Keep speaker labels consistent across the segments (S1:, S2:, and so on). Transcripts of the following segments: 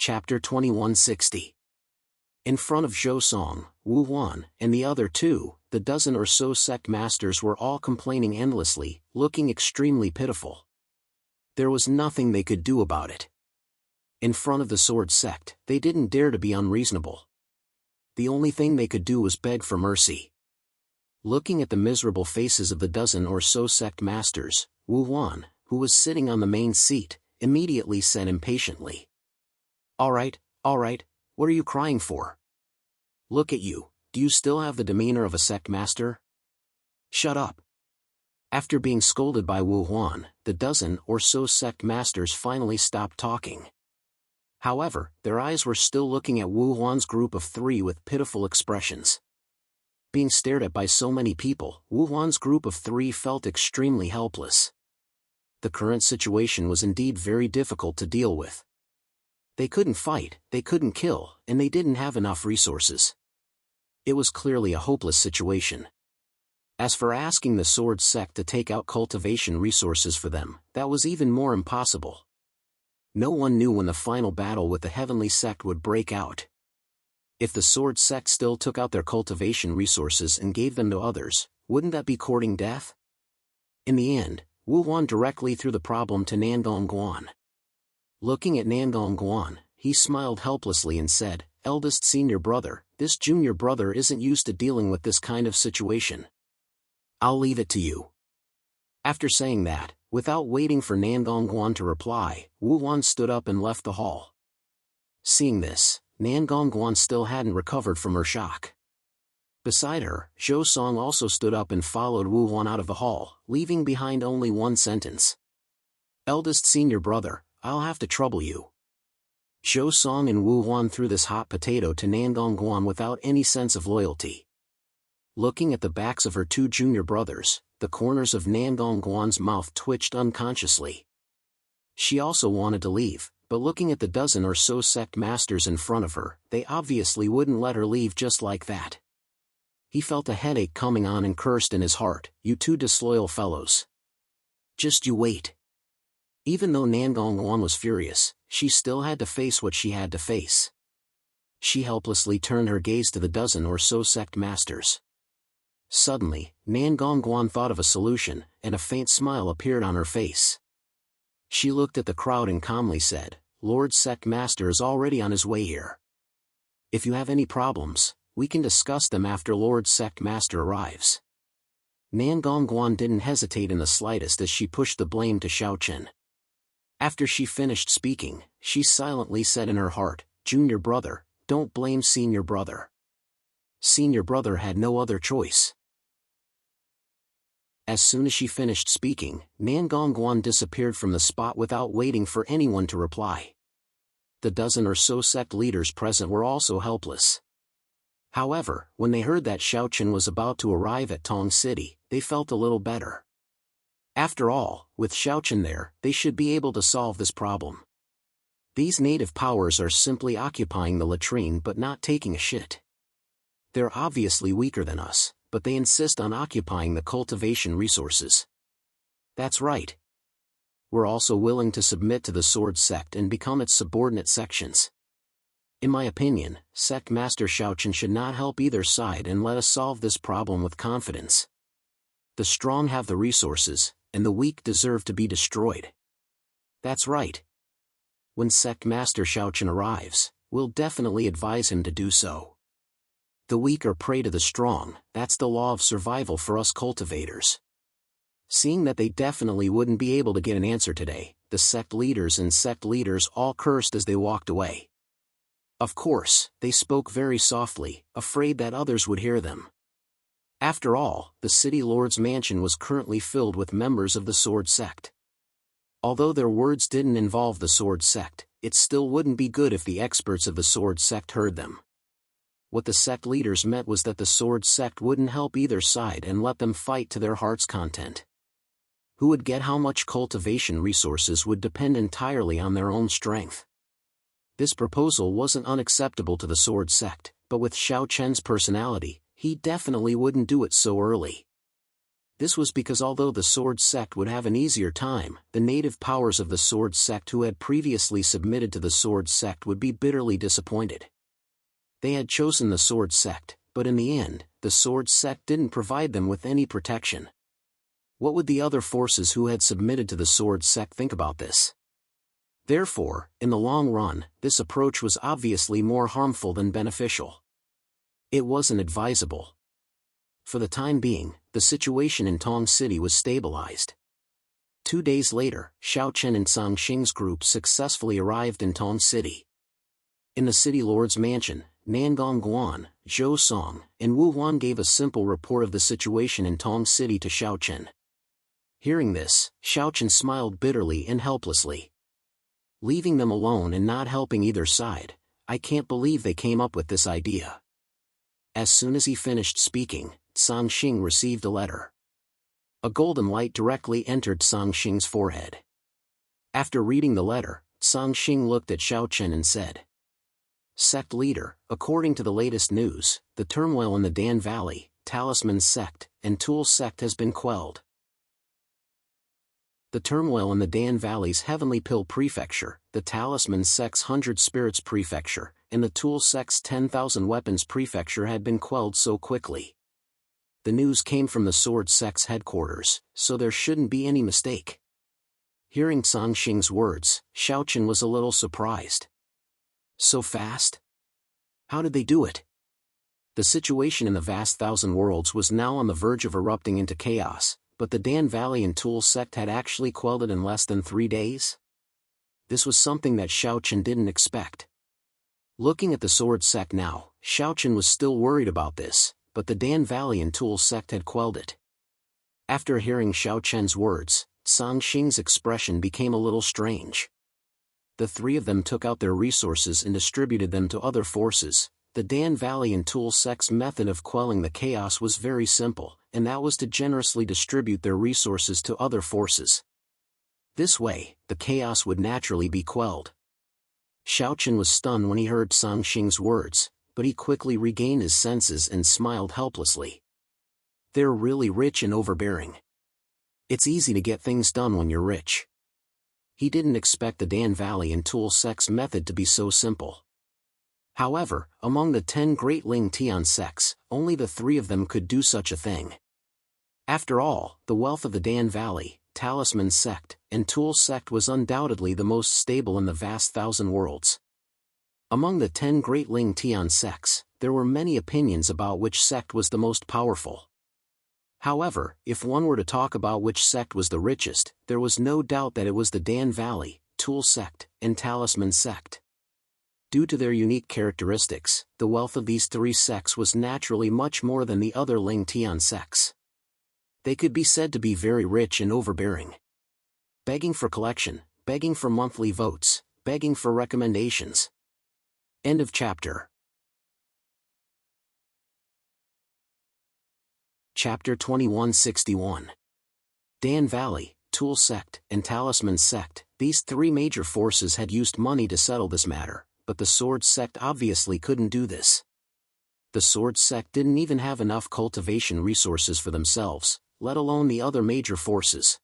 S1: Chapter 2160. In front of Zhou Song, Wu Huan, and the other two, the dozen or so sect masters were all complaining endlessly, looking extremely pitiful. There was nothing they could do about it. In front of the sword sect, they didn't dare to be unreasonable. The only thing they could do was beg for mercy. Looking at the miserable faces of the dozen or so sect masters, Wu Huan, who was sitting on the main seat, immediately said impatiently, all right, what are you crying for? Look at you, do you still have the demeanor of a sect master? Shut up. After being scolded by Wu Huan, the dozen or so sect masters finally stopped talking. However, their eyes were still looking at Wu Huan's group of three with pitiful expressions. Being stared at by so many people, Wu Huan's group of three felt extremely helpless. The current situation was indeed very difficult to deal with. They couldn't fight, they couldn't kill, and they didn't have enough resources. It was clearly a hopeless situation. As for asking the sword sect to take out cultivation resources for them, that was even more impossible. No one knew when the final battle with the heavenly sect would break out. If the sword sect still took out their cultivation resources and gave them to others, wouldn't that be courting death? In the end, Wu Huan directly threw the problem to Nangong Guan. Looking at Nangong Guan, he smiled helplessly and said, eldest senior brother, this junior brother isn't used to dealing with this kind of situation. I'll leave it to you. After saying that, without waiting for Nangong Guan to reply, Wu Huan stood up and left the hall. Seeing this, Nangong Guan still hadn't recovered from her shock. Beside her, Zhou Song also stood up and followed Wu Huan out of the hall, leaving behind only one sentence. Eldest senior brother, I'll have to trouble you. Zhou Song and Wu Huan threw this hot potato to Nangong Guan without any sense of loyalty. Looking at the backs of her two junior brothers, the corners of Nangong Guan's mouth twitched unconsciously. She also wanted to leave, but looking at the dozen or so sect masters in front of her, they obviously wouldn't let her leave just like that. He felt a headache coming on and cursed in his heart, you two disloyal fellows. Just you wait. Even though Nangong Guan was furious, she still had to face what she had to face. She helplessly turned her gaze to the dozen or so sect masters. Suddenly, Nangong Guan thought of a solution, and a faint smile appeared on her face. She looked at the crowd and calmly said, Lord Sect Master is already on his way here. If you have any problems, we can discuss them after Lord Sect Master arrives. Nangong Guan didn't hesitate in the slightest as she pushed the blame to Xiaochen. After she finished speaking, she silently said in her heart, Junior brother, don't blame senior brother. Senior brother had no other choice. As soon as she finished speaking, Nangong Guan disappeared from the spot without waiting for anyone to reply. The dozen or so sect leaders present were also helpless. However, when they heard that Xiaochen was about to arrive at Tong City, they felt a little better. After all, with Xiaochen there, they should be able to solve this problem. These native powers are simply occupying the latrine but not taking a shit. They're obviously weaker than us, but they insist on occupying the cultivation resources. That's right. We're also willing to submit to the sword sect and become its subordinate sections. In my opinion, Sect Master Xiaochen should not help either side and let us solve this problem with confidence. The strong have the resources, and the weak deserve to be destroyed. That's right. When Sect Master Xiaochen arrives, we'll definitely advise him to do so. The weak are prey to the strong, that's the law of survival for us cultivators. Seeing that they definitely wouldn't be able to get an answer today, the sect leaders all cursed as they walked away. Of course, they spoke very softly, afraid that others would hear them. After all, the city lord's mansion was currently filled with members of the sword sect. Although their words didn't involve the sword sect, it still wouldn't be good if the experts of the sword sect heard them. What the sect leaders meant was that the sword sect wouldn't help either side and let them fight to their heart's content. Who would get how much cultivation resources would depend entirely on their own strength. This proposal wasn't unacceptable to the sword sect, but with Xiaochen's personality, he definitely wouldn't do it so early. This was because although the Sword Sect would have an easier time, the native powers of the Sword Sect who had previously submitted to the Sword Sect would be bitterly disappointed. They had chosen the Sword Sect, but in the end, the Sword Sect didn't provide them with any protection. What would the other forces who had submitted to the Sword Sect think about this? Therefore, in the long run, this approach was obviously more harmful than beneficial. It wasn't advisable. For the time being, the situation in Tong City was stabilized. 2 days later, Xiao Chen and Song Xing's group successfully arrived in Tong City. In the city lord's mansion, Nangong Guan, Zhou Song, and Wu Huan gave a simple report of the situation in Tong City to Xiao Chen. Hearing this, Xiao Chen smiled bitterly and helplessly. Leaving them alone and not helping either side, I can't believe they came up with this idea. As soon as he finished speaking, Song Xing received a letter. A golden light directly entered Song Xing's forehead. After reading the letter, Song Xing looked at Xiao Chen and said, "Sect leader, according to the latest news, the turmoil in the Dan Valley, Talisman Sect, and Tool Sect has been quelled." The turmoil in the Dan Valley's Heavenly Pill Prefecture, the Talisman Sect's 100 Spirits Prefecture, and the Tool Sect's 10,000 Weapons Prefecture had been quelled so quickly. The news came from the Sword Sect's headquarters, so there shouldn't be any mistake. Hearing Song Xing's words, Xiao Chen was a little surprised. So fast? How did they do it? The situation in the vast thousand worlds was now on the verge of erupting into chaos, but the Dan Valley and Tool Sect had actually quelled it in less than 3 days? This was something that Xiao Chen didn't expect. Looking at the Sword Sect now, Xiao Chen was still worried about this, but the Dan Valley and Tool Sect had quelled it. After hearing Xiao Chen's words, Song Xing's expression became a little strange. The three of them took out their resources and distributed them to other forces. The Dan Valley and Tool Sect's method of quelling the chaos was very simple, and that was to generously distribute their resources to other forces. This way, the chaos would naturally be quelled. Xiao Chen was stunned when he heard Song Xing's words, but he quickly regained his senses and smiled helplessly. They're really rich and overbearing. It's easy to get things done when you're rich. He didn't expect the Dan Valley and Tool Sect's method to be so simple. However, among the 10 great Ling Tian sects, only the 3 of them could do such a thing. After all, the wealth of the Dan Valley, Talisman Sect, and Tool Sect was undoubtedly the most stable in the vast thousand worlds. Among the 10 great Ling Tian sects, there were many opinions about which sect was the most powerful. However, if one were to talk about which sect was the richest, there was no doubt that it was the Dan Valley, Tool Sect, and Talisman Sect. Due to their unique characteristics, the wealth of these 3 sects was naturally much more than the other Ling Tian sects. They could be said to be very rich and overbearing. Begging for collection, begging for monthly votes, begging for recommendations. End of chapter. Chapter 2161. Dan Valley, Tool Sect, and Talisman Sect. These 3 major forces had used money to settle this matter, but the Sword Sect obviously couldn't do this. The Sword Sect didn't even have enough cultivation resources for themselves, let alone the other major forces.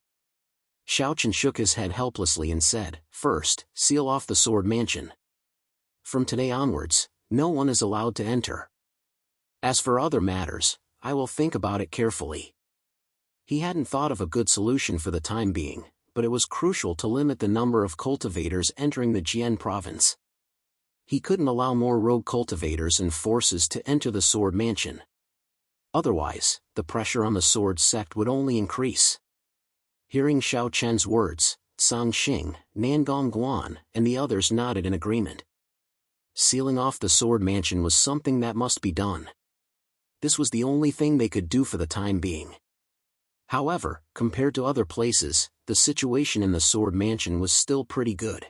S1: Xiao Chen shook his head helplessly and said, "First, seal off the Sword Mansion. From today onwards, no one is allowed to enter. As for other matters, I will think about it carefully." He hadn't thought of a good solution for the time being, but it was crucial to limit the number of cultivators entering the Jian province. He couldn't allow more rogue cultivators and forces to enter the Sword Mansion. Otherwise, the pressure on the Sword Sect would only increase. Hearing Xiao Chen's words, Song Xing, Nangong Guan, and the others nodded in agreement. Sealing off the Sword Mansion was something that must be done. This was the only thing they could do for the time being. However, compared to other places, the situation in the Sword Mansion was still pretty good.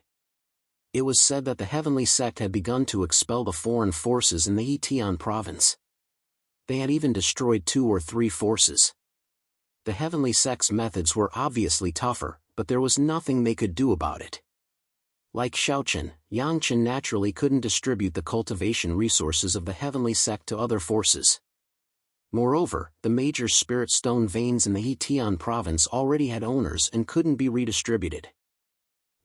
S1: It was said that the Heavenly Sect had begun to expel the foreign forces in the Yitian province. They had even destroyed 2 or 3 forces. The Heavenly Sect's methods were obviously tougher, but there was nothing they could do about it. Like Xiao Chen, Yang Chen naturally couldn't distribute the cultivation resources of the Heavenly Sect to other forces. Moreover, the major spirit stone veins in the Hetion province already had owners and couldn't be redistributed.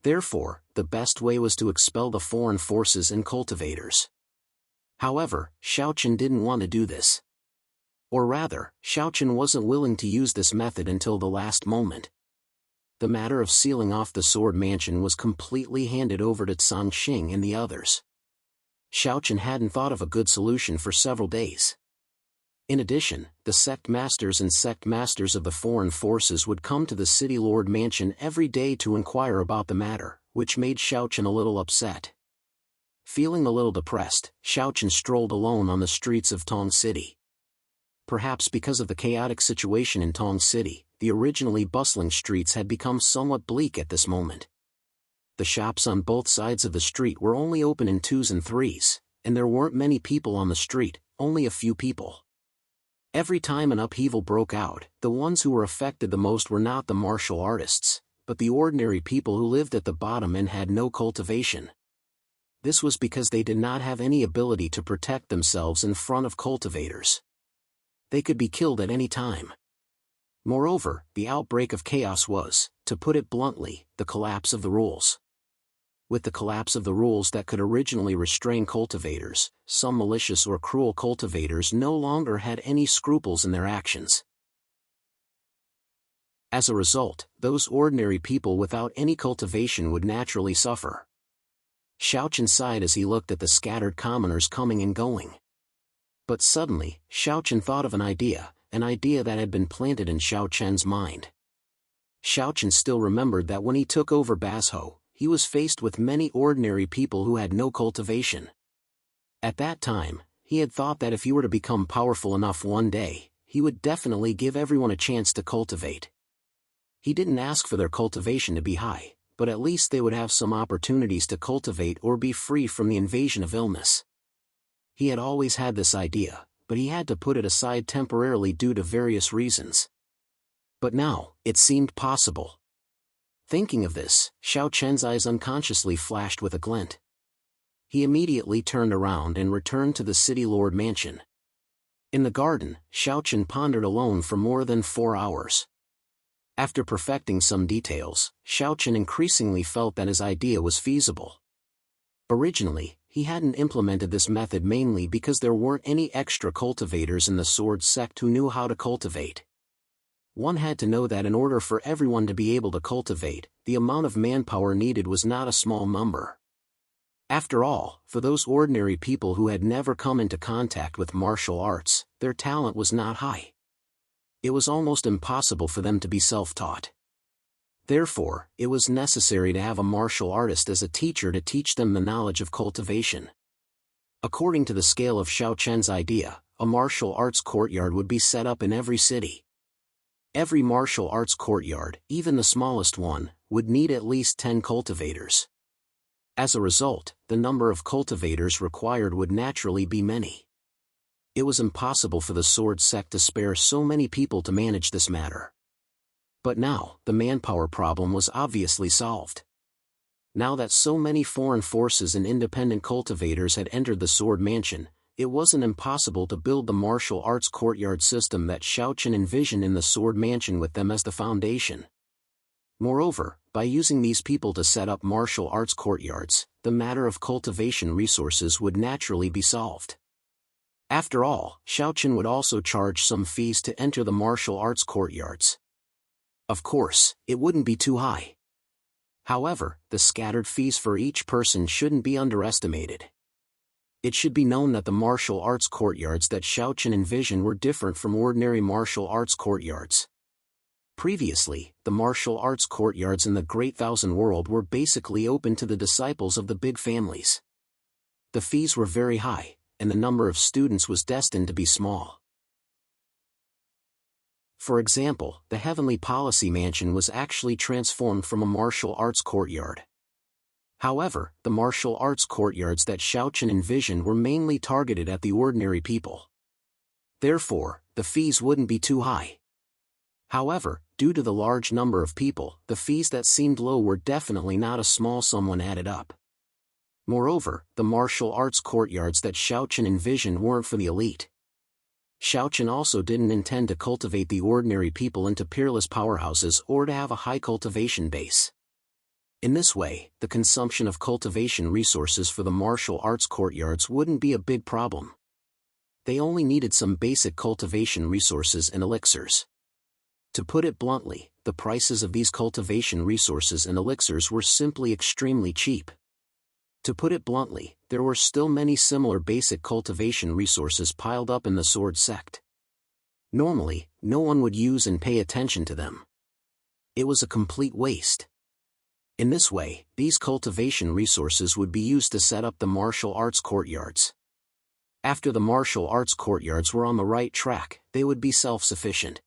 S1: Therefore, the best way was to expel the foreign forces and cultivators. However, Xiaochen didn't want to do this. Or rather, Xiaochen wasn't willing to use this method until the last moment. The matter of sealing off the Sword Mansion was completely handed over to Cao Xing and the others. Xiaochen hadn't thought of a good solution for several days. In addition, the sect masters and sect masters of the foreign forces would come to the City Lord Mansion every day to inquire about the matter, which made Xiaochen a little upset. Feeling a little depressed, Xiaochen strolled alone on the streets of Tong City. Perhaps because of the chaotic situation in Tong City, the originally bustling streets had become somewhat bleak at this moment. The shops on both sides of the street were only open in 2s and 3s, and there weren't many people on the street, only a few people. Every time an upheaval broke out, the ones who were affected the most were not the martial artists, but the ordinary people who lived at the bottom and had no cultivation. This was because they did not have any ability to protect themselves in front of cultivators. They could be killed at any time. Moreover, the outbreak of chaos was, to put it bluntly, the collapse of the rules. With the collapse of the rules that could originally restrain cultivators, some malicious or cruel cultivators no longer had any scruples in their actions. As a result, those ordinary people without any cultivation would naturally suffer. Xiaochen sighed as he looked at the scattered commoners coming and going. But suddenly, Xiaochen thought of an idea that had been planted in Xiaochen's mind. Xiaochen still remembered that when he took over Bazhou, he was faced with many ordinary people who had no cultivation. At that time, he had thought that if he were to become powerful enough one day, he would definitely give everyone a chance to cultivate. He didn't ask for their cultivation to be high, but at least they would have some opportunities to cultivate or be free from the invasion of illness. He had always had this idea, but he had to put it aside temporarily due to various reasons. But now, it seemed possible. Thinking of this, Xiaochen's eyes unconsciously flashed with a glint. He immediately turned around and returned to the City Lord Mansion. In the garden, Xiaochen pondered alone for more than 4 hours. After perfecting some details, Xiaochen increasingly felt that his idea was feasible. Originally, he hadn't implemented this method mainly because there weren't any extra cultivators in the sword sect who knew how to cultivate. One had to know that in order for everyone to be able to cultivate, the amount of manpower needed was not a small number. After all, for those ordinary people who had never come into contact with martial arts, their talent was not high. It was almost impossible for them to be self-taught. Therefore, it was necessary to have a martial artist as a teacher to teach them the knowledge of cultivation. According to the scale of Xiaochen's idea, a martial arts courtyard would be set up in every city. Every martial arts courtyard, even the smallest one, would need at least 10 cultivators. As a result, the number of cultivators required would naturally be many. It was impossible for the sword sect to spare so many people to manage this matter. But now, the manpower problem was obviously solved. Now that so many foreign forces and independent cultivators had entered the Sword Mansion, it wasn't impossible to build the martial arts courtyard system that Xiaochen envisioned in the Sword Mansion with them as the foundation. Moreover, by using these people to set up martial arts courtyards, the matter of cultivation resources would naturally be solved. After all, Xiaochen would also charge some fees to enter the martial arts courtyards. Of course, it wouldn't be too high. However, the scattered fees for each person shouldn't be underestimated. It should be known that the martial arts courtyards that Xiaochen envisioned were different from ordinary martial arts courtyards. Previously, the martial arts courtyards in the Great Thousand World were basically open to the disciples of the big families. The fees were very high, and the number of students was destined to be small. For example, the Heavenly Policy Mansion was actually transformed from a martial arts courtyard. However, the martial arts courtyards that Xiaochen envisioned were mainly targeted at the ordinary people. Therefore, the fees wouldn't be too high. However, due to the large number of people, the fees that seemed low were definitely not a small sum when added up. Moreover, the martial arts courtyards that Xiaochen envisioned weren't for the elite. Xiaochen also didn't intend to cultivate the ordinary people into peerless powerhouses or to have a high cultivation base. In this way, the consumption of cultivation resources for the martial arts courtyards wouldn't be a big problem. They only needed some basic cultivation resources and elixirs. To put it bluntly, the prices of these cultivation resources and elixirs were simply extremely cheap. To put it bluntly, there were still many similar basic cultivation resources piled up in the sword sect. Normally, no one would use and pay attention to them. It was a complete waste. In this way, these cultivation resources would be used to set up the martial arts courtyards. After the martial arts courtyards were on the right track, they would be self-sufficient.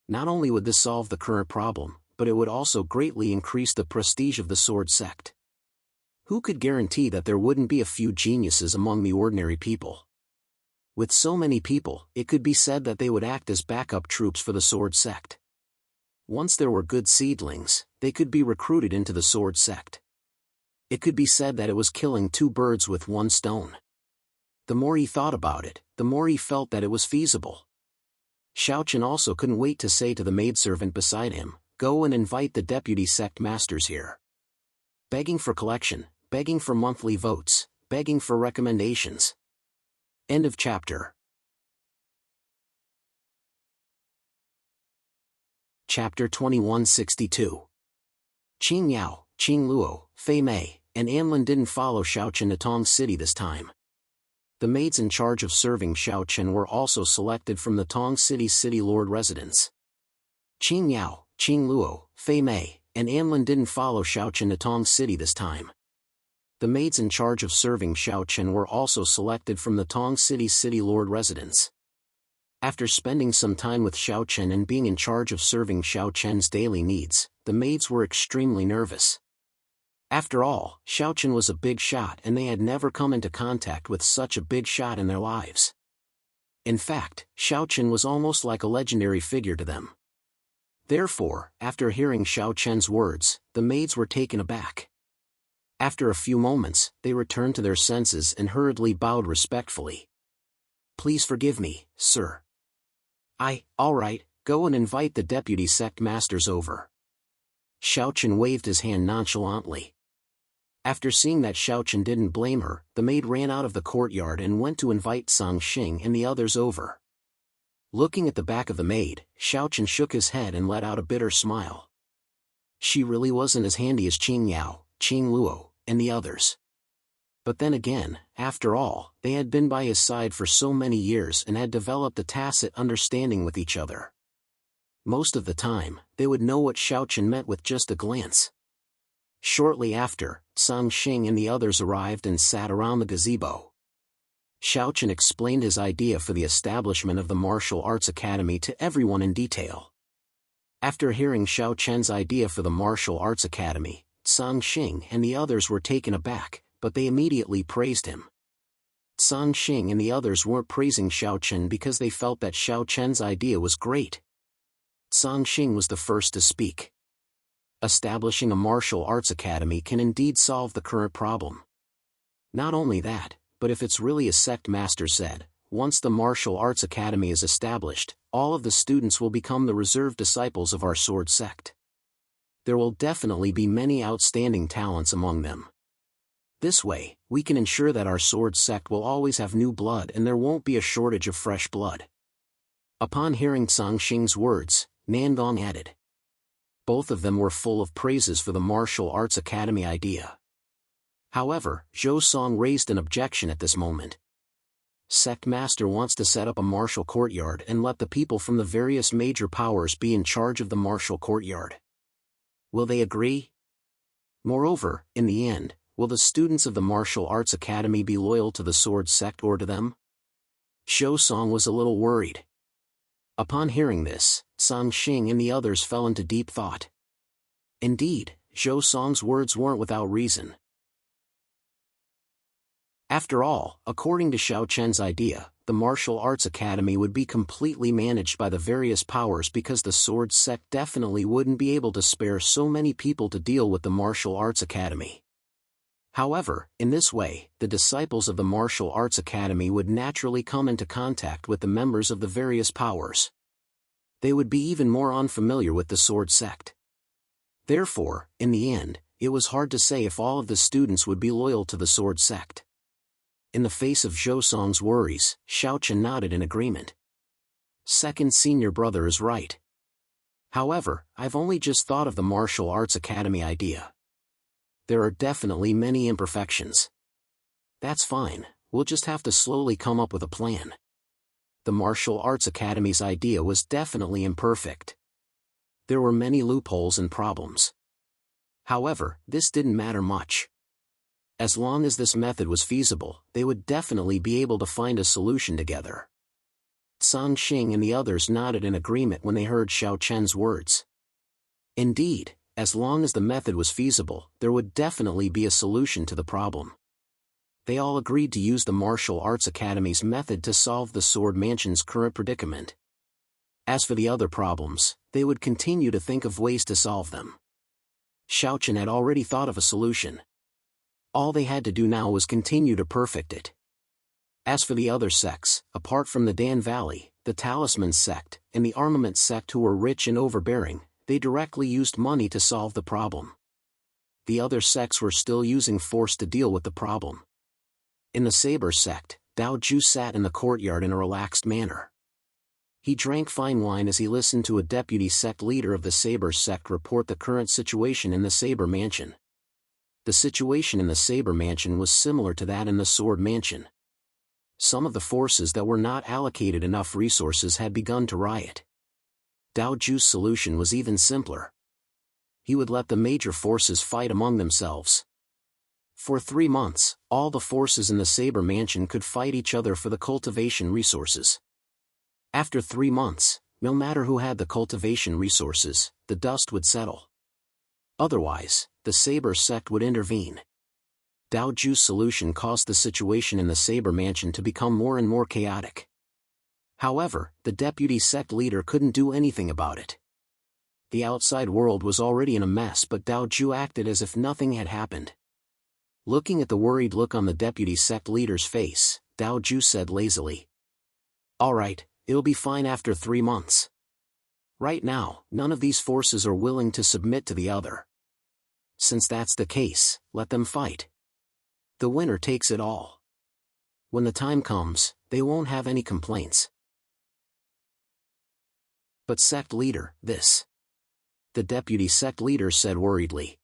S1: Not only would this solve the current problem, but it would also greatly increase the prestige of the sword sect. Who could guarantee that there wouldn't be a few geniuses among the ordinary people? With so many people, it could be said that they would act as backup troops for the sword sect. Once there were good seedlings, they could be recruited into the sword sect. It could be said that it was killing two birds with one stone. The more he thought about it, the more he felt that it was feasible. Xiaochen also couldn't wait to say to the maidservant beside him, "Go and invite the deputy sect masters here." Begging for collection, begging for monthly votes, begging for recommendations. End of chapter. Chapter 2162. Qing Yao, Qing Luo, Fei Mei, and Anlin didn't follow Xiaochen to Tong City this time. The maids in charge of serving Xiaochen were also selected from the Tong City's city lord residence. Qing Yao, Qing Luo, Fei Mei, and Anlin didn't follow Xiaochen to Tong City this time. The maids in charge of serving Xiaochen were also selected from the Tong City's city lord residence. After spending some time with Xiaochen and being in charge of serving Xiaochen's daily needs, the maids were extremely nervous. After all, Xiaochen was a big shot and they had never come into contact with such a big shot in their lives. In fact, Xiaochen was almost like a legendary figure to them. Therefore, after hearing Xiaochen's words, the maids were taken aback. After a few moments, they returned to their senses and hurriedly bowed respectfully. "Please forgive me, sir." All right, go and invite the deputy sect masters over." Xiaochen waved his hand nonchalantly. After seeing that Xiaochen didn't blame her, the maid ran out of the courtyard and went to invite Sang Xing and the others over. Looking at the back of the maid, Xiaochen shook his head and let out a bitter smile. She really wasn't as handy as Qing Yao, Qing Luo, and the others. But then again, after all, they had been by his side for so many years and had developed a tacit understanding with each other. Most of the time, they would know what Xiaochen meant with just a glance. Shortly after, Sang Xing and the others arrived and sat around the gazebo. Xiaochen explained his idea for the establishment of the martial arts academy to everyone in detail. After hearing Xiaochen's idea for the martial arts academy, Sang Xing and the others were taken aback, but they immediately praised him. Sang Xing and the others weren't praising Xiaochen because they felt that Xiaochen's idea was great. Sang Xing was the first to speak. Establishing a martial arts academy can indeed solve the current problem. Not only that, but if it's really as sect master said, once the martial arts academy is established, all of the students will become the reserved disciples of our sword sect. There will definitely be many outstanding talents among them. This way, we can ensure that our sword sect will always have new blood and there won't be a shortage of fresh blood. Upon hearing Sang Xing's words, Nandong added. Both of them were full of praises for the martial arts academy idea. However, Zhou Song raised an objection at this moment. Sect Master wants to set up a martial courtyard and let the people from the various major powers be in charge of the martial courtyard. Will they agree? Moreover, in the end, will the students of the martial arts academy be loyal to the sword sect or to them? Zhou Song was a little worried. Upon hearing this, Sang Xing and the others fell into deep thought. Indeed, Zhou Song's words weren't without reason. After all, according to Xiaochen's idea, the martial arts academy would be completely managed by the various powers because the sword sect definitely wouldn't be able to spare so many people to deal with the martial arts academy. However, in this way, the disciples of the martial arts academy would naturally come into contact with the members of the various powers. They would be even more unfamiliar with the sword sect. Therefore, in the end, it was hard to say if all of the students would be loyal to the sword sect. In the face of Zhou Song's worries, Xiaochen nodded in agreement. Second senior brother is right. However, I've only just thought of the martial arts academy idea. There are definitely many imperfections. That's fine, we'll just have to slowly come up with a plan. The martial arts academy's idea was definitely imperfect. There were many loopholes and problems. However, this didn't matter much. As long as this method was feasible, they would definitely be able to find a solution together. San Xing and the others nodded in agreement when they heard Xiao Chen's words. Indeed, as long as the method was feasible, there would definitely be a solution to the problem. They all agreed to use the Martial Arts Academy's method to solve the Sword Mansion's current predicament. As for the other problems, they would continue to think of ways to solve them. Xiaochen had already thought of a solution. All they had to do now was continue to perfect it. As for the other sects, apart from the Dan Valley, the Talisman sect, and the Armament sect who were rich and overbearing, they directly used money to solve the problem. The other sects were still using force to deal with the problem. In the Saber sect, Dao Ju sat in the courtyard in a relaxed manner. He drank fine wine as he listened to a deputy sect leader of the Saber sect report the current situation in the Saber Mansion. The situation in the Saber Mansion was similar to that in the Sword Mansion. Some of the forces that were not allocated enough resources had begun to riot. Dao Ju's solution was even simpler. He would let the major forces fight among themselves. For 3 months, all the forces in the Saber Mansion could fight each other for the cultivation resources. After 3 months, no matter who had the cultivation resources, the dust would settle. Otherwise, the Saber sect would intervene. Dao Ju's solution caused the situation in the Saber Mansion to become more and more chaotic. However, the deputy sect leader couldn't do anything about it. The outside world was already in a mess, but Dao Ju acted as if nothing had happened. Looking at the worried look on the deputy sect leader's face, Dao Ju said lazily, "All right, it'll be fine after 3 months. Right now, none of these forces are willing to submit to the other. Since that's the case, let them fight. The winner takes it all. When the time comes, they won't have any complaints." "But sect leader, this..." the deputy sect leader said worriedly.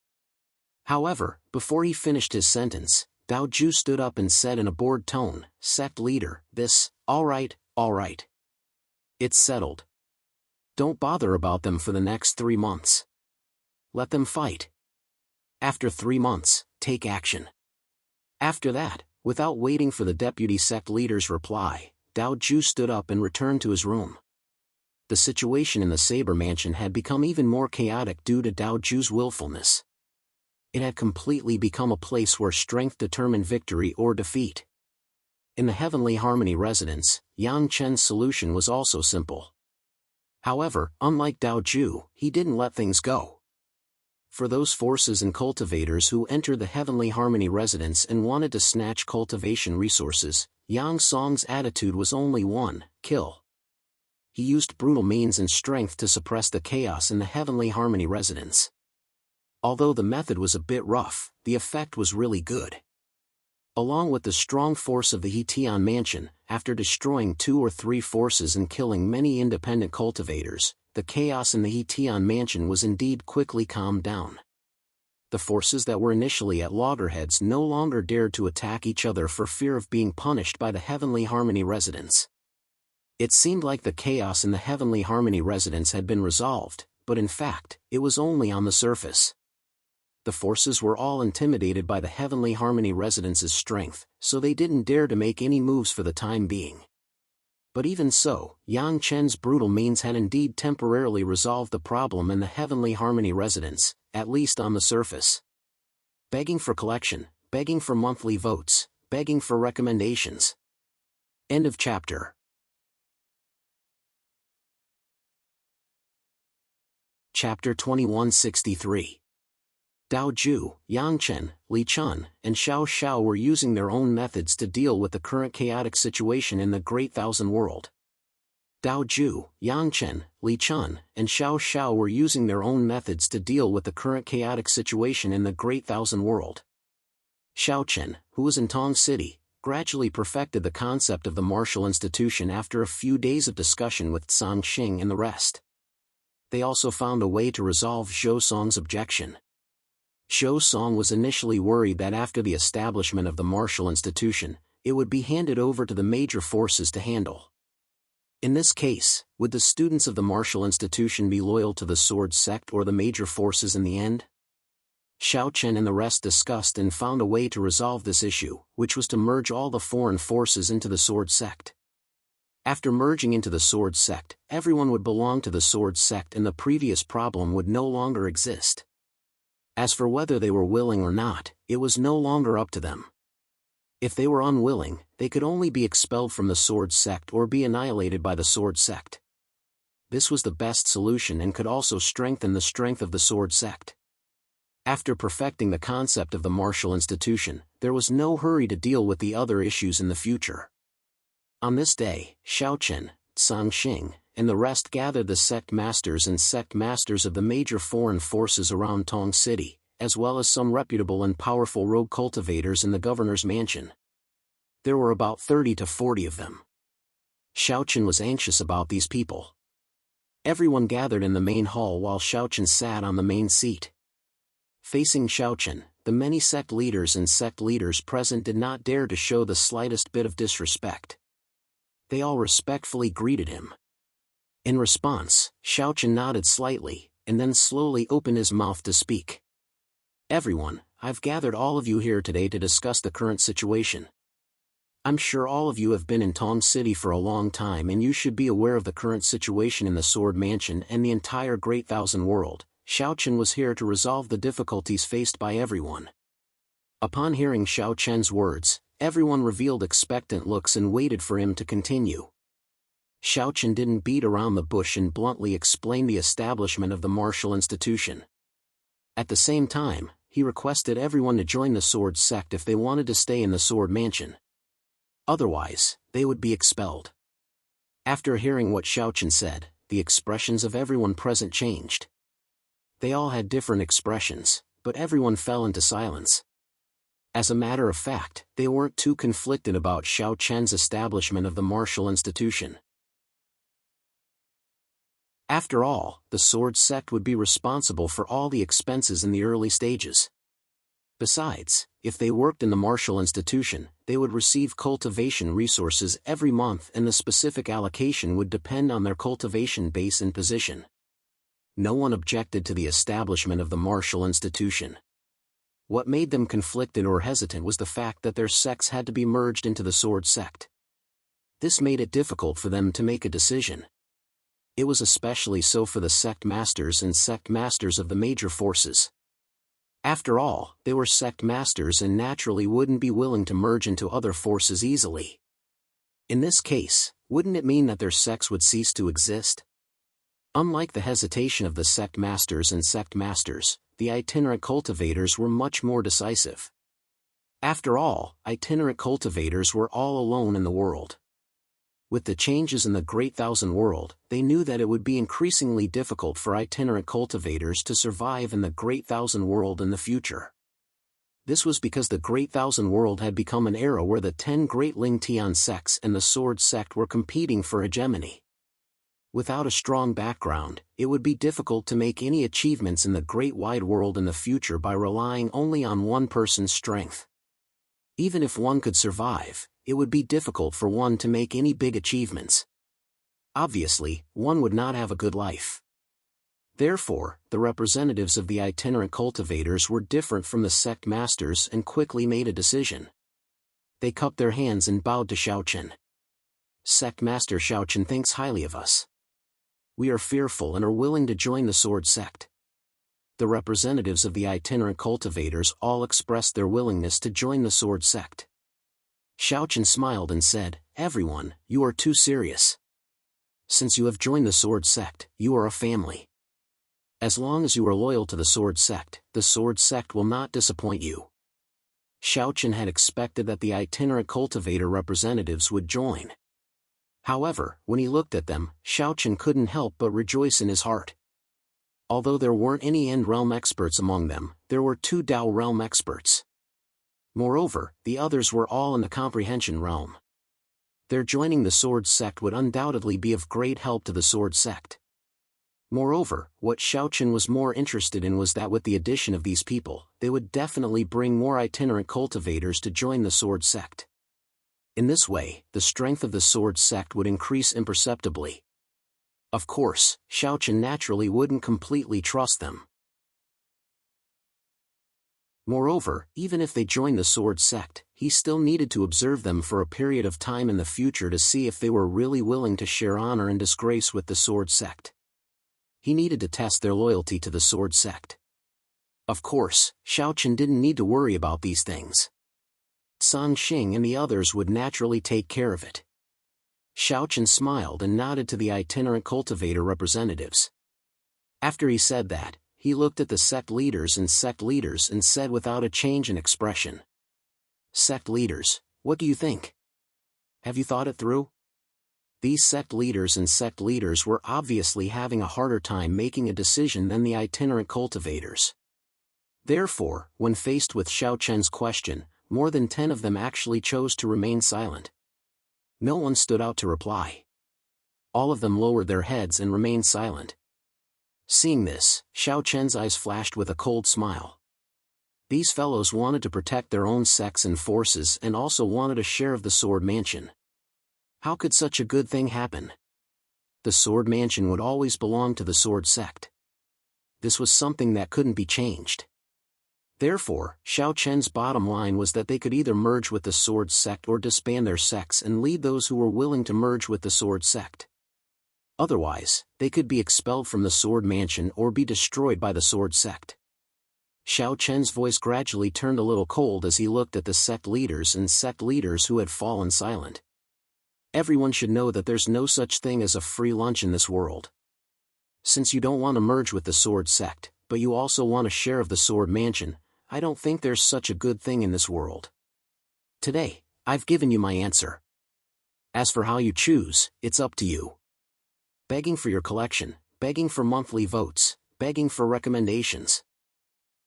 S1: However, before he finished his sentence, Dao Ju stood up and said in a bored tone, "Sect leader, this, all right. It's settled. Don't bother about them for the next 3 months. Let them fight. After 3 months, take action." After that, without waiting for the deputy sect leader's reply, Dao Ju stood up and returned to his room. The situation in the Saber Mansion had become even more chaotic due to Dao Ju's willfulness. It had completely become a place where strength determined victory or defeat. In the Heavenly Harmony residence, Yang Chen's solution was also simple. However, unlike Dao Ju, he didn't let things go. For those forces and cultivators who entered the Heavenly Harmony residence and wanted to snatch cultivation resources, Yang Song's attitude was only one: kill. He used brutal means and strength to suppress the chaos in the Heavenly Harmony residence. Although the method was a bit rough, the effect was really good. Along with the strong force of the Hetian Mansion, after destroying 2 or 3 forces and killing many independent cultivators, the chaos in the Hetian Mansion was indeed quickly calmed down. The forces that were initially at loggerheads no longer dared to attack each other for fear of being punished by the Heavenly Harmony residence. It seemed like the chaos in the Heavenly Harmony residence had been resolved, but in fact, it was only on the surface. The forces were all intimidated by the Heavenly Harmony residence's strength, so they didn't dare to make any moves for the time being. But even so, Yang Chen's brutal means had indeed temporarily resolved the problem in the Heavenly Harmony residence, at least on the surface. Begging for collection, begging for monthly votes, begging for recommendations. End of chapter. Chapter 2163. Dao Ju, Yang Chen, Li Chun, and Xiao Xiao were using their own methods to deal with the current chaotic situation in the Great Thousand World. Dao Ju, Yang Chen, Li Chun, and Xiao Xiao were using their own methods to deal with the current chaotic situation in the Great Thousand World. Xiao Chen, who was in Tong City, gradually perfected the concept of the martial institution after a few days of discussion with Zhang Xing and the rest. They also found a way to resolve Zhou Song's objection. Zhou Song was initially worried that after the establishment of the martial institution, it would be handed over to the major forces to handle. In this case, would the students of the martial institution be loyal to the sword sect or the major forces in the end? Xiao Chen and the rest discussed and found a way to resolve this issue, which was to merge all the foreign forces into the sword sect. After merging into the sword sect, everyone would belong to the sword sect and the previous problem would no longer exist. As for whether they were willing or not, it was no longer up to them. If they were unwilling, they could only be expelled from the sword sect or be annihilated by the sword sect. This was the best solution and could also strengthen the strength of the sword sect. After perfecting the concept of the martial institution, there was no hurry to deal with the other issues in the future. On this day, Xiao Chen, Zhang Xing, and the rest gathered the sect masters and sect masters of the major foreign forces around Tong City, as well as some reputable and powerful rogue cultivators in the governor's mansion. There were about 30 to 40 of them. Xiao Chen was anxious about these people. Everyone gathered in the main hall while Xiao Chen sat on the main seat. Facing Xiao Chen, the many sect leaders and sect leaders present did not dare to show the slightest bit of disrespect. They all respectfully greeted him. In response, Xiao Chen nodded slightly, and then slowly opened his mouth to speak. Everyone, I've gathered all of you here today to discuss the current situation. I'm sure all of you have been in Tong City for a long time and you should be aware of the current situation in the Sword Mansion and the entire Great Thousand World. Xiao Chen was here to resolve the difficulties faced by everyone. Upon hearing Xiao Chen's words, everyone revealed expectant looks and waited for him to continue. Xiao Chen didn't beat around the bush and bluntly explain the establishment of the martial institution. At the same time, he requested everyone to join the sword sect if they wanted to stay in the sword mansion. Otherwise, they would be expelled. After hearing what Xiao Chen said, the expressions of everyone present changed. They all had different expressions, but everyone fell into silence. As a matter of fact, they weren't too conflicted about Xiao Chen's establishment of the martial institution. After all, the sword sect would be responsible for all the expenses in the early stages. Besides, if they worked in the martial institution, they would receive cultivation resources every month and the specific allocation would depend on their cultivation base and position. No one objected to the establishment of the martial institution. What made them conflicted or hesitant was the fact that their sects had to be merged into the sword sect. This made it difficult for them to make a decision. It was especially so for the sect masters and sect masters of the major forces. After all, they were sect masters and naturally wouldn't be willing to merge into other forces easily. In this case, wouldn't it mean that their sects would cease to exist? Unlike the hesitation of the sect masters and sect masters, the itinerant cultivators were much more decisive. After all, itinerant cultivators were all alone in the world. With the changes in the Great Thousand World, they knew that it would be increasingly difficult for itinerant cultivators to survive in the Great Thousand World in the future. This was because the Great Thousand World had become an era where the 10 great Ling Tian sects and the Sword sect were competing for hegemony. Without a strong background, it would be difficult to make any achievements in the Great Wide World in the future by relying only on one person's strength. Even if one could survive, it would be difficult for one to make any big achievements. Obviously, one would not have a good life. Therefore, the representatives of the itinerant cultivators were different from the sect masters and quickly made a decision. They cupped their hands and bowed to Xiao Chen. Sect Master Xiao Chen thinks highly of us. We are fearful and are willing to join the sword sect. The representatives of the itinerant cultivators all expressed their willingness to join the sword sect. Xiao Chen smiled and said, "Everyone, you are too serious. Since you have joined the sword sect, you are a family. As long as you are loyal to the Sword Sect, the Sword Sect will not disappoint you. Xiaochen had expected that the itinerant cultivator representatives would join. However, when he looked at them, Xiaochen couldn't help but rejoice in his heart. Although there weren't any End Realm experts among them, there were 2 Dao Realm experts. Moreover, the others were all in the Comprehension Realm. Their joining the Sword Sect would undoubtedly be of great help to the Sword Sect. Moreover, what Xiaochen was more interested in was that with the addition of these people, they would definitely bring more itinerant cultivators to join the Sword Sect. In this way, the strength of the Sword Sect would increase imperceptibly. Of course, Xiaochen naturally wouldn't completely trust them. Moreover, even if they joined the Sword Sect, he still needed to observe them for a period of time in the future to see if they were really willing to share honor and disgrace with the Sword Sect. He needed to test their loyalty to the Sword Sect. Of course, Xiaochen didn't need to worry about these things. Song Xing and the others would naturally take care of it. Xiaochen smiled and nodded to the itinerant cultivator representatives. After he said that, he looked at the sect leaders and said without a change in expression. Sect leaders, what do you think? Have you thought it through? These sect leaders were obviously having a harder time making a decision than the itinerant cultivators. Therefore, when faced with Xiaochen's question, more than 10 of them actually chose to remain silent. No one stood out to reply. All of them lowered their heads and remained silent. Seeing this, Xiaochen's eyes flashed with a cold smile. These fellows wanted to protect their own sects and forces and also wanted a share of the Sword Mansion. How could such a good thing happen? The Sword Mansion would always belong to the Sword Sect. This was something that couldn't be changed. Therefore, Xiaochen's bottom line was that they could either merge with the Sword Sect or disband their sects and lead those who were willing to merge with the Sword Sect. Otherwise, they could be expelled from the Sword Mansion or be destroyed by the Sword Sect. Xiaochen's voice gradually turned a little cold as he looked at the sect leaders who had fallen silent. Everyone should know that there's no such thing as a free lunch in this world. Since you don't want to merge with the Sword Sect, but you also want a share of the Sword Mansion, I don't think there's such a good thing in this world. Today, I've given you my answer. As for how you choose, it's up to you. Begging for your collection, begging for monthly votes, begging for recommendations.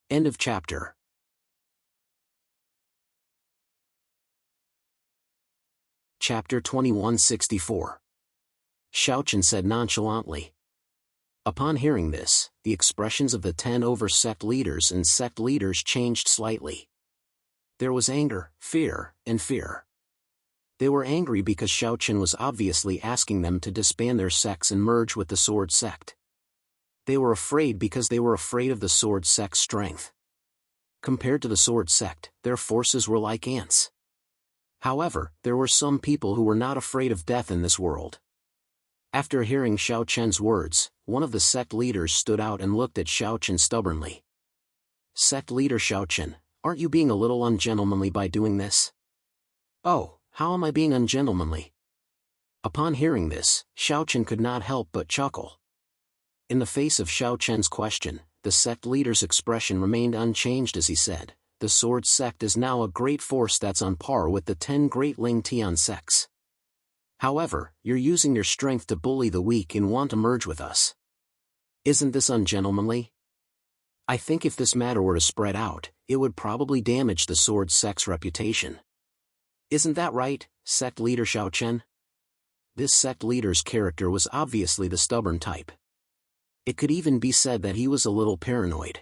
S1: End of chapter. Chapter 2164. Xiaochen said nonchalantly. Upon hearing this, the expressions of the 10 sect leaders changed slightly. There was anger, fear, and fear. They were angry because Xiaochen was obviously asking them to disband their sects and merge with the Sword Sect. They were afraid because they were afraid of the Sword Sect's strength. Compared to the Sword Sect, their forces were like ants. However, there were some people who were not afraid of death in this world. After hearing Xiaochen's words, one of the sect leaders stood out and looked at Xiaochen stubbornly. Sect leader Xiaochen, aren't you being a little ungentlemanly by doing this? Oh, how am I being ungentlemanly? Upon hearing this, Xiaochen could not help but chuckle. In the face of Xiaochen's question, the sect leader's expression remained unchanged as he said, the Sword Sect is now a great force that's on par with the 10 great Ling Tian sects. However, you're using your strength to bully the weak and want to merge with us. Isn't this ungentlemanly? I think if this matter were to spread out, it would probably damage the Sword Sect's reputation. Isn't that right, sect leader Xiaochen? This sect leader's character was obviously the stubborn type. It could even be said that he was a little paranoid.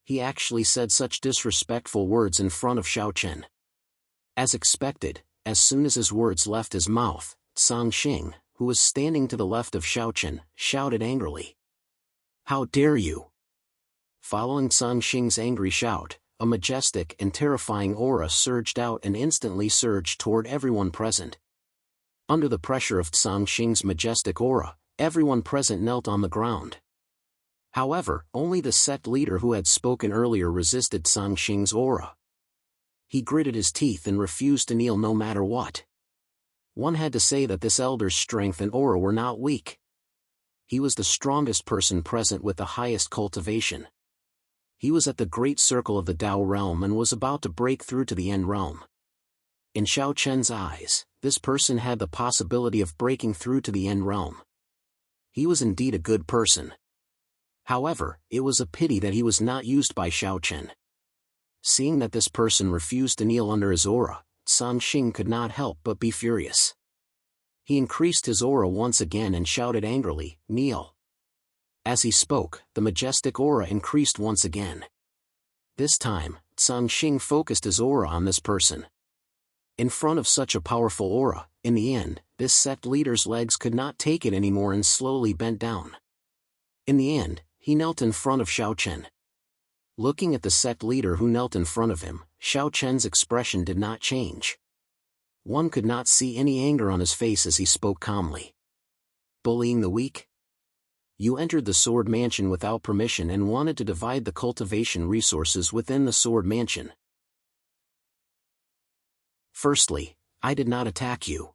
S1: He actually said such disrespectful words in front of Xiaochen. As expected, as soon as his words left his mouth, Song Xing, who was standing to the left of Xiaochen, shouted angrily. How dare you! Following Song Xing's angry shout, a majestic and terrifying aura surged out and instantly surged toward everyone present. Under the pressure of Song Xing's majestic aura, everyone present knelt on the ground. However, only the sect leader who had spoken earlier resisted Song Xing's aura. He gritted his teeth and refused to kneel no matter what. One had to say that this elder's strength and aura were not weak. He was the strongest person present with the highest cultivation. He was at the great circle of the Tao realm and was about to break through to the end realm. In Xiao Chen's eyes, this person had the possibility of breaking through to the end realm. He was indeed a good person. However, it was a pity that he was not used by Xiao Chen. Seeing that this person refused to kneel under his aura, Song Xing could not help but be furious. He increased his aura once again and shouted angrily, "Kneel." As he spoke, the majestic aura increased once again. This time, Song Xing focused his aura on this person. In front of such a powerful aura, in the end, this sect leader's legs could not take it anymore and slowly bent down. In the end, he knelt in front of Xiao Chen. Looking at the sect leader who knelt in front of him, Xiao Chen's expression did not change. One could not see any anger on his face as he spoke calmly. Bullying the weak? You entered the Sword Mansion without permission and wanted to divide the cultivation resources within the Sword Mansion. Firstly, I did not attack you.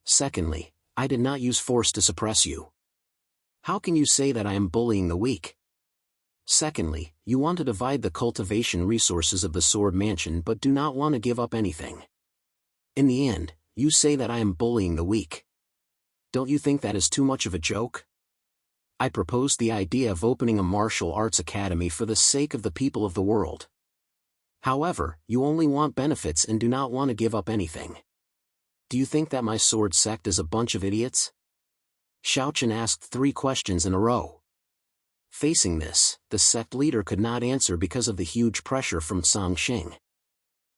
S1: Secondly, I did not use force to suppress you. How can you say that I am bullying the weak? Secondly, you want to divide the cultivation resources of the Sword Mansion but do not want to give up anything. In the end, you say that I am bullying the weak. Don't you think that is too much of a joke? I proposed the idea of opening a martial arts academy for the sake of the people of the world. However, you only want benefits and do not want to give up anything. Do you think that my sword sect is a bunch of idiots? Xiao Chen asked 3 questions in a row. Facing this, the sect leader could not answer because of the huge pressure from Song Xing.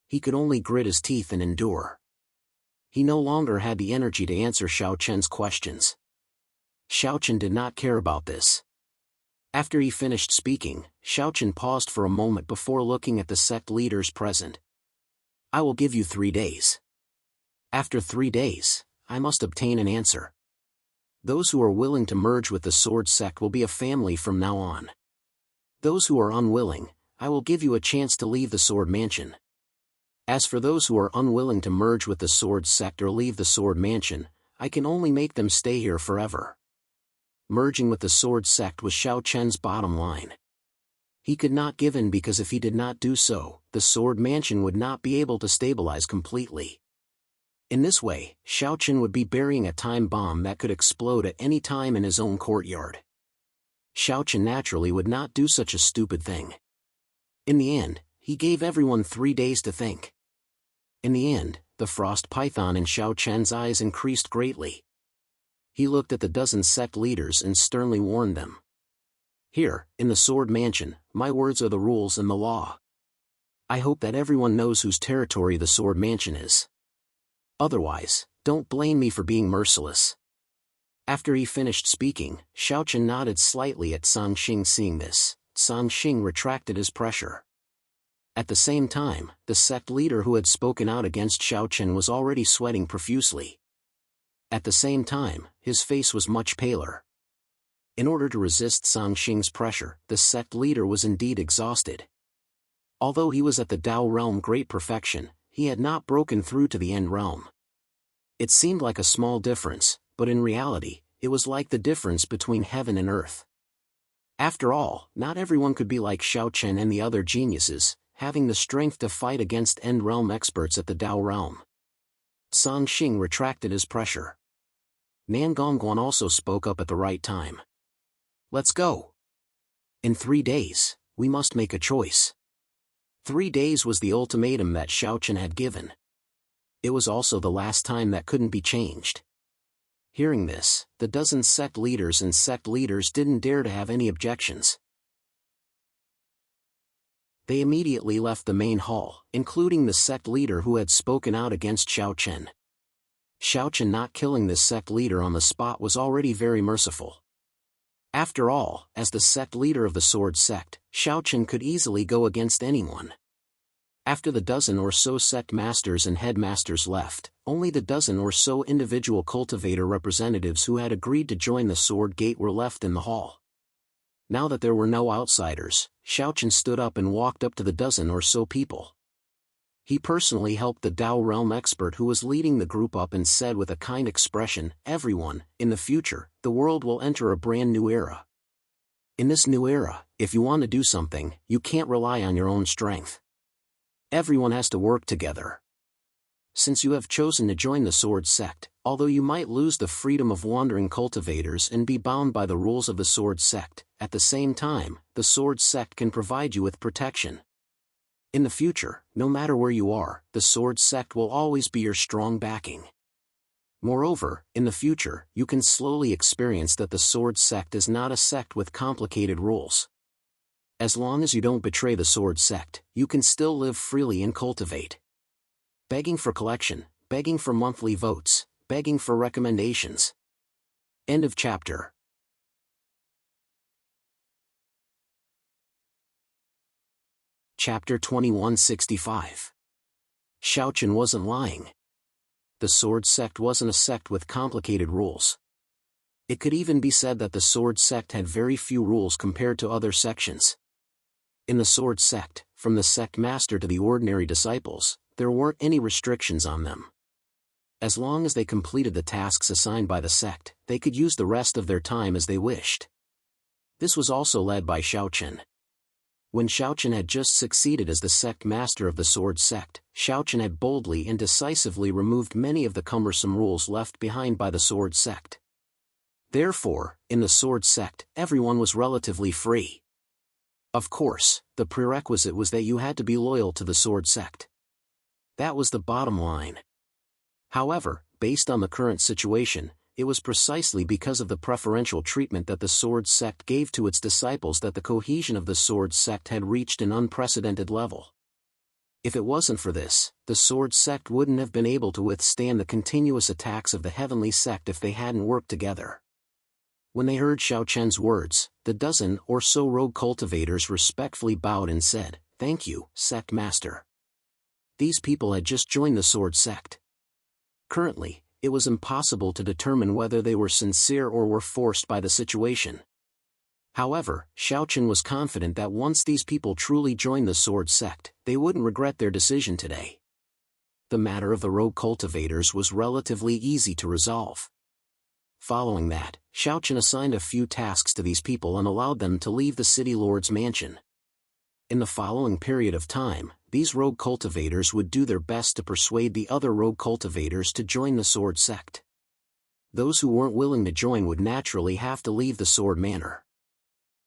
S1: He could only grit his teeth and endure. He no longer had the energy to answer Xiao Chen's questions. Xiao Chen did not care about this. After he finished speaking, Xiao Chen paused for a moment before looking at the sect leaders present. I will give you 3 days. After 3 days, I must obtain an answer. Those who are willing to merge with the sword sect will be a family from now on. Those who are unwilling, I will give you a chance to leave the Sword Mansion. As for those who are unwilling to merge with the sword sect or leave the Sword Mansion, I can only make them stay here forever. Merging with the sword sect was Xiao Chen's bottom line. He could not give in because if he did not do so, the Sword Mansion would not be able to stabilize completely. In this way, Xiao Chen would be burying a time bomb that could explode at any time in his own courtyard. Xiao Chen naturally would not do such a stupid thing. In the end, he gave everyone 3 days to think. In the end, the frost python in Xiao Chen's eyes increased greatly. He looked at the dozen sect leaders and sternly warned them. Here, in the Sword Mansion, my words are the rules and the law. I hope that everyone knows whose territory the Sword Mansion is. Otherwise, don't blame me for being merciless. After he finished speaking, Xiao Chen nodded slightly at Song Xing. Seeing this, Song Xing retracted his pressure. At the same time, the sect leader who had spoken out against Xiao Chen was already sweating profusely. At the same time, his face was much paler. In order to resist Song Xing's pressure, the sect leader was indeed exhausted. Although he was at the Tao realm great perfection, he had not broken through to the end realm. It seemed like a small difference, but in reality, it was like the difference between heaven and earth. After all, not everyone could be like Xiao Chen and the other geniuses, having the strength to fight against end realm experts at the Tao realm. Song Xing retracted his pressure. Nan Gongguan also spoke up at the right time. Let's go. In 3 days, we must make a choice. 3 days was the ultimatum that Xiao Chen had given. It was also the last time that couldn't be changed. Hearing this, the dozen sect leaders didn't dare to have any objections. They immediately left the main hall, including the sect leader who had spoken out against Xiao Chen. Xiao Chen not killing this sect leader on the spot was already very merciful. After all, as the sect leader of the sword sect, Xiao Chen could easily go against anyone. After the dozen or so sect masters and headmasters left, only the dozen or so individual cultivator representatives who had agreed to join the sword gate were left in the hall. Now that there were no outsiders, Xiao Chen stood up and walked up to the dozen or so people. He personally helped the Dao realm expert who was leading the group up and said with a kind expression, "Everyone, in the future, the world will enter a brand new era. In this new era, if you want to do something, you can't rely on your own strength. Everyone has to work together. Since you have chosen to join the Sword Sect, although you might lose the freedom of wandering cultivators and be bound by the rules of the Sword Sect, at the same time, the Sword Sect can provide you with protection. In the future, no matter where you are, the Sword Sect will always be your strong backing. Moreover, in the future, you can slowly experience that the Sword Sect is not a sect with complicated rules. As long as you don't betray the Sword Sect, you can still live freely and cultivate. Begging for collection, begging for monthly votes, begging for recommendations." End of chapter. Chapter 2165. Xiaochen wasn't lying. The Sword Sect wasn't a sect with complicated rules. It could even be said that the Sword Sect had very few rules compared to other sections. In the Sword Sect, from the sect master to the ordinary disciples, there weren't any restrictions on them. As long as they completed the tasks assigned by the sect, they could use the rest of their time as they wished. This was also led by Xiaochen. When Xiaochen had just succeeded as the sect master of the Sword Sect, Xiaochen had boldly and decisively removed many of the cumbersome rules left behind by the Sword Sect. Therefore, in the Sword Sect, everyone was relatively free. Of course, the prerequisite was that you had to be loyal to the Sword Sect. That was the bottom line. However, based on the current situation, it was precisely because of the preferential treatment that the Sword Sect gave to its disciples that the cohesion of the Sword Sect had reached an unprecedented level. If it wasn't for this, the Sword Sect wouldn't have been able to withstand the continuous attacks of the Heavenly Sect if they hadn't worked together. When they heard Xiaochen's words, the dozen or so rogue cultivators respectfully bowed and said, "Thank you, Sect Master." These people had just joined the Sword Sect. Currently, it was impossible to determine whether they were sincere or were forced by the situation. However, Xiaochen was confident that once these people truly joined the Sword Sect, they wouldn't regret their decision today. The matter of the rogue cultivators was relatively easy to resolve. Following that, Xiaochen assigned a few tasks to these people and allowed them to leave the city lord's mansion. In the following period of time, these rogue cultivators would do their best to persuade the other rogue cultivators to join the Sword Sect. Those who weren't willing to join would naturally have to leave the Sword Manor.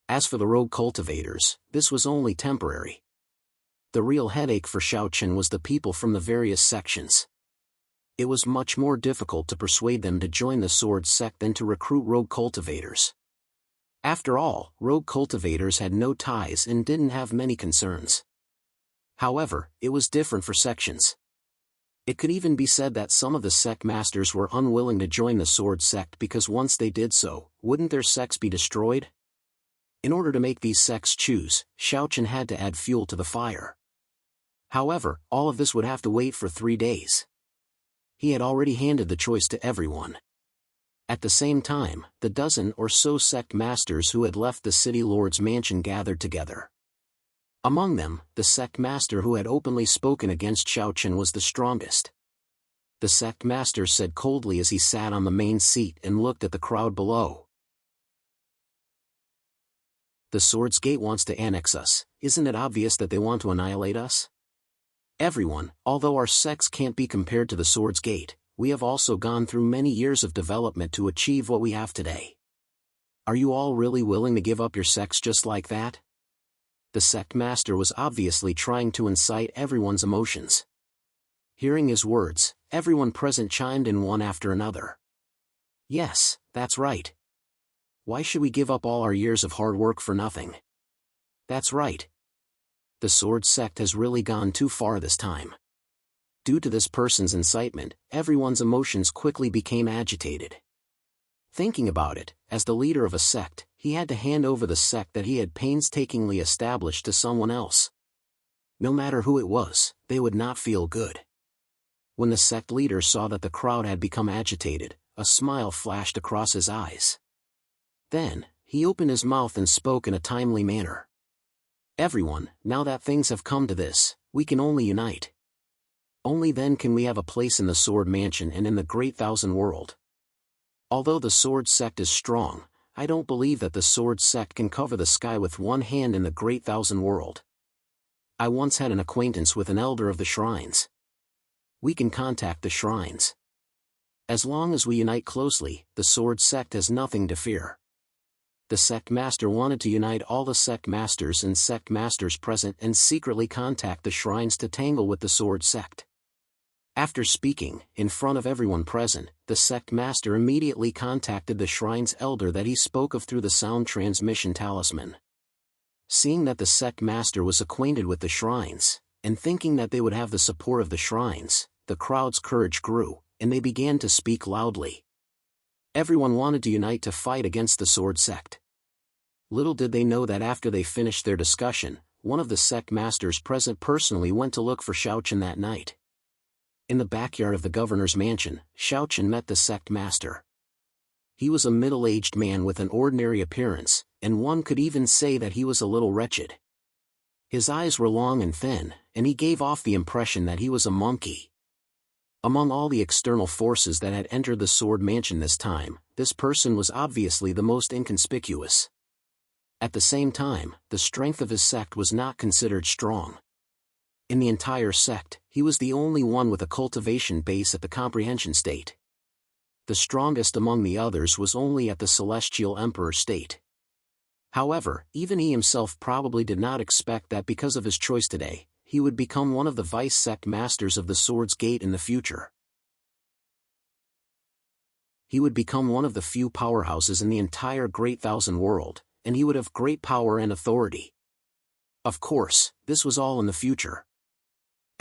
S1: As for the rogue cultivators, this was only temporary. The real headache for Xiaochen was the people from the various sections. It was much more difficult to persuade them to join the Sword Sect than to recruit rogue cultivators. After all, rogue cultivators had no ties and didn't have many concerns. However, it was different for sections. It could even be said that some of the sect masters were unwilling to join the Sword Sect because once they did so, wouldn't their sects be destroyed? In order to make these sects choose, Xiaochen had to add fuel to the fire. However, all of this would have to wait for 3 days. He had already handed the choice to everyone. At the same time, the dozen or so sect masters who had left the city lord's mansion gathered together. Among them, the sect master who had openly spoken against Xiaochen was the strongest. The sect master said coldly as he sat on the main seat and looked at the crowd below. "The Sword's Gate wants to annex us. Isn't it obvious that they want to annihilate us? Everyone, although our sects can't be compared to the Sword's Gate, we have also gone through many years of development to achieve what we have today. Are you all really willing to give up your sects just like that?" The sect master was obviously trying to incite everyone's emotions. Hearing his words, everyone present chimed in one after another. "Yes, that's right. Why should we give up all our years of hard work for nothing? That's right. The Sword Sect has really gone too far this time." Due to this person's incitement, everyone's emotions quickly became agitated. Thinking about it, as the leader of a sect, he had to hand over the sect that he had painstakingly established to someone else. No matter who it was, they would not feel good. When the sect leader saw that the crowd had become agitated, a smile flashed across his eyes. Then, he opened his mouth and spoke in a timely manner. "Everyone, now that things have come to this, we can only unite. Only then can we have a place in the Sword Mansion and in the Great Thousand World. Although the Sword Sect is strong, I don't believe that the Sword Sect can cover the sky with one hand in the Great Thousand World. I once had an acquaintance with an elder of the shrines. We can contact the shrines. As long as we unite closely, the Sword Sect has nothing to fear. The Sect Master wanted to unite all the Sect Masters and Sect Masters present and secretly contact the shrines to tangle with the Sword Sect. After speaking, in front of everyone present, the Sect Master immediately contacted the shrine's elder that he spoke of through the sound transmission talisman. Seeing that the Sect Master was acquainted with the shrines, and thinking that they would have the support of the shrines, the crowd's courage grew, and they began to speak loudly. Everyone wanted to unite to fight against the Sword Sect. Little did they know that after they finished their discussion, one of the Sect Masters present personally went to look for Xiaochen that night. In the backyard of the governor's mansion, Xiaochen met the Sect Master. He was a middle-aged man with an ordinary appearance, and one could even say that he was a little wretched. His eyes were long and thin, and he gave off the impression that he was a monkey. Among all the external forces that had entered the Sword Mansion this time, this person was obviously the most inconspicuous. At the same time, the strength of his sect was not considered strong. In the entire sect, he was the only one with a cultivation base at the comprehension state. The strongest among the others was only at the Celestial Emperor state. However, even he himself probably did not expect that because of his choice today, he would become one of the vice sect masters of the Sword's Gate in the future. He would become one of the few powerhouses in the entire Great Thousand World, and he would have great power and authority. Of course, this was all in the future.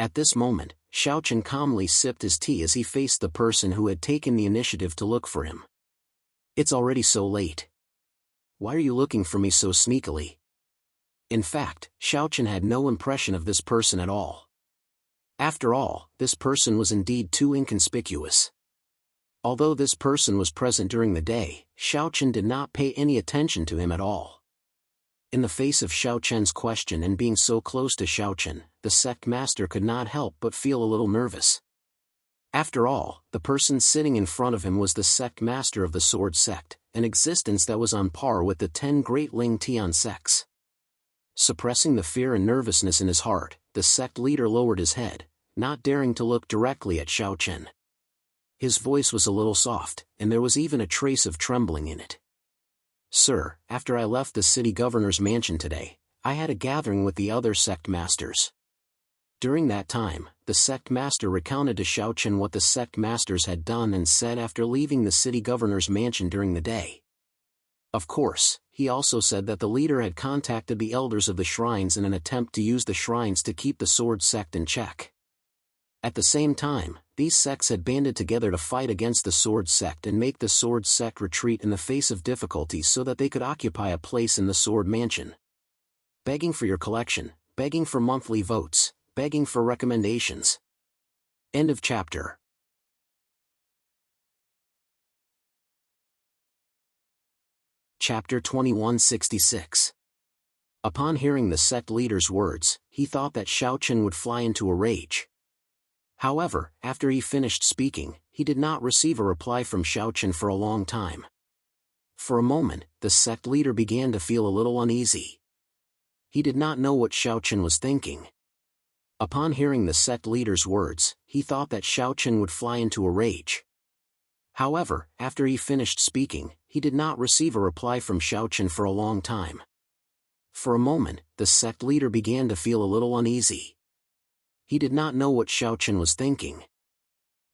S1: At this moment, Xiaochen calmly sipped his tea as he faced the person who had taken the initiative to look for him. "It's already so late. Why are you looking for me so sneakily?" In fact, Xiaochen had no impression of this person at all. After all, this person was indeed too inconspicuous. Although this person was present during the day, Xiaochen did not pay any attention to him at all. In the face of Xiaochen's question and being so close to Xiaochen, the Sect Master could not help but feel a little nervous. After all, the person sitting in front of him was the Sect Master of the Sword Sect, an existence that was on par with the 10 great Ling Tian sects. Suppressing the fear and nervousness in his heart, the sect leader lowered his head, not daring to look directly at Xiaochen. His voice was a little soft, and there was even a trace of trembling in it. "Sir, after I left the city governor's mansion today, I had a gathering with the other sect masters. During that time, the sect master recounted to Xiaochen what the sect masters had done and said after leaving the city governor's mansion during the day. Of course, he also said that the leader had contacted the elders of the shrines in an attempt to use the shrines to keep the Sword Sect in check. At the same time, these sects had banded together to fight against the Sword Sect and make the Sword Sect retreat in the face of difficulties so that they could occupy a place in the Sword Mansion. Begging for your collection, begging for monthly votes, begging for recommendations." End of chapter. Chapter 2166. Upon hearing the sect leader's words, he thought that Xiaochen would fly into a rage. However, after he finished speaking, he did not receive a reply from Xiaochen for a long time. For a moment, the sect leader began to feel a little uneasy. He did not know what Xiaochen was thinking. Upon hearing the sect leader's words, he thought that Xiaochen would fly into a rage. However, after he finished speaking, he did not receive a reply from Xiaochen for a long time. For a moment, the sect leader began to feel a little uneasy. He did not know what Xiaochen was thinking.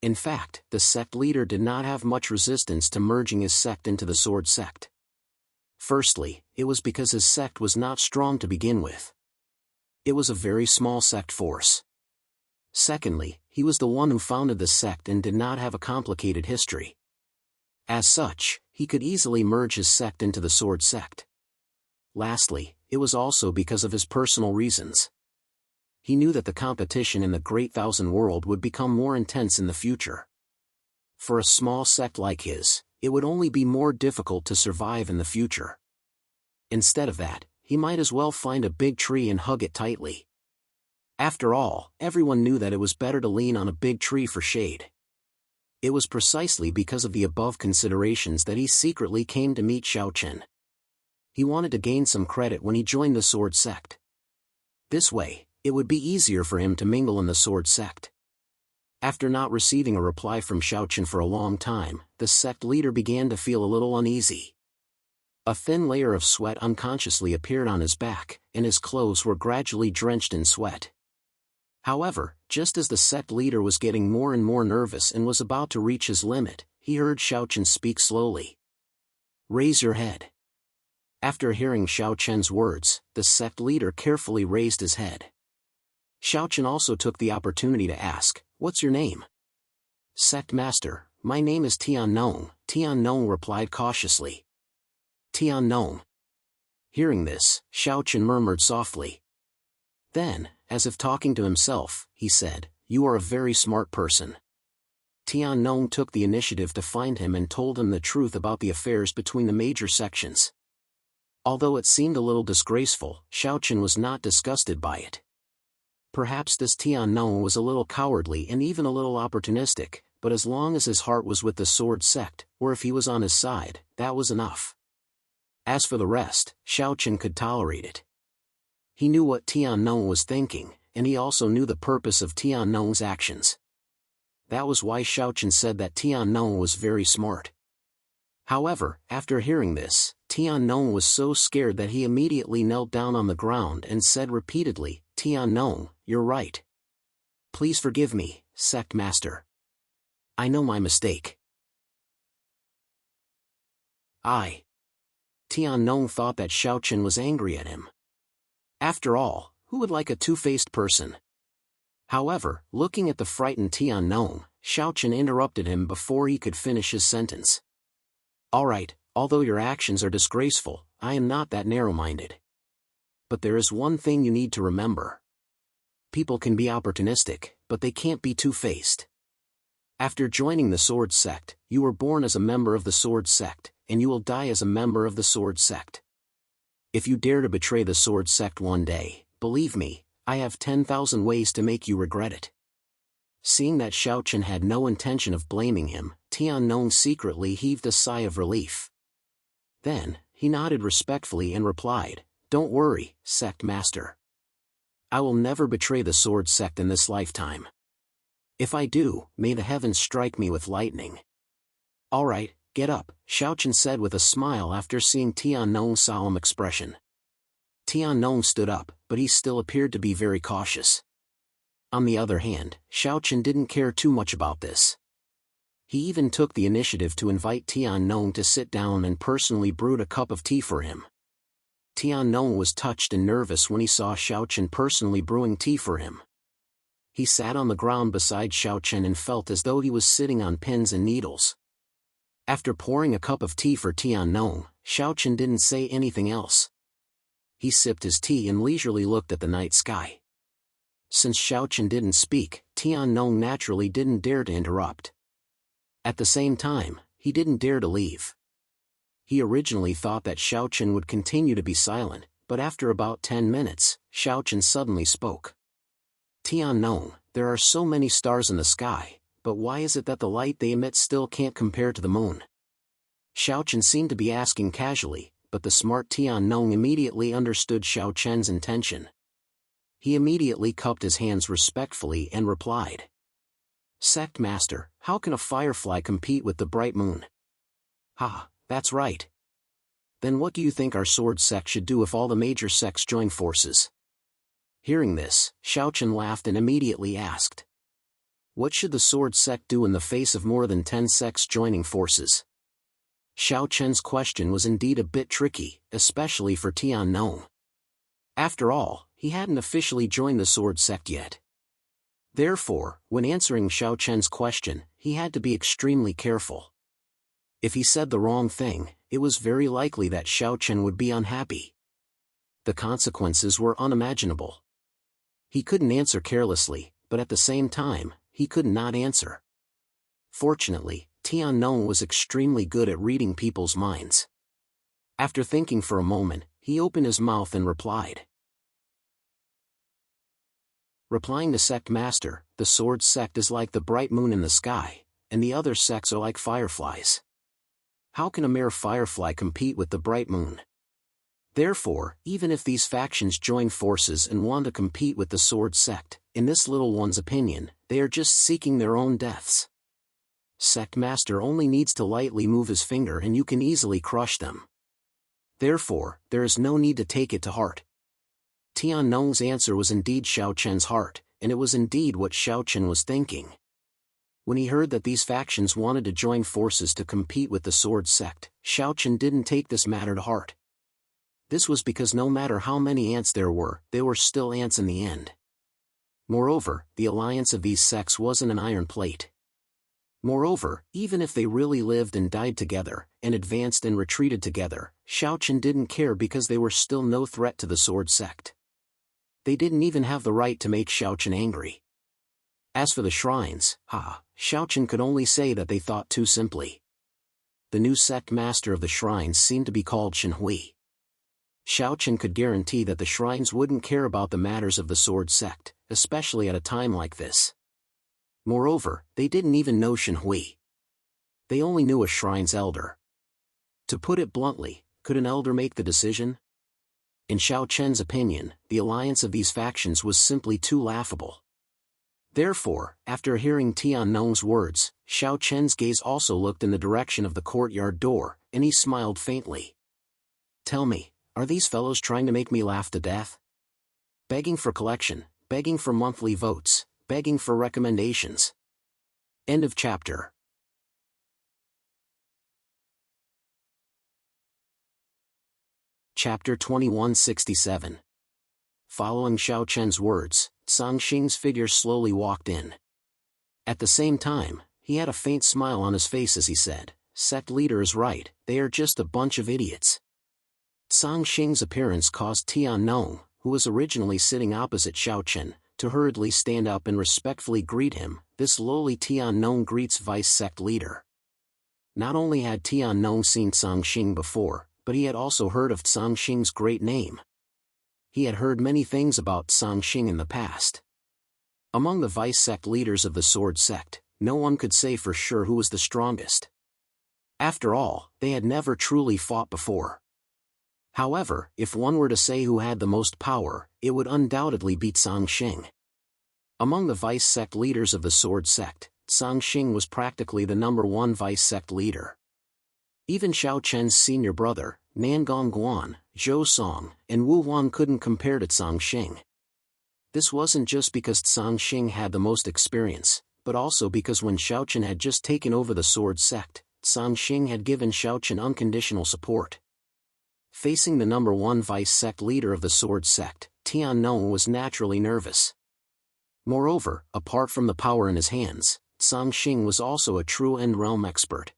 S1: In fact, the sect leader did not have much resistance to merging his sect into the Sword Sect. Firstly, it was because his sect was not strong to begin with. It was a very small sect force. Secondly, he was the one who founded the sect and did not have a complicated history. As such, he could easily merge his sect into the Sword Sect. Lastly, it was also because of his personal reasons. He knew that the competition in the Great Thousand World would become more intense in the future. For a small sect like his, it would only be more difficult to survive in the future. Instead of that, he might as well find a big tree and hug it tightly. After all, everyone knew that it was better to lean on a big tree for shade. It was precisely because of the above considerations that he secretly came to meet Xiaochen. He wanted to gain some credit when he joined the sword sect. This way, it would be easier for him to mingle in the sword sect. After not receiving a reply from Xiaochen for a long time, the sect leader began to feel a little uneasy. A thin layer of sweat unconsciously appeared on his back, and his clothes were gradually drenched in sweat. However, just as the sect leader was getting more and more nervous and was about to reach his limit, he heard Xiaochen speak slowly. "Raise your head." After hearing Xiaochen's words, the sect leader carefully raised his head. Xiaochen also took the opportunity to ask, "What's your name?" "Sect Master, my name is Tian Nong," Tian Nong replied cautiously. "Tian Nong." Hearing this, Xiaochen murmured softly. Then, as if talking to himself, he said, "You are a very smart person." Tian Nong took the initiative to find him and told him the truth about the affairs between the major sections. Although it seemed a little disgraceful, Xiaochen was not disgusted by it. Perhaps this Tian Nong was a little cowardly and even a little opportunistic, but as long as his heart was with the sword sect, or if he was on his side, that was enough. As for the rest, Xiaochen could tolerate it. He knew what Tian Nong was thinking, and he also knew the purpose of Tian Nong's actions. That was why Xiaochen said that Tian Nong was very smart. However, after hearing this, Tian Nong was so scared that he immediately knelt down on the ground and said repeatedly, "Tian Nong, you're right. Please forgive me, sect master. I know my mistake." Tian Nong thought that Xiaochen was angry at him. After all, who would like a two-faced person? However, looking at the frightened Tian Nong, Xiaochen interrupted him before he could finish his sentence. "All right, although your actions are disgraceful, I am not that narrow-minded. But there is one thing you need to remember. People can be opportunistic, but they can't be two-faced. After joining the sword sect, you were born as a member of the sword sect, and you will die as a member of the sword sect. If you dare to betray the sword sect one day, believe me, I have 10,000 ways to make you regret it." Seeing that Xiaochen had no intention of blaming him, Tian Nong secretly heaved a sigh of relief. Then, he nodded respectfully and replied, "Don't worry, sect master. I will never betray the sword sect in this lifetime. If I do, may the heavens strike me with lightning." "All right, get up," Xiaochen said with a smile after seeing Tian Nong's solemn expression. Tian Nong stood up, but he still appeared to be very cautious. On the other hand, Xiaochen didn't care too much about this. He even took the initiative to invite Tian Nong to sit down and personally brewed a cup of tea for him. Tian Nong was touched and nervous when he saw Xiaochen personally brewing tea for him. He sat on the ground beside Xiaochen and felt as though he was sitting on pins and needles. After pouring a cup of tea for Tian Nong, Xiaochen didn't say anything else. He sipped his tea and leisurely looked at the night sky. Since Xiaochen didn't speak, Tian Nong naturally didn't dare to interrupt. At the same time, he didn't dare to leave. He originally thought that Xiaochen would continue to be silent, but after about 10 minutes, Xiaochen suddenly spoke. "Tian Nong, there are so many stars in the sky, but why is it that the light they emit still can't compare to the moon?" Xiaochen seemed to be asking casually, but the smart Tian Nong immediately understood Xiaochen's intention. He immediately cupped his hands respectfully and replied, "Sect master, how can a firefly compete with the bright moon?" "Ha, that's right. Then what do you think our sword sect should do if all the major sects join forces?" Hearing this, Xiaochen laughed and immediately asked, "What should the sword sect do in the face of more than 10 sects joining forces?" Xiaochen's question was indeed a bit tricky, especially for Tian Nong. After all, he hadn't officially joined the sword sect yet. Therefore, when answering Xiaochen's question, he had to be extremely careful. If he said the wrong thing, it was very likely that Xiaochen would be unhappy. The consequences were unimaginable. He couldn't answer carelessly, but at the same time, he could not answer. Fortunately, Tian Nong was extremely good at reading people's minds. After thinking for a moment, he opened his mouth and replied, Replying to Sect Master, the sword sect is like the bright moon in the sky, and the other sects are like fireflies. How can a mere firefly compete with the bright moon? Therefore, even if these factions join forces and want to compete with the sword sect, in this little one's opinion, they are just seeking their own deaths. Sect Master only needs to lightly move his finger and you can easily crush them. Therefore, there is no need to take it to heart. Tian Nong's answer was indeed Xiao Chen's heart, and it was indeed what Xiao Chen was thinking. When he heard that these factions wanted to join forces to compete with the sword sect, Xiao Chen didn't take this matter to heart. This was because no matter how many ants there were, they were still ants in the end. Moreover, the alliance of these sects wasn't an iron plate. Moreover, even if they really lived and died together, and advanced and retreated together, Xiao Chen didn't care because they were still no threat to the sword sect. They didn't even have the right to make Xiao Chen angry. As for the shrines, Xiao Chen could only say that they thought too simply. The new sect master of the shrines seemed to be called Shen Hui. Xiao Chen could guarantee that the shrines wouldn't care about the matters of the sword sect, especially at a time like this. Moreover, they didn't even know Shen Hui. They only knew a shrine's elder. To put it bluntly, could an elder make the decision? In Xiao Chen's opinion, the alliance of these factions was simply too laughable. Therefore, after hearing Tian Nong's words, Xiao Chen's gaze also looked in the direction of the courtyard door, and he smiled faintly. Tell me, are these fellows trying to make me laugh to death? Begging for collection, begging for monthly votes, begging for recommendations. End of chapter. Chapter 2167. Following Xiao Chen's words, Sang Xing's figure slowly walked in. At the same time, he had a faint smile on his face as he said, "Sect leader is right, they are just a bunch of idiots." Sang Xing's appearance caused Tian Nong, who was originally sitting opposite Xiao Chen, to hurriedly stand up and respectfully greet him. This lowly Tian Nong greets vice sect leader. Not only had Tian Nong seen Sang Xing before, but he had also heard of Sang Xing's great name. He had heard many things about Sang Xing in the past. Among the vice sect leaders of the sword sect, no one could say for sure who was the strongest. After all, they had never truly fought before. However, if one were to say who had the most power, it would undoubtedly be Sang Xing. Among the vice sect leaders of the sword sect, Sang Xing was practically the number one vice sect leader. Even Xiao Chen's senior brother, Nangong Guan, Zhou Song, and Wu Wan couldn't compare to Sang Xing. This wasn't just because Sang Xing had the most experience, but also because when Xiao Chen had just taken over the sword sect, Sang Xing had given Xiao Chen unconditional support. Facing the number one vice sect leader of the sword sect, Tian Nong was naturally nervous. Moreover, apart from the power in his hands, Sang Xing was also a true End Realm expert.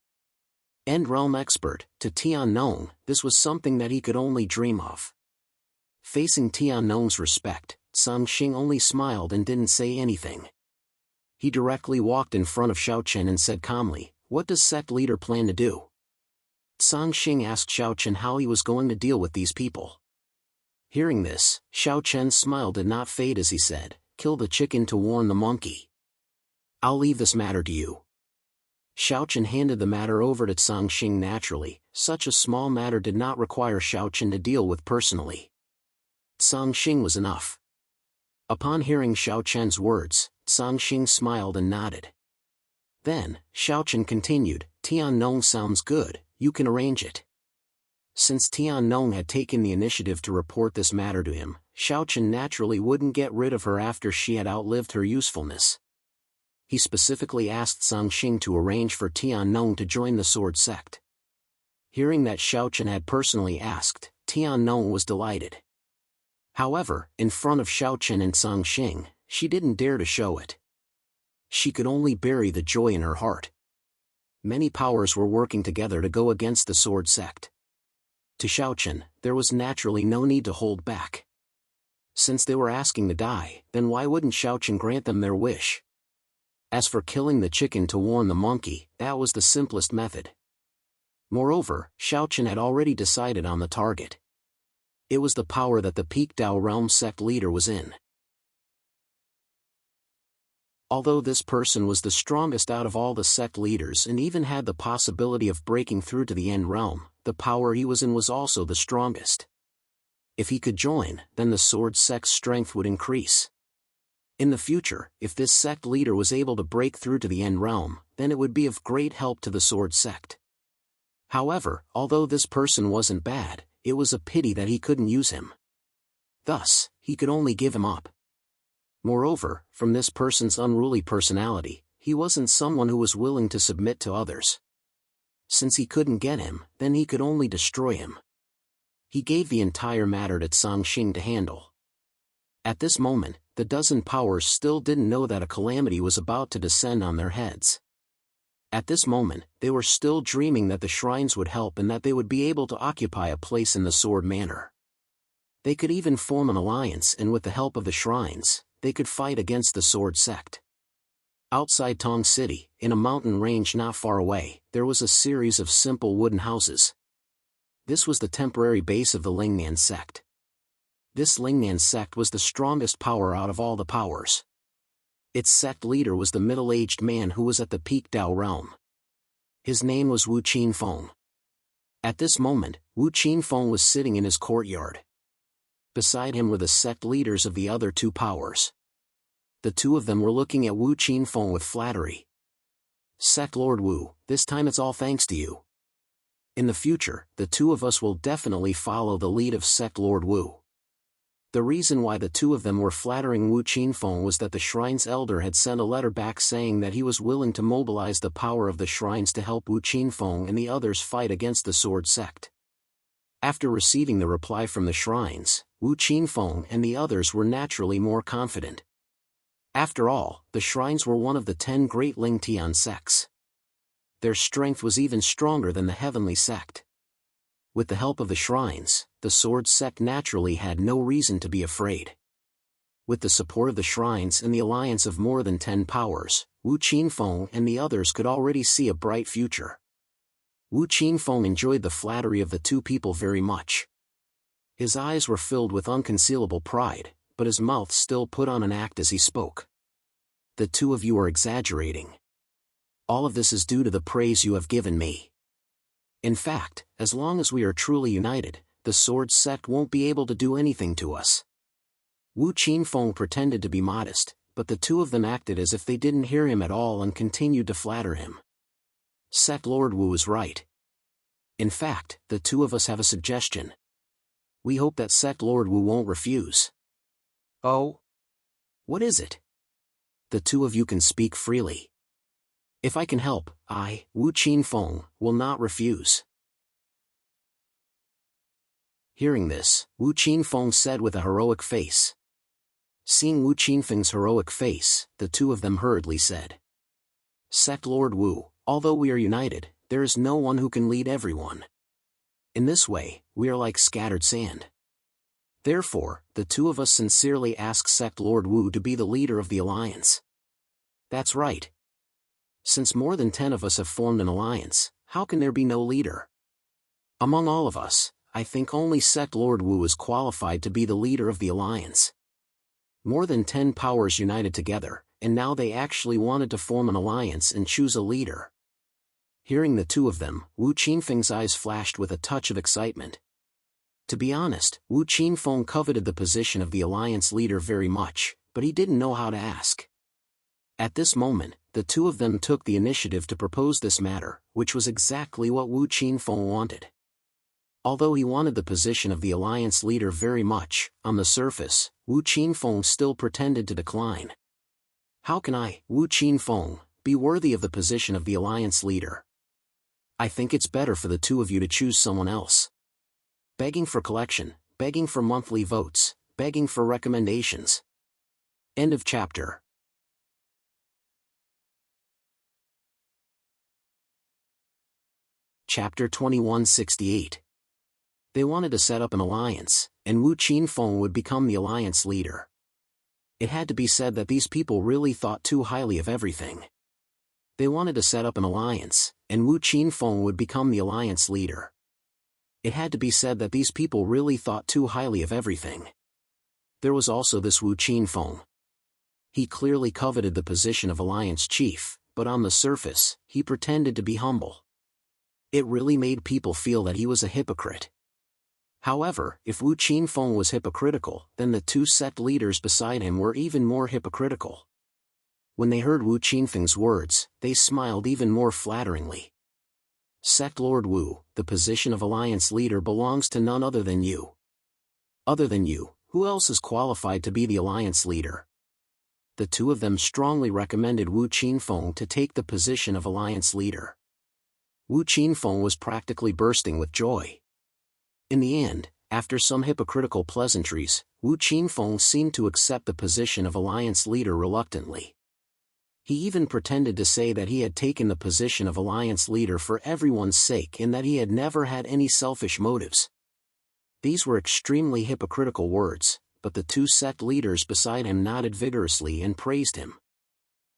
S1: End Realm expert, to Tian Nong, this was something that he could only dream of. Facing Tian Nong's respect, Sang Xing only smiled and didn't say anything. He directly walked in front of Xiao Chen and said calmly, "What does sect leader plan to do?" Sang Xing asked Xiao Chen how he was going to deal with these people. Hearing this, Xiao Chen's smile did not fade as he said, "Kill the chicken to warn the monkey. I'll leave this matter to you." Xiao Chen handed the matter over to Sang Xing naturally. Such a small matter did not require Xiao Chen to deal with personally. Sang Xing was enough. Upon hearing Xiao Chen's words, Sang Xing smiled and nodded. Then, Xiao Chen continued, "Tian Nong sounds good, you can arrange it." Since Tian Nong had taken the initiative to report this matter to him, Xiao Chen naturally wouldn't get rid of her after she had outlived her usefulness. He specifically asked Sang Xing to arrange for Tian Nong to join the sword sect. Hearing that Xiao Chen had personally asked, Tian Nong was delighted. However, in front of Xiao Chen and Sang Xing, she didn't dare to show it. She could only bury the joy in her heart. Many powers were working together to go against the sword sect. To Xiao Chen, there was naturally no need to hold back. Since they were asking to die, then why wouldn't Xiao Chen grant them their wish? As for killing the chicken to warn the monkey, that was the simplest method. Moreover, Xiao Chen had already decided on the target. It was the power that the Peak Dao Realm sect leader was in. Although this person was the strongest out of all the sect leaders and even had the possibility of breaking through to the end realm, the power he was in was also the strongest. If he could join, then the sword sect's strength would increase. In the future, if this sect leader was able to break through to the end realm, then it would be of great help to the sword sect. However, although this person wasn't bad, it was a pity that he couldn't use him. Thus, he could only give him up. Moreover, from this person's unruly personality, he wasn't someone who was willing to submit to others. Since he couldn't get him, then he could only destroy him. He gave the entire matter to Sangxing to handle. At this moment, the dozen powers still didn't know that a calamity was about to descend on their heads. At this moment, they were still dreaming that the shrines would help and that they would be able to occupy a place in the sword manor. They could even form an alliance, and with the help of the shrines, they could fight against the sword sect. Outside Tong City, in a mountain range not far away, there was a series of simple wooden houses. This was the temporary base of the Lingnan sect. This Lingnan sect was the strongest power out of all the powers. Its sect leader was the middle-aged man who was at the peak Dao realm. His name was Wu Qinfeng. At this moment, Wu Qinfeng was sitting in his courtyard. Beside him were the sect leaders of the other two powers. The two of them were looking at Wu Qinfeng with flattery. "Sect Lord Wu, this time it's all thanks to you. In the future, the two of us will definitely follow the lead of Sect Lord Wu." The reason why the two of them were flattering Wu Qinfeng was that the shrine's elder had sent a letter back saying that he was willing to mobilize the power of the shrines to help Wu Qinfeng and the others fight against the sword sect. After receiving the reply from the shrines, Wu Qinfeng and the others were naturally more confident. After all, the shrines were one of the 10 great Lingtian sects. Their strength was even stronger than the heavenly sect. With the help of the shrines, the sword sect naturally had no reason to be afraid. With the support of the shrines and the alliance of more than 10 powers, Wu Qinfeng and the others could already see a bright future. Wu Qinfeng enjoyed the flattery of the two people very much. His eyes were filled with unconcealable pride, but his mouth still put on an act as he spoke. "The two of you are exaggerating. All of this is due to the praise you have given me. In fact, as long as we are truly united, the sword sect won't be able to do anything to us." Wu Qinfeng pretended to be modest, but the two of them acted as if they didn't hear him at all and continued to flatter him. "Sect Lord Wu is right. In fact, the two of us have a suggestion. We hope that Sect Lord Wu won't refuse." "Oh? What is it?" "The two of you can speak freely. If I can help, I, Wu Qinfeng, will not refuse." Hearing this, Wu Qinfeng said with a heroic face. Seeing Wu Qinfeng's heroic face, the two of them hurriedly said, "Sect Lord Wu, although we are united, there is no one who can lead everyone. In this way, we are like scattered sand. Therefore, the two of us sincerely ask Sect Lord Wu to be the leader of the alliance." "That's right. Since more than 10 of us have formed an alliance, how can there be no leader? Among all of us, I think only Sect Lord Wu is qualified to be the leader of the alliance. More than 10 powers united together, and now they actually wanted to form an alliance and choose a leader." Hearing the two of them, Wu Qinfeng's eyes flashed with a touch of excitement. To be honest, Wu Qinfeng coveted the position of the alliance leader very much, but he didn't know how to ask. At this moment, the two of them took the initiative to propose this matter, which was exactly what Wu Qinfeng wanted. Although he wanted the position of the alliance leader very much, on the surface, Wu Qinfeng still pretended to decline. "How can I, Wu Qinfeng, be worthy of the position of the alliance leader? I think it's better for the two of you to choose someone else. Begging for collection, begging for monthly votes, begging for recommendations." End of chapter. Chapter 2168. They wanted to set up an alliance, and Wu Qinfeng would become the alliance leader. It had to be said that these people really thought too highly of everything. They wanted to set up an alliance, and Wu Qinfeng would become the alliance leader. It had to be said that these people really thought too highly of everything. There was also this Wu Qinfeng. He clearly coveted the position of Alliance Chief, but on the surface, he pretended to be humble. It really made people feel that he was a hypocrite. However, if Wu Qinfeng was hypocritical, then the two sect leaders beside him were even more hypocritical. When they heard Wu Qinfeng's words, they smiled even more flatteringly. Sect Lord Wu, the position of Alliance leader belongs to none other than you. Other than you, who else is qualified to be the Alliance leader? The two of them strongly recommended Wu Qinfeng to take the position of Alliance leader. Wu Qinfeng was practically bursting with joy. In the end, after some hypocritical pleasantries, Wu Qinfeng seemed to accept the position of Alliance leader reluctantly. He even pretended to say that he had taken the position of Alliance leader for everyone's sake and that he had never had any selfish motives. These were extremely hypocritical words, but the two sect leaders beside him nodded vigorously and praised him.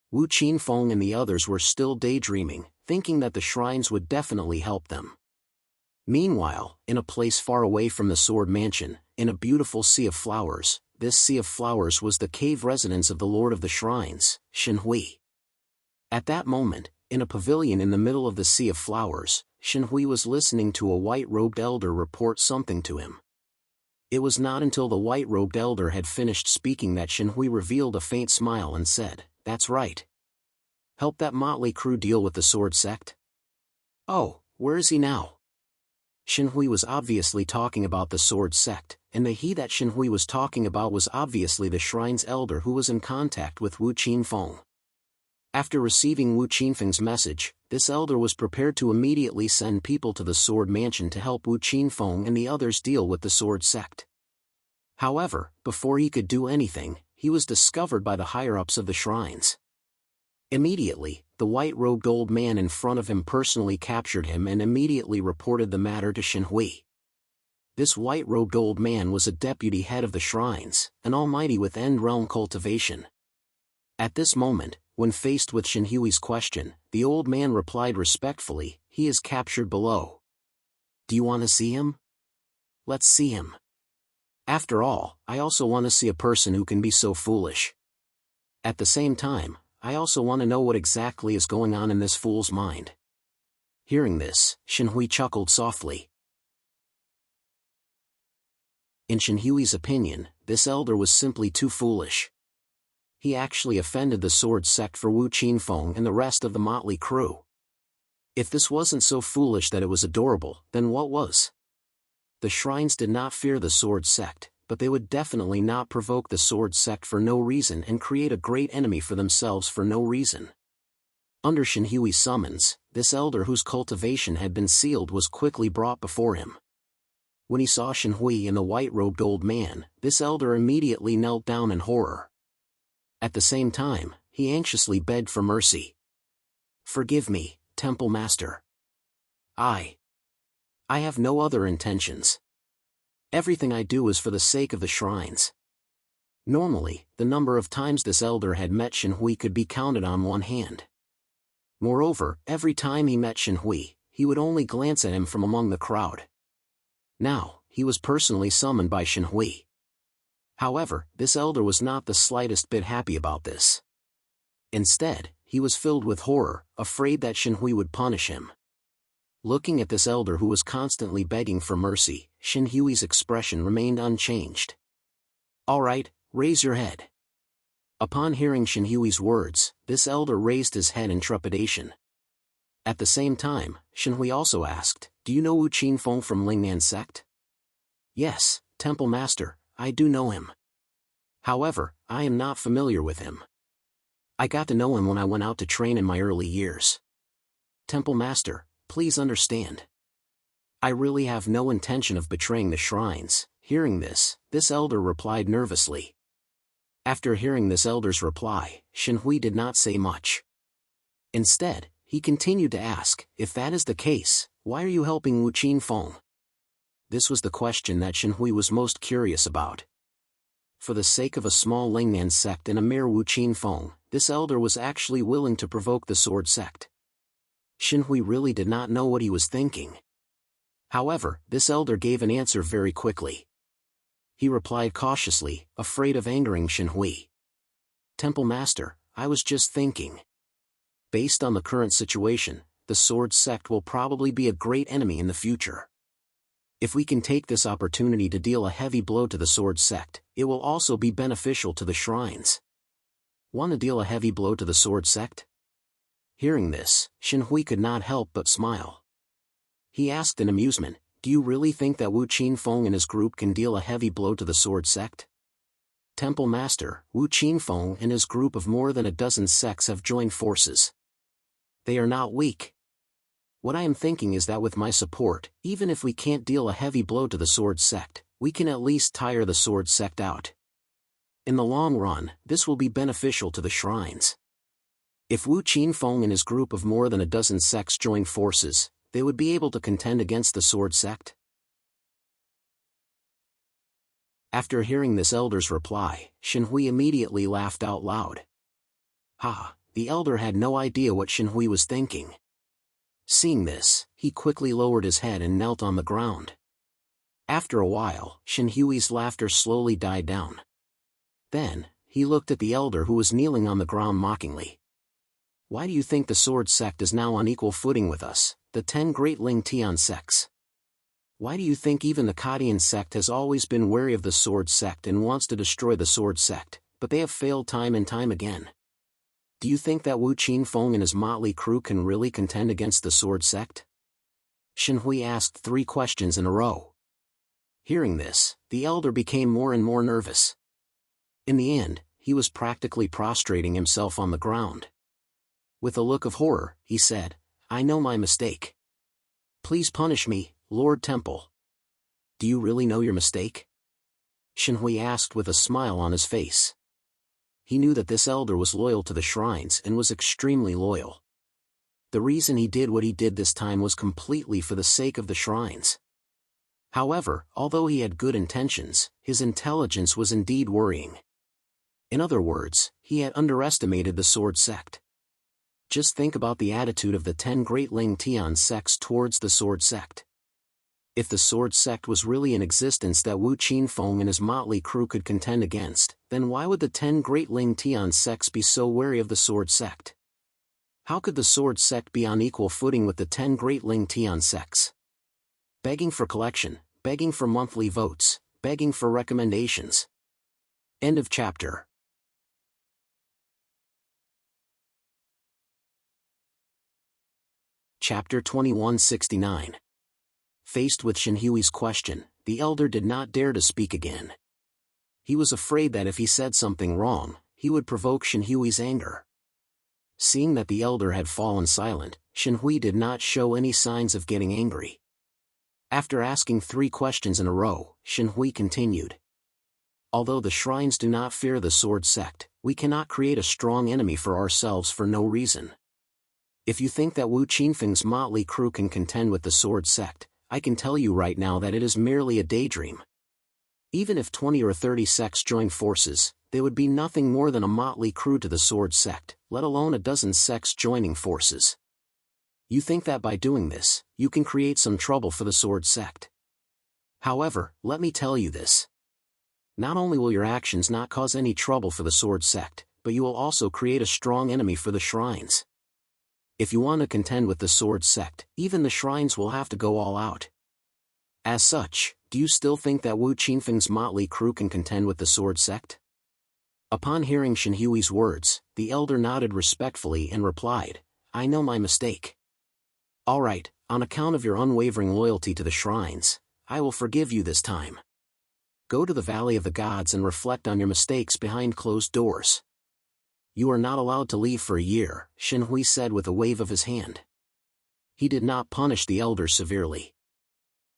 S1: Wu Qinfeng and the others were still daydreaming, thinking that the shrines would definitely help them. Meanwhile, in a place far away from the Sword Mansion, in a beautiful sea of flowers, this sea of flowers was the cave residence of the Lord of the Shrines, Shenhui. At that moment, in a pavilion in the middle of the sea of flowers, Shenhui was listening to a white-robed elder report something to him. It was not until the white-robed elder had finished speaking that Shenhui revealed a faint smile and said, "That's right. Help that motley crew deal with the sword sect." "Oh, where is he now?" Shenhui was obviously talking about the sword sect, and the he that Shenhui was talking about was obviously the shrine's elder who was in contact with Wu Qinfeng. After receiving Wu Qinfeng's message, this elder was prepared to immediately send people to the Sword Mansion to help Wu Qinfeng and the others deal with the sword sect. However, before he could do anything, he was discovered by the higher-ups of the shrines. Immediately, the white-robed old man in front of him personally captured him and immediately reported the matter to Shenhui. This white-robed old man was a deputy head of the shrines, an almighty with end-realm cultivation. At this moment, when faced with Shenhui's question, the old man replied respectfully, "He is captured below. Do you want to see him? Let's see him. After all, I also want to see a person who can be so foolish. At the same time, I also want to know what exactly is going on in this fool's mind." Hearing this, Shenhui chuckled softly. In Shenhui's opinion, this elder was simply too foolish. He actually offended the sword sect for Wu Qinfeng and the rest of the motley crew. If this wasn't so foolish that it was adorable, then what was? The shrines did not fear the sword sect, but they would definitely not provoke the sword sect for no reason and create a great enemy for themselves for no reason. Under Shenhui's summons, this elder whose cultivation had been sealed was quickly brought before him. When he saw Shenhui and the white-robed old man, this elder immediately knelt down in horror. At the same time, he anxiously begged for mercy. "Forgive me, Temple Master. I have no other intentions. Everything I do is for the sake of the shrines." Normally, the number of times this elder had met Shenhui could be counted on one hand. Moreover, every time he met Shenhui, he would only glance at him from among the crowd. Now, he was personally summoned by Shenhui. However, this elder was not the slightest bit happy about this. Instead, he was filled with horror, afraid that Shenhui would punish him. Looking at this elder who was constantly begging for mercy, Shenhui's expression remained unchanged. "All right, raise your head." Upon hearing Shenhui's words, this elder raised his head in trepidation. At the same time, Shenhui also asked, "Do you know Wu Qinfeng from Lingnan sect?" "Yes, Temple Master, I do know him. However, I am not familiar with him. I got to know him when I went out to train in my early years. Temple Master, please understand. I really have no intention of betraying the shrines." Hearing this, this elder replied nervously. After hearing this elder's reply, Shenhui did not say much. Instead, he continued to ask, "If that is the case, why are you helping Wu Qinfeng?" This was the question that Shenhui was most curious about. For the sake of a small Lingnan sect and a mere Wu Qinfeng, this elder was actually willing to provoke the sword sect. Shenhui really did not know what he was thinking. However, this elder gave an answer very quickly. He replied cautiously, afraid of angering Shenhui. Temple Master, I was just thinking. Based on the current situation, the Sword Sect will probably be a great enemy in the future. If we can take this opportunity to deal a heavy blow to the Sword Sect, it will also be beneficial to the shrines. Want to deal a heavy blow to the Sword Sect? Hearing this, Shenhui could not help but smile. He asked in amusement, do you really think that Wu Qinfeng and his group can deal a heavy blow to the Sword Sect? Temple Master, Wu Qinfeng and his group of more than a dozen sects have joined forces. They are not weak. What I am thinking is that with my support, even if we can't deal a heavy blow to the Sword Sect, we can at least tire the Sword Sect out. In the long run, this will be beneficial to the shrines. If Wu Qinfeng and his group of more than a dozen sects join forces, they would be able to contend against the Sword Sect. After hearing this elder's reply, Shenhui immediately laughed out loud. Ha! The elder had no idea what Shenhui was thinking. Seeing this, he quickly lowered his head and knelt on the ground. After a while, Shenhui's laughter slowly died down. Then, he looked at the elder who was kneeling on the ground mockingly. Why do you think the Sword Sect is now on equal footing with us, the 10 great Ling Tian sects? Why do you think even the Kadian sect has always been wary of the Sword Sect and wants to destroy the Sword Sect, but they have failed time and time again? Do you think that Wu Qinfeng and his motley crew can really contend against the Sword Sect? Shenhui asked 3 questions in a row. Hearing this, the elder became more and more nervous. In the end, he was practically prostrating himself on the ground. With a look of horror, he said, I know my mistake. Please punish me, Lord Temple. Do you really know your mistake? Shenhui asked with a smile on his face. He knew that this elder was loyal to the shrines and was extremely loyal. The reason he did what he did this time was completely for the sake of the shrines. However, although he had good intentions, his intelligence was indeed worrying. In other words, he had underestimated the Sword Sect. Just think about the attitude of the 10 great Ling Tian sects towards the Sword Sect. If the Sword Sect was really in existence that Wu Qinfeng and his motley crew could contend against, then why would the 10 great Ling Tian sects be so wary of the Sword Sect? How could the Sword Sect be on equal footing with the 10 great Ling Tian sects? Begging for collection, begging for monthly votes, begging for recommendations. End of chapter. Chapter 2169. Faced with Shenhui's question, the elder did not dare to speak again. He was afraid that if he said something wrong, he would provoke Shenhui's anger. Seeing that the elder had fallen silent, Shenhui did not show any signs of getting angry. After asking 3 questions in a row, Shenhui continued. Although the shrines do not fear the Sword Sect, we cannot create a strong enemy for ourselves for no reason. If you think that Wu Qinfeng's motley crew can contend with the Sword Sect, I can tell you right now that it is merely a daydream. Even if 20 or 30 sects join forces, they would be nothing more than a motley crew to the Sword Sect, let alone a dozen sects joining forces. You think that by doing this, you can create some trouble for the Sword Sect. However, let me tell you this. Not only will your actions not cause any trouble for the Sword Sect, but you will also create a strong enemy for the shrines. If you want to contend with the Sword Sect, even the shrines will have to go all out. As such, do you still think that Wu Qinfeng's motley crew can contend with the Sword Sect? Upon hearing Shenhui's words, the elder nodded respectfully and replied, I know my mistake. All right, on account of your unwavering loyalty to the shrines, I will forgive you this time. Go to the Valley of the Gods and reflect on your mistakes behind closed doors. You are not allowed to leave for a year, Shenhui said with a wave of his hand. He did not punish the elder severely.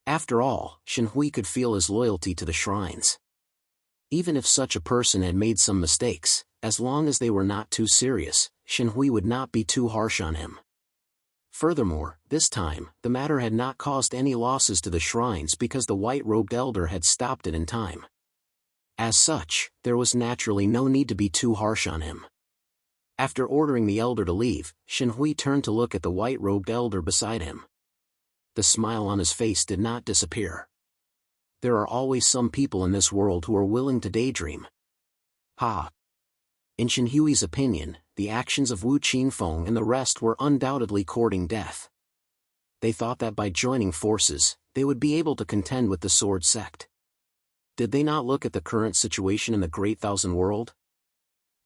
S1: After all, Shenhui could feel his loyalty to the shrines. Even if such a person had made some mistakes, as long as they were not too serious, Shenhui would not be too harsh on him. Furthermore, this time, the matter had not caused any losses to the shrines because the white-robed elder had stopped it in time. As such, there was naturally no need to be too harsh on him. After ordering the elder to leave, Shenhui turned to look at the white-robed elder beside him. The smile on his face did not disappear. There are always some people in this world who are willing to daydream. Ha! In Shen Hui's opinion, the actions of Wu Qinfeng and the rest were undoubtedly courting death. They thought that by joining forces, they would be able to contend with the Sword Sect. Did they not look at the current situation in the Great Thousand World?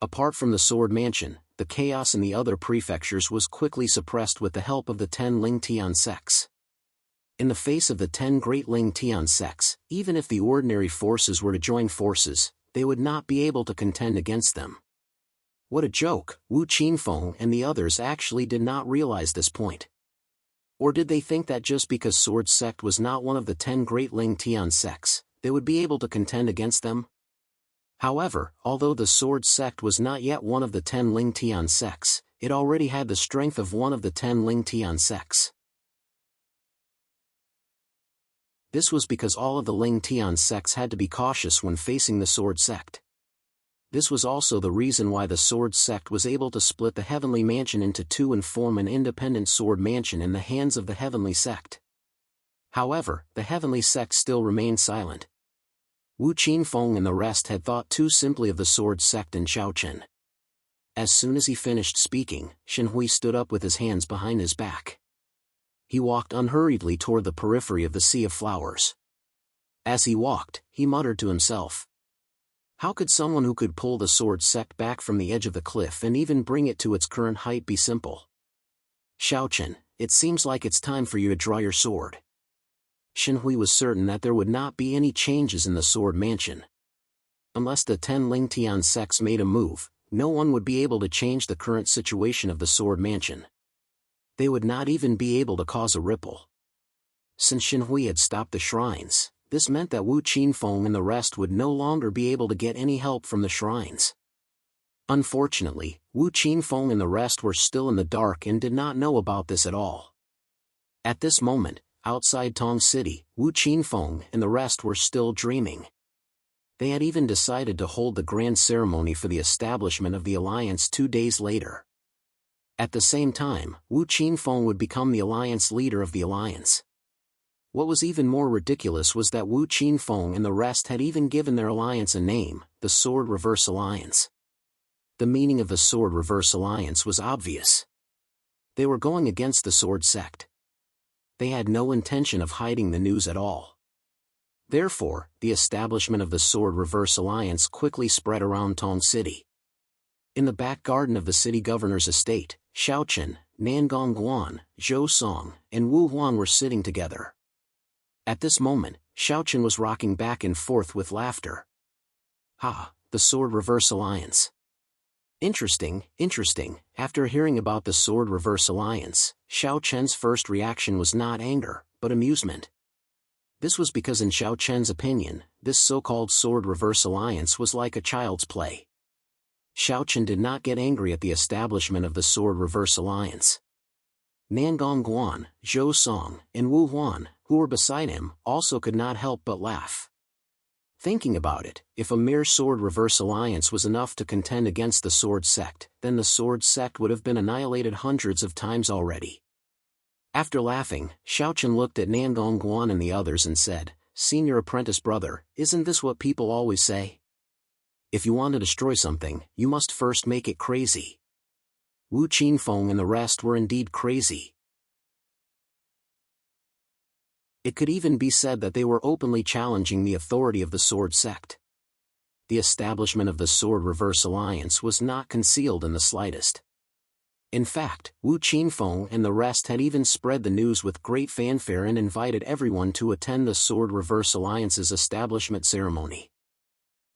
S1: Apart from the Sword Mansion, the chaos in the other prefectures was quickly suppressed with the help of the 10 Ling Tian sects. In the face of the 10 great Ling Tian sects, even if the ordinary forces were to join forces, they would not be able to contend against them. What a joke! Wu Qinfeng and the others actually did not realize this point. Or did they think that just because Sword Sect was not one of the 10 great Ling Tian sects, they would be able to contend against them? However, although the Sword Sect was not yet one of the 10 Ling Tian sects, it already had the strength of one of the 10 Ling Tian sects. This was because all of the Ling Tian sects had to be cautious when facing the Sword Sect. This was also the reason why the Sword Sect was able to split the Heavenly Mansion into two and form an independent Sword Mansion in the hands of the Heavenly Sect. However, the Heavenly Sect still remained silent. Wu Qinfeng and the rest had thought too simply of the Sword Sect and Xiaochen. As soon as he finished speaking, Shen Hui stood up with his hands behind his back. He walked unhurriedly toward the periphery of the Sea of Flowers. As he walked, he muttered to himself. How could someone who could pull the Sword Sect back from the edge of the cliff and even bring it to its current height be simple? Xiaochen, it seems like it's time for you to draw your sword. Shen Hui was certain that there would not be any changes in the Sword Mansion. Unless the 10 Ling Tian sects made a move, no one would be able to change the current situation of the Sword Mansion. They would not even be able to cause a ripple. Since Shen Hui had stopped the shrines, this meant that Wu Qinfeng and the rest would no longer be able to get any help from the shrines. Unfortunately, Wu Qinfeng and the rest were still in the dark and did not know about this at all. At this moment, outside Tong City, Wu Qinfeng and the rest were still dreaming. They had even decided to hold the grand ceremony for the establishment of the alliance 2 days later. At the same time, Wu Qinfeng would become the alliance leader of the alliance. What was even more ridiculous was that Wu Qinfeng and the rest had even given their alliance a name, the Sword Reverse Alliance. The meaning of the Sword Reverse Alliance was obvious. They were going against the Sword Sect. They had no intention of hiding the news at all. Therefore, the establishment of the Sword Reverse Alliance quickly spread around Tong City. In the back garden of the city governor's estate, Xiaochen, Nangong Guan, Zhou Song, and Wu Huan were sitting together. At this moment, Xiaochen was rocking back and forth with laughter. Ha, the Sword Reverse Alliance. Interesting. After hearing about the Sword Reverse Alliance, Xiaochen's first reaction was not anger, but amusement. This was because in Xiaochen's opinion, this so-called Sword Reverse Alliance was like a child's play. Xiaochen did not get angry at the establishment of the Sword Reverse Alliance. Nangong Guan, Zhou Song, and Wu Huan, who were beside him, also could not help but laugh. Thinking about it, if a mere Sword Reverse Alliance was enough to contend against the Sword Sect, then the Sword Sect would have been annihilated hundreds of times already. After laughing, Xiaochen looked at Nangong Guan and the others and said, "Senior apprentice brother, isn't this what people always say? If you want to destroy something, you must first make it crazy." Wu Qinfeng and the rest were indeed crazy. It could even be said that they were openly challenging the authority of the Sword Sect. The establishment of the Sword Reverse Alliance was not concealed in the slightest. In fact, Wu Qinfeng and the rest had even spread the news with great fanfare and invited everyone to attend the Sword Reverse Alliance's establishment ceremony.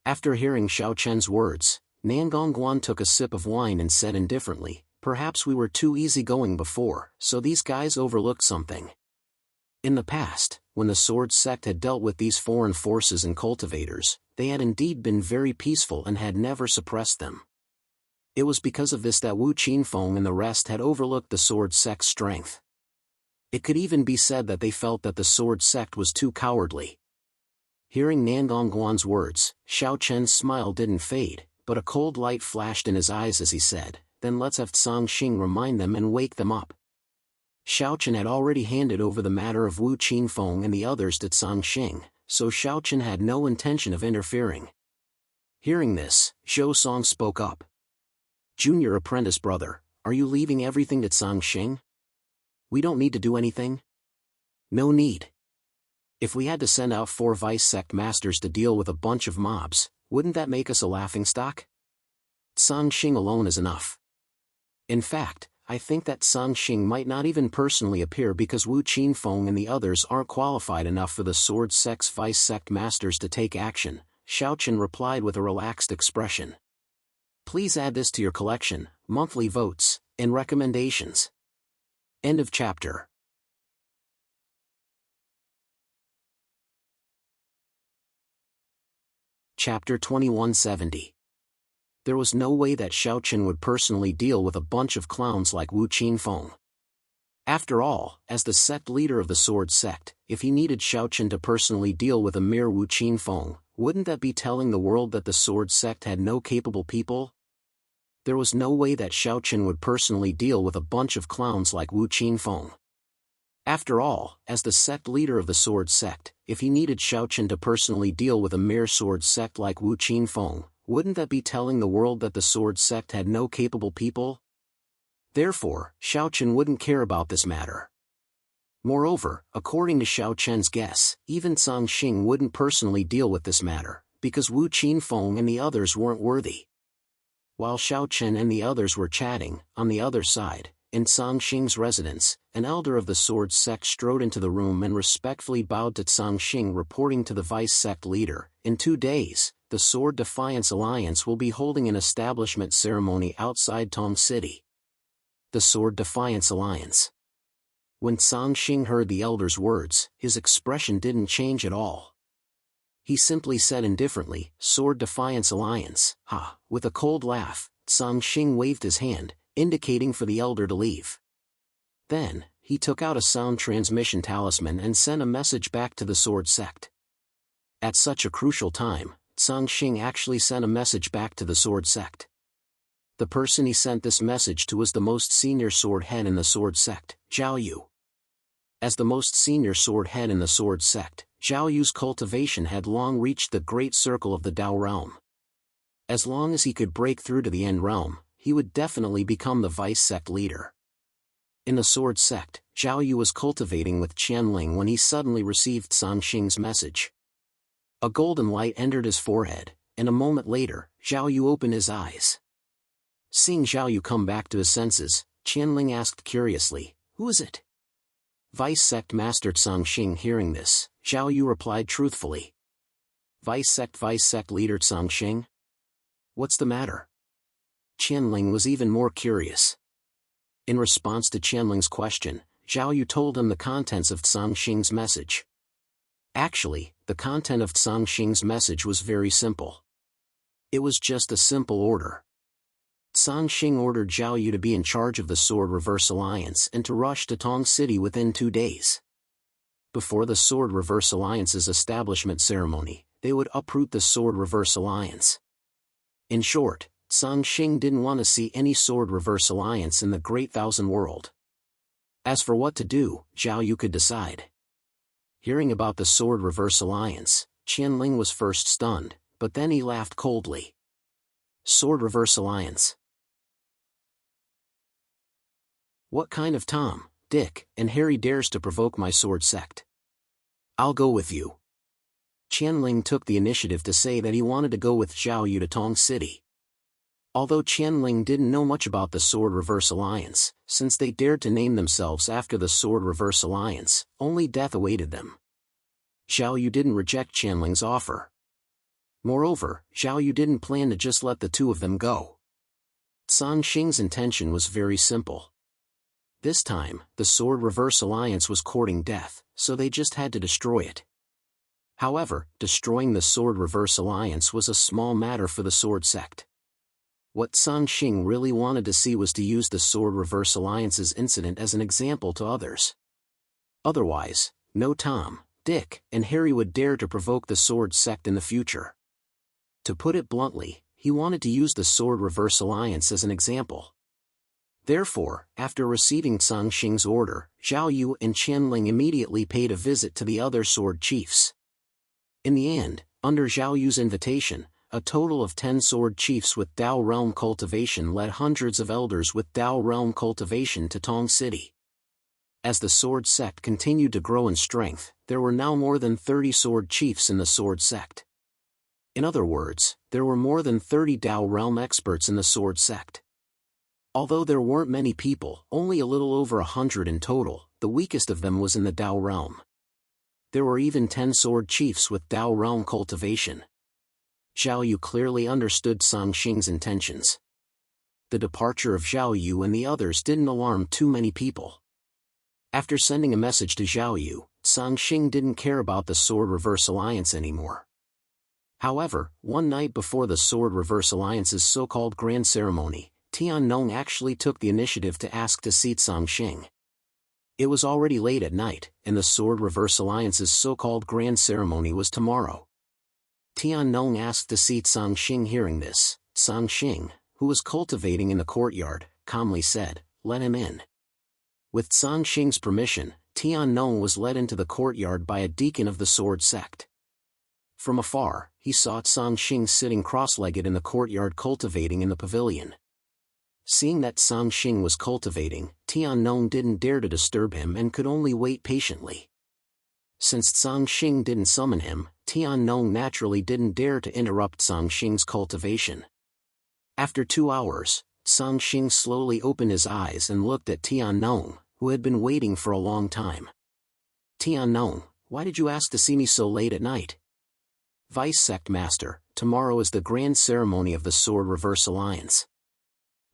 S1: After hearing Xiaochen's words, Nangong Guan took a sip of wine and said indifferently, "Perhaps we were too easygoing before, so these guys overlooked something." In the past, when the Sword Sect had dealt with these foreign forces and cultivators, they had indeed been very peaceful and had never suppressed them. It was because of this that Wu Qinfeng and the rest had overlooked the Sword Sect's strength. It could even be said that they felt that the Sword Sect was too cowardly. Hearing Nangong Guan's words, Xiaochen's smile didn't fade, but a cold light flashed in his eyes as he said, "Then let's have Tsang Xing remind them and wake them up." Xiaochen had already handed over the matter of Wu Qinfeng and the others to Tsang Xing, so Xiaochen had no intention of interfering. Hearing this, Zhou Song spoke up. Junior apprentice brother, are you leaving everything to Tsang Xing? We don't need to do anything? No need. If we had to send out 4 vice sect masters to deal with a bunch of mobs, wouldn't that make us a laughingstock? Tsang Xing alone is enough. In fact, I think that Tsang Xing might not even personally appear because Wu Qinfeng and the others aren't qualified enough for the Sword Sect's vice sect masters to take action, Xiaochen replied with a relaxed expression. Please add this to your collection, monthly votes, and recommendations. End of chapter. Chapter 2170. There was no way that Xiaochen would personally deal with a bunch of clowns like Wu Qinfeng. After all, as the sect leader of the Sword Sect, if he needed Xiaochen to personally deal with a mere Wu Qinfeng, wouldn't that be telling the world that the Sword Sect had no capable people? There was no way that Xiaochen would personally deal with a bunch of clowns like Wu Qinfeng. After all, as the sect leader of the Sword Sect, if he needed Xiaochen to personally deal with a mere Sword Sect like Wu Qinfeng, wouldn't that be telling the world that the Sword Sect had no capable people? Therefore, Xiaochen wouldn't care about this matter. Moreover, according to Xiaochen's guess, even Tsang Xing wouldn't personally deal with this matter, because Wu Qinfeng and the others weren't worthy. While Xiaochen and the others were chatting, on the other side, in Tsang Xing's residence, an elder of the Sword Sect strode into the room and respectfully bowed to Tsang Xing, reporting to the vice sect leader, "In 2 days, the Sword Defiance Alliance will be holding an establishment ceremony outside Tong City." The Sword Defiance Alliance. When Tsang Xing heard the elder's words, his expression didn't change at all. He simply said indifferently, "Sword Defiance Alliance, ha." With a cold laugh, Tsang Xing waved his hand, indicating for the elder to leave. Then, he took out a sound transmission talisman and sent a message back to the Sword Sect. At such a crucial time, Tsang Xing actually sent a message back to the Sword Sect. The person he sent this message to was the most senior sword head in the Sword Sect, Zhao Yu. As the most senior sword head in the Sword Sect, Zhao Yu's cultivation had long reached the great circle of the Dao realm. As long as he could break through to the End realm, he would definitely become the vice sect leader. In the Sword Sect, Zhao Yu was cultivating with Qianling when he suddenly received Tsang Xing's message. A golden light entered his forehead, and a moment later, Zhao Yu opened his eyes. Seeing Zhao Yu come back to his senses, Qianling asked curiously, "Who is it?" Vice Sect Master Tsang Xing. Hearing this, Zhao Yu replied truthfully. Vice Sect Leader Tsang Xing? What's the matter?" Qianling was even more curious. In response to Qianling's question, Zhao Yu told him the contents of Tsang Xing's message. Actually, the content of Tsang Xing's message was very simple. It was just a simple order. Tsang Xing ordered Zhao Yu to be in charge of the Sword Reverse Alliance and to rush to Tong City within 2 days. Before the Sword Reverse Alliance's establishment ceremony, they would uproot the Sword Reverse Alliance. In short, Tsang Xing didn't want to see any Sword Reverse Alliance in the Great Thousand World. As for what to do, Zhao Yu could decide. Hearing about the Sword Reverse Alliance, Qianling was first stunned, but then he laughed coldly. Sword Reverse Alliance? What kind of Tom, Dick, and Harry dares to provoke my Sword Sect? I'll go with you. Qianling took the initiative to say that he wanted to go with Zhao Yu to Tong City. Although Qianling didn't know much about the Sword Reverse Alliance, since they dared to name themselves after the Sword Reverse Alliance, only death awaited them. Zhao Yu didn't reject Qianling's offer. Moreover, Zhao Yu didn't plan to just let the 2 of them go. Tsang Xing's intention was very simple. This time, the Sword Reverse Alliance was courting death, so they just had to destroy it. However, destroying the Sword Reverse Alliance was a small matter for the Sword Sect. What Tsang Xing really wanted to see was to use the Sword Reverse Alliance's incident as an example to others. Otherwise, no Tom, Dick, and Harry would dare to provoke the Sword Sect in the future. To put it bluntly, he wanted to use the Sword Reverse Alliance as an example. Therefore, after receiving Tsang Xing's order, Zhao Yu and Qianling immediately paid a visit to the other sword chiefs. In the end, under Zhao Yu's invitation, a total of 10 sword chiefs with Dao realm cultivation led hundreds of elders with Dao realm cultivation to Tong City. As the sword sect continued to grow in strength, there were now more than 30 sword chiefs in the sword sect. In other words, there were more than 30 Dao realm experts in the sword sect. Although there weren't many people, only a little over 100 in total, the weakest of them was in the Dao realm. There were even 10 sword chiefs with Dao realm cultivation. Zhao Yu clearly understood Song Xing's intentions. The departure of Zhao Yu and the others didn't alarm too many people. After sending a message to Zhao Yu, Song Xing didn't care about the Sword Reverse Alliance anymore. However, one night before the Sword Reverse Alliance's so-called grand ceremony, Tiannong actually took the initiative to ask to see Song Xing. It was already late at night, and the Sword Reverse Alliance's so-called grand ceremony was tomorrow. Tiannong asked to see Song Xing. Hearing this, Song Xing, who was cultivating in the courtyard, calmly said, "Let him in." With Song Xing's permission, Tiannong was led into the courtyard by a deacon of the sword sect. From afar, he saw Song Xing sitting cross-legged in the courtyard cultivating in the pavilion. Seeing that Song Xing was cultivating, Tiannong didn't dare to disturb him and could only wait patiently. Since Song Xing didn't summon him, Tiannong naturally didn't dare to interrupt Song Xing's cultivation. After 2 hours, Song Xing slowly opened his eyes and looked at Tiannong, who had been waiting for a long time. "Tiannong, why did you ask to see me so late at night?" "Vice Sect Master, tomorrow is the grand ceremony of the Sword Reverse Alliance.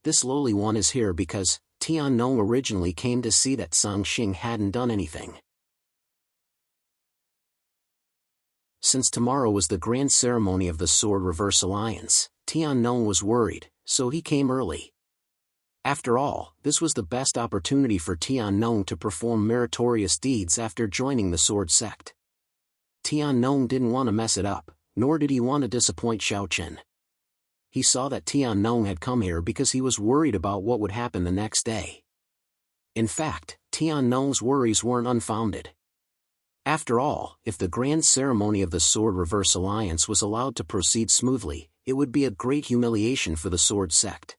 S1: This lowly one is here because Tiannong originally came to see that Song Xing hadn't done anything. Since tomorrow was the grand ceremony of the Sword Reverse Alliance, Tiannong was worried, so he came early. After all, this was the best opportunity for Tiannong to perform meritorious deeds after joining the sword sect. Tiannong didn't want to mess it up, nor did he want to disappoint Xiao Chen. He saw that Tiannong had come here because he was worried about what would happen the next day. In fact, Tiannong's worries weren't unfounded. After all, if the grand ceremony of the Sword Reverse Alliance was allowed to proceed smoothly, it would be a great humiliation for the sword sect.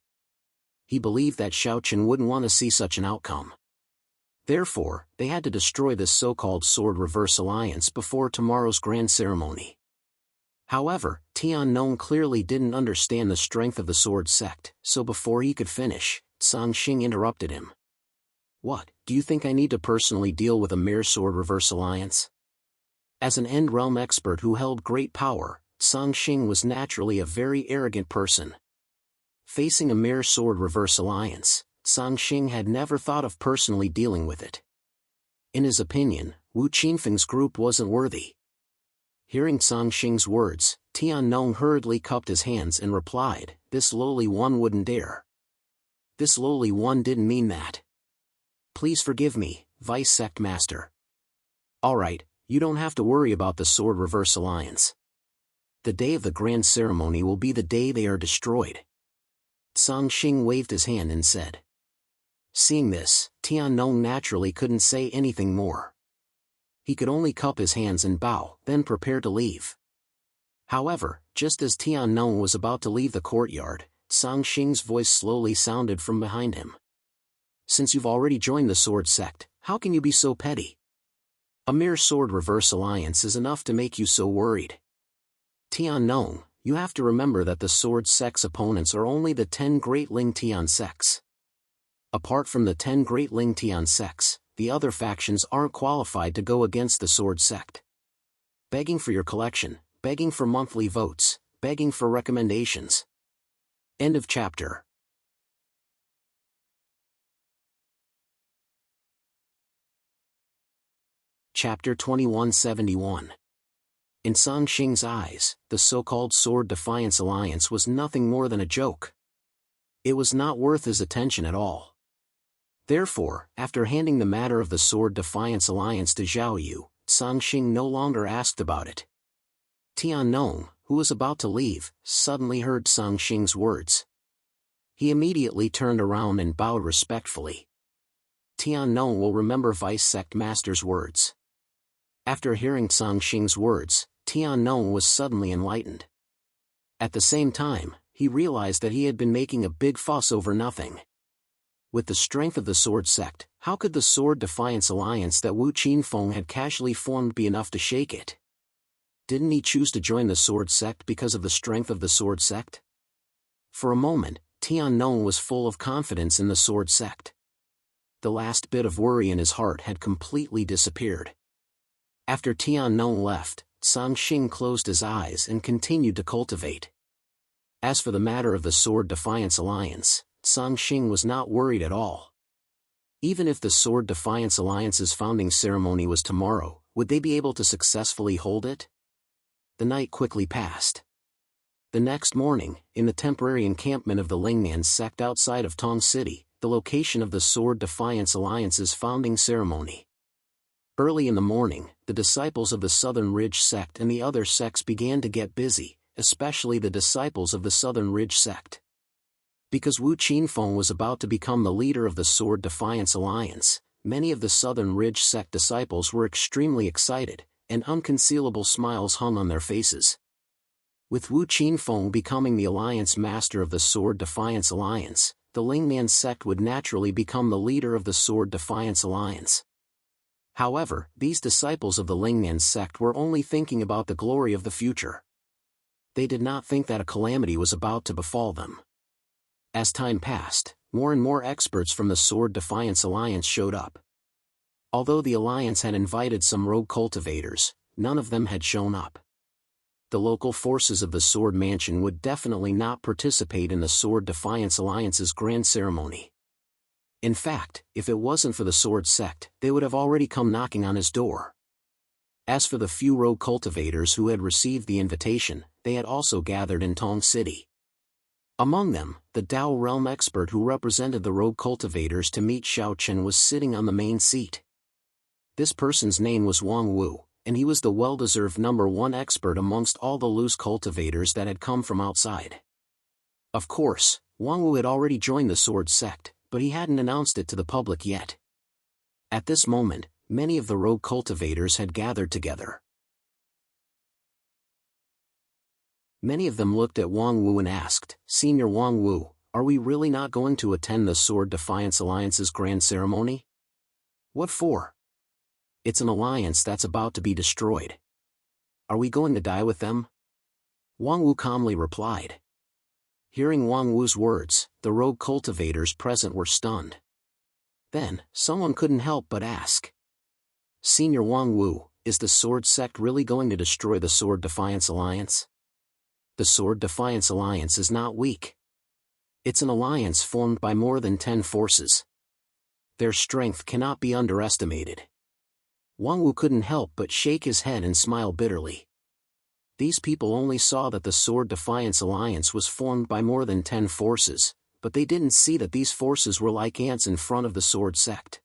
S1: He believed that Xiao Chen wouldn't want to see such an outcome. Therefore, they had to destroy this so-called Sword Reverse Alliance before tomorrow's grand ceremony. However, Tiannong clearly didn't understand the strength of the sword sect, so before he could finish, Song Xing interrupted him. "What, do you think I need to personally deal with a mere Sword Reverse Alliance?" As an End Realm expert who held great power, Song Xing was naturally a very arrogant person. Facing a mere Sword Reverse Alliance, Song Xing had never thought of personally dealing with it. In his opinion, Wu Qinfeng's group wasn't worthy. Hearing Song Xing's words, Tiannong hurriedly cupped his hands and replied, "This lowly one wouldn't dare." "This lowly one didn't mean that. Please forgive me, Vice Sect Master." "Alright, you don't have to worry about the Sword Reverse Alliance. The day of the grand ceremony will be the day they are destroyed." Song Xing waved his hand and said. Seeing this, Tiannong naturally couldn't say anything more. He could only cup his hands and bow, then prepare to leave. However, just as Tiannong was about to leave the courtyard, Song Xing's voice slowly sounded from behind him. "Since you've already joined the sword sect, how can you be so petty? A mere Sword Reverse Alliance is enough to make you so worried. Tiannong, you have to remember that the sword sect's opponents are only the 10 great Ling Tian sects. Apart from the 10 great Ling Tian sects, the other factions aren't qualified to go against the sword sect. Begging for your collection, begging for monthly votes, begging for recommendations." End of chapter. Chapter 2171. In Song Xing's eyes, the so-called Sword Defiance Alliance was nothing more than a joke. It was not worth his attention at all. Therefore, after handing the matter of the Sword Defiance Alliance to Zhao Yu, Song Xing no longer asked about it. Tiannong, who was about to leave, suddenly heard Song Xing's words. He immediately turned around and bowed respectfully. Tiannong will remember Vice Sect Master's words. After hearing Song Xing's words, Tiannong was suddenly enlightened. At the same time, he realized that he had been making a big fuss over nothing. With the strength of the Sword Sect, how could the Sword Defiance Alliance that Wu Qinfeng had casually formed be enough to shake it? Didn't he choose to join the Sword Sect because of the strength of the Sword Sect? For a moment, Tian Nong was full of confidence in the Sword Sect. The last bit of worry in his heart had completely disappeared. After Tian Nong left, Song Xing closed his eyes and continued to cultivate. As for the matter of the Sword Defiance Alliance, Song Xing was not worried at all. Even if the Sword Defiance Alliance's founding ceremony was tomorrow, would they be able to successfully hold it? The night quickly passed. The next morning, in the temporary encampment of the Lingnan sect outside of Tong City, the location of the Sword Defiance Alliance's founding ceremony. Early in the morning, the disciples of the Southern Ridge sect and the other sects began to get busy, especially the disciples of the Southern Ridge sect. Because Wu Qinfeng was about to become the leader of the Sword Defiance Alliance, many of the Southern Ridge sect disciples were extremely excited, and unconcealable smiles hung on their faces. With Wu Qinfeng becoming the alliance master of the Sword Defiance Alliance, the Lingnan sect would naturally become the leader of the Sword Defiance Alliance. However, these disciples of the Lingnan sect were only thinking about the glory of the future. They did not think that a calamity was about to befall them. As time passed, more and more experts from the Sword Defiance Alliance showed up. Although the Alliance had invited some rogue cultivators, none of them had shown up. The local forces of the Sword Mansion would definitely not participate in the Sword Defiance Alliance's grand ceremony. In fact, if it wasn't for the Sword Sect, they would have already come knocking on his door. As for the few rogue cultivators who had received the invitation, they had also gathered in Tong City. Among them, the Dao Realm expert who represented the rogue cultivators to meet Xiao Chen was sitting on the main seat. This person's name was Wang Wu, and he was the well-deserved #1 expert amongst all the loose cultivators that had come from outside. Of course, Wang Wu had already joined the Sword Sect, but he hadn't announced it to the public yet. At this moment, many of the rogue cultivators had gathered together. Many of them looked at Wang Wu and asked, "Senior Wang Wu, are we really not going to attend the Sword Defiance Alliance's grand ceremony? What for? It's an alliance that's about to be destroyed. Are we going to die with them?" Wang Wu calmly replied. Hearing Wang Wu's words, the rogue cultivators present were stunned. Then, someone couldn't help but ask, "Senior Wang Wu, is the Sword Sect really going to destroy the Sword Defiance Alliance?" The Sword Defiance Alliance is not weak. It's an alliance formed by more than 10 forces. Their strength cannot be underestimated. Wang Wu couldn't help but shake his head and smile bitterly. These people only saw that the Sword Defiance Alliance was formed by more than 10 forces, but they didn't see that these forces were like ants in front of the Sword Sect.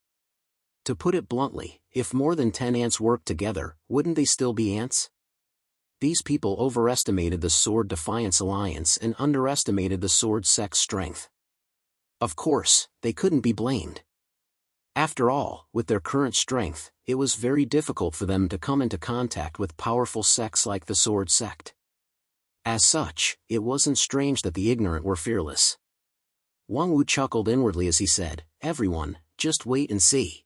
S1: To put it bluntly, if more than 10 ants worked together, wouldn't they still be ants? These people overestimated the Sword Defiance Alliance and underestimated the Sword Sect's strength. Of course, they couldn't be blamed. After all, with their current strength, it was very difficult for them to come into contact with powerful sects like the Sword Sect. As such, it wasn't strange that the ignorant were fearless. Wang Wu chuckled inwardly as he said, "Everyone, just wait and see.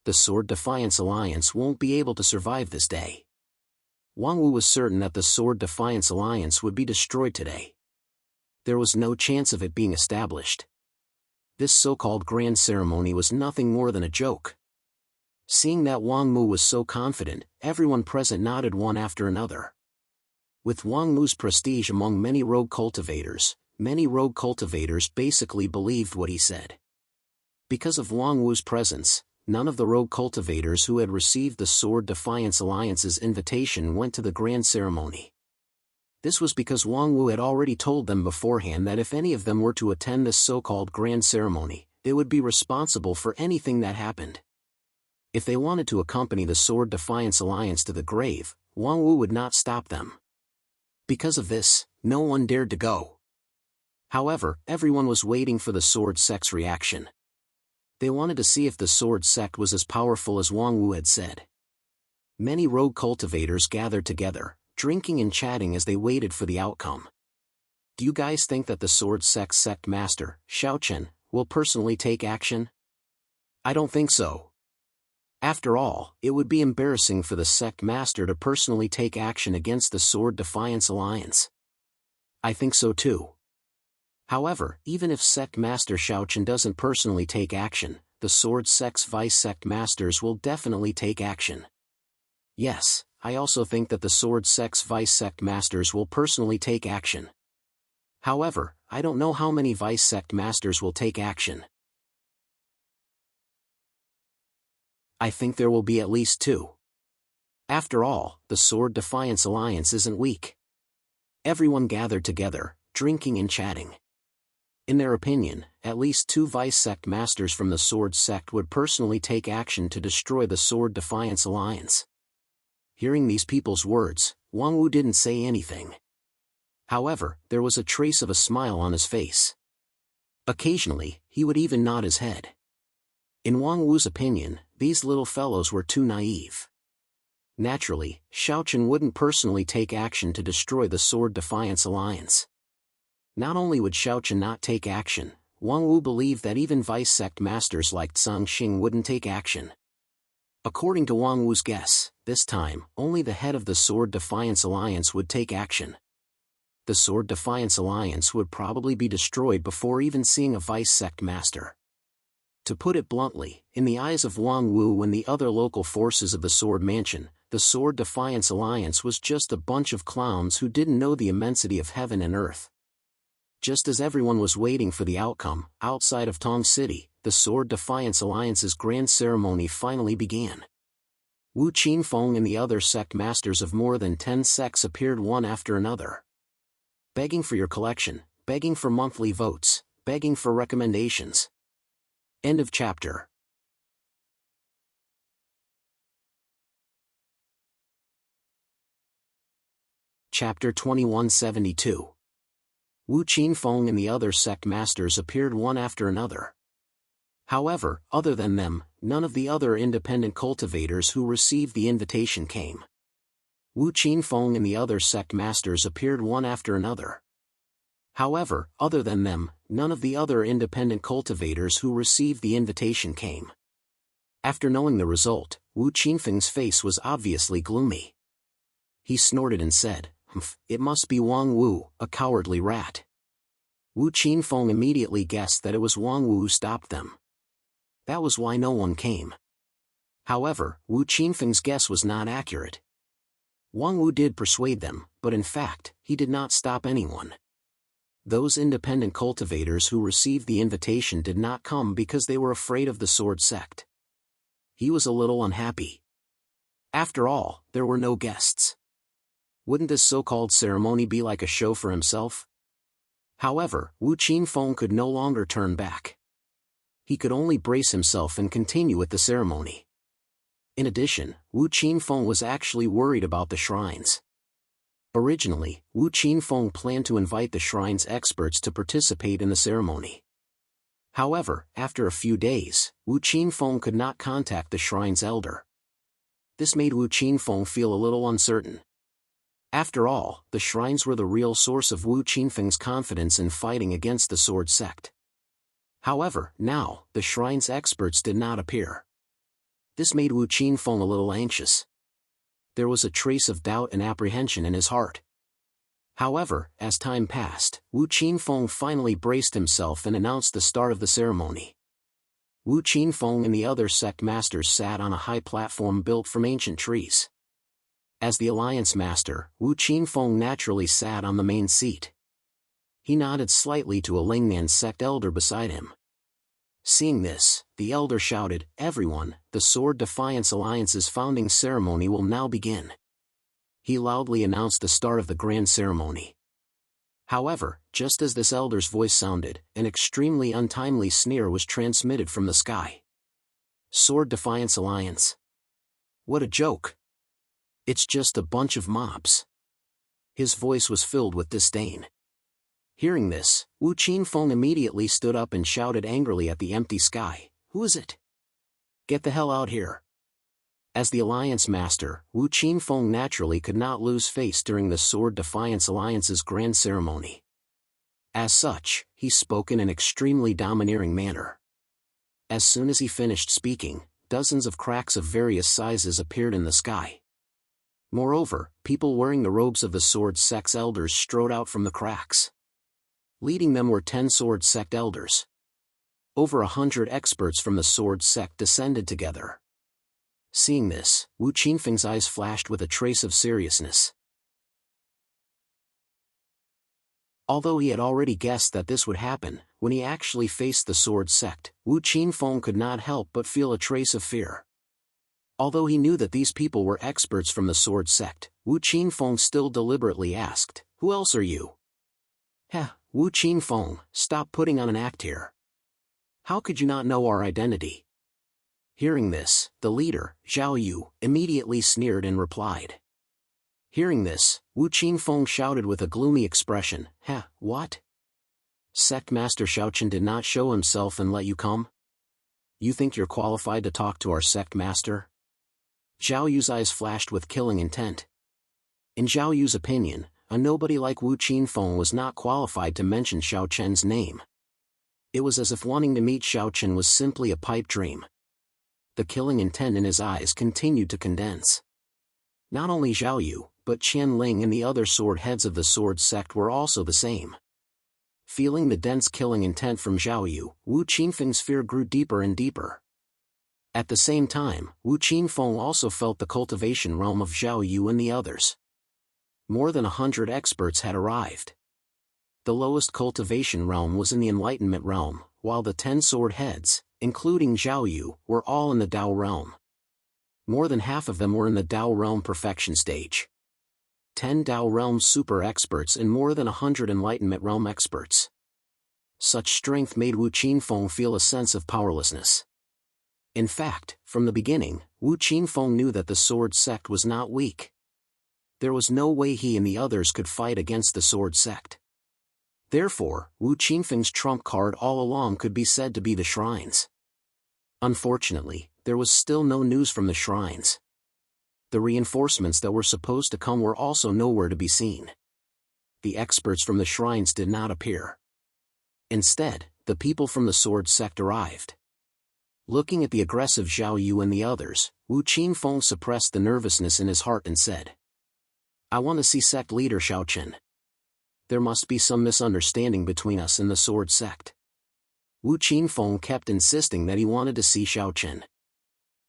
S1: The Sword Defiance Alliance won't be able to survive this day." Wang Wu was certain that the Sword Defiance Alliance would be destroyed today. There was no chance of it being established. This so-called grand ceremony was nothing more than a joke. Seeing that Wang Mu was so confident, everyone present nodded one after another. With Wang Mu's prestige among many rogue cultivators basically believed what he said. Because of Wang Wu's presence, none of the rogue cultivators who had received the Sword Defiance Alliance's invitation went to the grand ceremony. This was because Wang Wu had already told them beforehand that if any of them were to attend this so-called grand ceremony, they would be responsible for anything that happened. If they wanted to accompany the Sword Defiance Alliance to the grave, Wang Wu would not stop them. Because of this, no one dared to go. However, everyone was waiting for the Sword Sect's reaction. They wanted to see if the Sword Sect was as powerful as Wang Wu had said. Many rogue cultivators gathered together, drinking and chatting as they waited for the outcome. Do you guys think that the Sword Sect Master, Xiaochen, will personally take action? I don't think so. After all, it would be embarrassing for the Sect Master to personally take action against the Sword Defiance Alliance. I think so too. However, even if Sect Master Xiaochen doesn't personally take action, the Sword Sect's Vice Sect Masters will definitely take action. Yes, I also think that the Sword Sect's Vice Sect Masters will personally take action. However, I don't know how many Vice Sect Masters will take action. I think there will be at least 2. After all, the Sword Defiance Alliance isn't weak. Everyone gathered together, drinking and chatting. In their opinion, at least 2 Vice Sect Masters from the Sword Sect would personally take action to destroy the Sword Defiance Alliance. Hearing these people's words, Wang Wu didn't say anything. However, there was a trace of a smile on his face. Occasionally, he would even nod his head. In Wang Wu's opinion, these little fellows were too naive. Naturally, Xiaochen wouldn't personally take action to destroy the Sword Defiance Alliance. Not only would Xiaochen not take action, Wang Wu believed that even Vice Sect Masters like Zhang Xing wouldn't take action. According to Wang Wu's guess, this time, only the head of the Sword Defiance Alliance would take action. The Sword Defiance Alliance would probably be destroyed before even seeing a Vice Sect Master. To put it bluntly, in the eyes of Wang Wu and the other local forces of the Sword Mansion, the Sword Defiance Alliance was just a bunch of clowns who didn't know the immensity of heaven and earth. Just as everyone was waiting for the outcome, outside of Tong City, the Sword Defiance Alliance's grand ceremony finally began. Wu Qinfeng and the other sect masters of more than 10 sects appeared one after another. Begging for your collection, begging for monthly votes, begging for recommendations. End of chapter. Chapter 2172. Wu Qinfeng and the other sect masters appeared one after another. However, other than them, none of the other independent cultivators who received the invitation came. Wu Qinfeng and the other sect masters appeared one after another. However, other than them, none of the other independent cultivators who received the invitation came. After knowing the result, Wu Qinfeng's face was obviously gloomy. He snorted and said, "Humph, it must be Wang Wu, a cowardly rat." Wu Qinfeng immediately guessed that it was Wang Wu who stopped them. That was why no one came. However, Wu Qinfeng's guess was not accurate. Wang Wu did persuade them, but in fact, he did not stop anyone. Those independent cultivators who received the invitation did not come because they were afraid of the Sword Sect. He was a little unhappy. After all, there were no guests. Wouldn't this so-called ceremony be like a show for himself? However, Wu Qinfeng could no longer turn back. He could only brace himself and continue with the ceremony. In addition, Wu Qinfeng was actually worried about the shrines. Originally, Wu Qinfeng planned to invite the shrine's experts to participate in the ceremony. However, after a few days, Wu Qinfeng could not contact the shrine's elder. This made Wu Qinfeng feel a little uncertain. After all, the shrines were the real source of Wu Qinfeng's confidence in fighting against the Sword Sect. However, now, the shrine's experts did not appear. This made Wu Qinfeng a little anxious. There was a trace of doubt and apprehension in his heart. However, as time passed, Wu Qinfeng finally braced himself and announced the start of the ceremony. Wu Qinfeng and the other sect masters sat on a high platform built from ancient trees. As the Alliance Master, Wu Qinfeng naturally sat on the main seat. He nodded slightly to a Lingnan sect elder beside him. Seeing this, the elder shouted, "Everyone, the Sword Defiance Alliance's founding ceremony will now begin." He loudly announced the start of the grand ceremony. However, just as this elder's voice sounded, an extremely untimely sneer was transmitted from the sky. Sword Defiance Alliance. What a joke. It's just a bunch of mobs. His voice was filled with disdain. Hearing this, Wu Qinfeng immediately stood up and shouted angrily at the empty sky, "Who is it? Get the hell out here." As the Alliance Master, Wu Qinfeng naturally could not lose face during the Sword Defiance Alliance's grand ceremony. As such, he spoke in an extremely domineering manner. As soon as he finished speaking, dozens of cracks of various sizes appeared in the sky. Moreover, people wearing the robes of the Sword Sect's elders strode out from the cracks. Leading them were 10 Sword Sect elders. Over 100 experts from the Sword Sect descended together. Seeing this, Wu Qinfeng's eyes flashed with a trace of seriousness. Although he had already guessed that this would happen, when he actually faced the Sword Sect, Wu Qinfeng could not help but feel a trace of fear. Although he knew that these people were experts from the Sword Sect, Wu Qinfeng still deliberately asked, "Who else are you?" "Heh, Wu Qinfeng, stop putting on an act here. How could you not know our identity?" Hearing this, the leader, Zhao Yu, immediately sneered and replied. Hearing this, Wu Qinfeng shouted with a gloomy expression, "Heh, what? Sect Master Xiaochen did not show himself and let you come? You think you're qualified to talk to our Sect Master?" Zhao Yu's eyes flashed with killing intent. In Zhao Yu's opinion, a nobody like Wu Qinfeng was not qualified to mention Xiaochen's name. It was as if wanting to meet Xiaochen was simply a pipe dream. The killing intent in his eyes continued to condense. Not only Zhao Yu, but Qian Ling and the other sword heads of the Sword Sect were also the same. Feeling the dense killing intent from Zhao Yu, Wu Qinfeng's fear grew deeper and deeper. At the same time, Wu Qinfeng also felt the cultivation realm of Zhao Yu and the others. More than 100 experts had arrived. The lowest cultivation realm was in the Enlightenment realm, while the 10 sword heads, including Zhao Yu, were all in the Dao realm. More than half of them were in the Dao realm perfection stage. 10 Dao realm super experts and more than 100 Enlightenment realm experts. Such strength made Wu Qinfeng feel a sense of powerlessness. In fact, from the beginning, Wu Qinfeng knew that the Sword Sect was not weak. There was no way he and the others could fight against the Sword Sect. Therefore, Wu Qinfeng's trump card all along could be said to be the shrines. Unfortunately, there was still no news from the shrines. The reinforcements that were supposed to come were also nowhere to be seen. The experts from the shrines did not appear. Instead, the people from the Sword Sect arrived. Looking at the aggressive Zhao Yu and the others, Wu Qinfeng suppressed the nervousness in his heart and said, "I want to see Sect Leader Xiaochen. There must be some misunderstanding between us and the Sword Sect." Wu Qinfeng kept insisting that he wanted to see Xiaochen.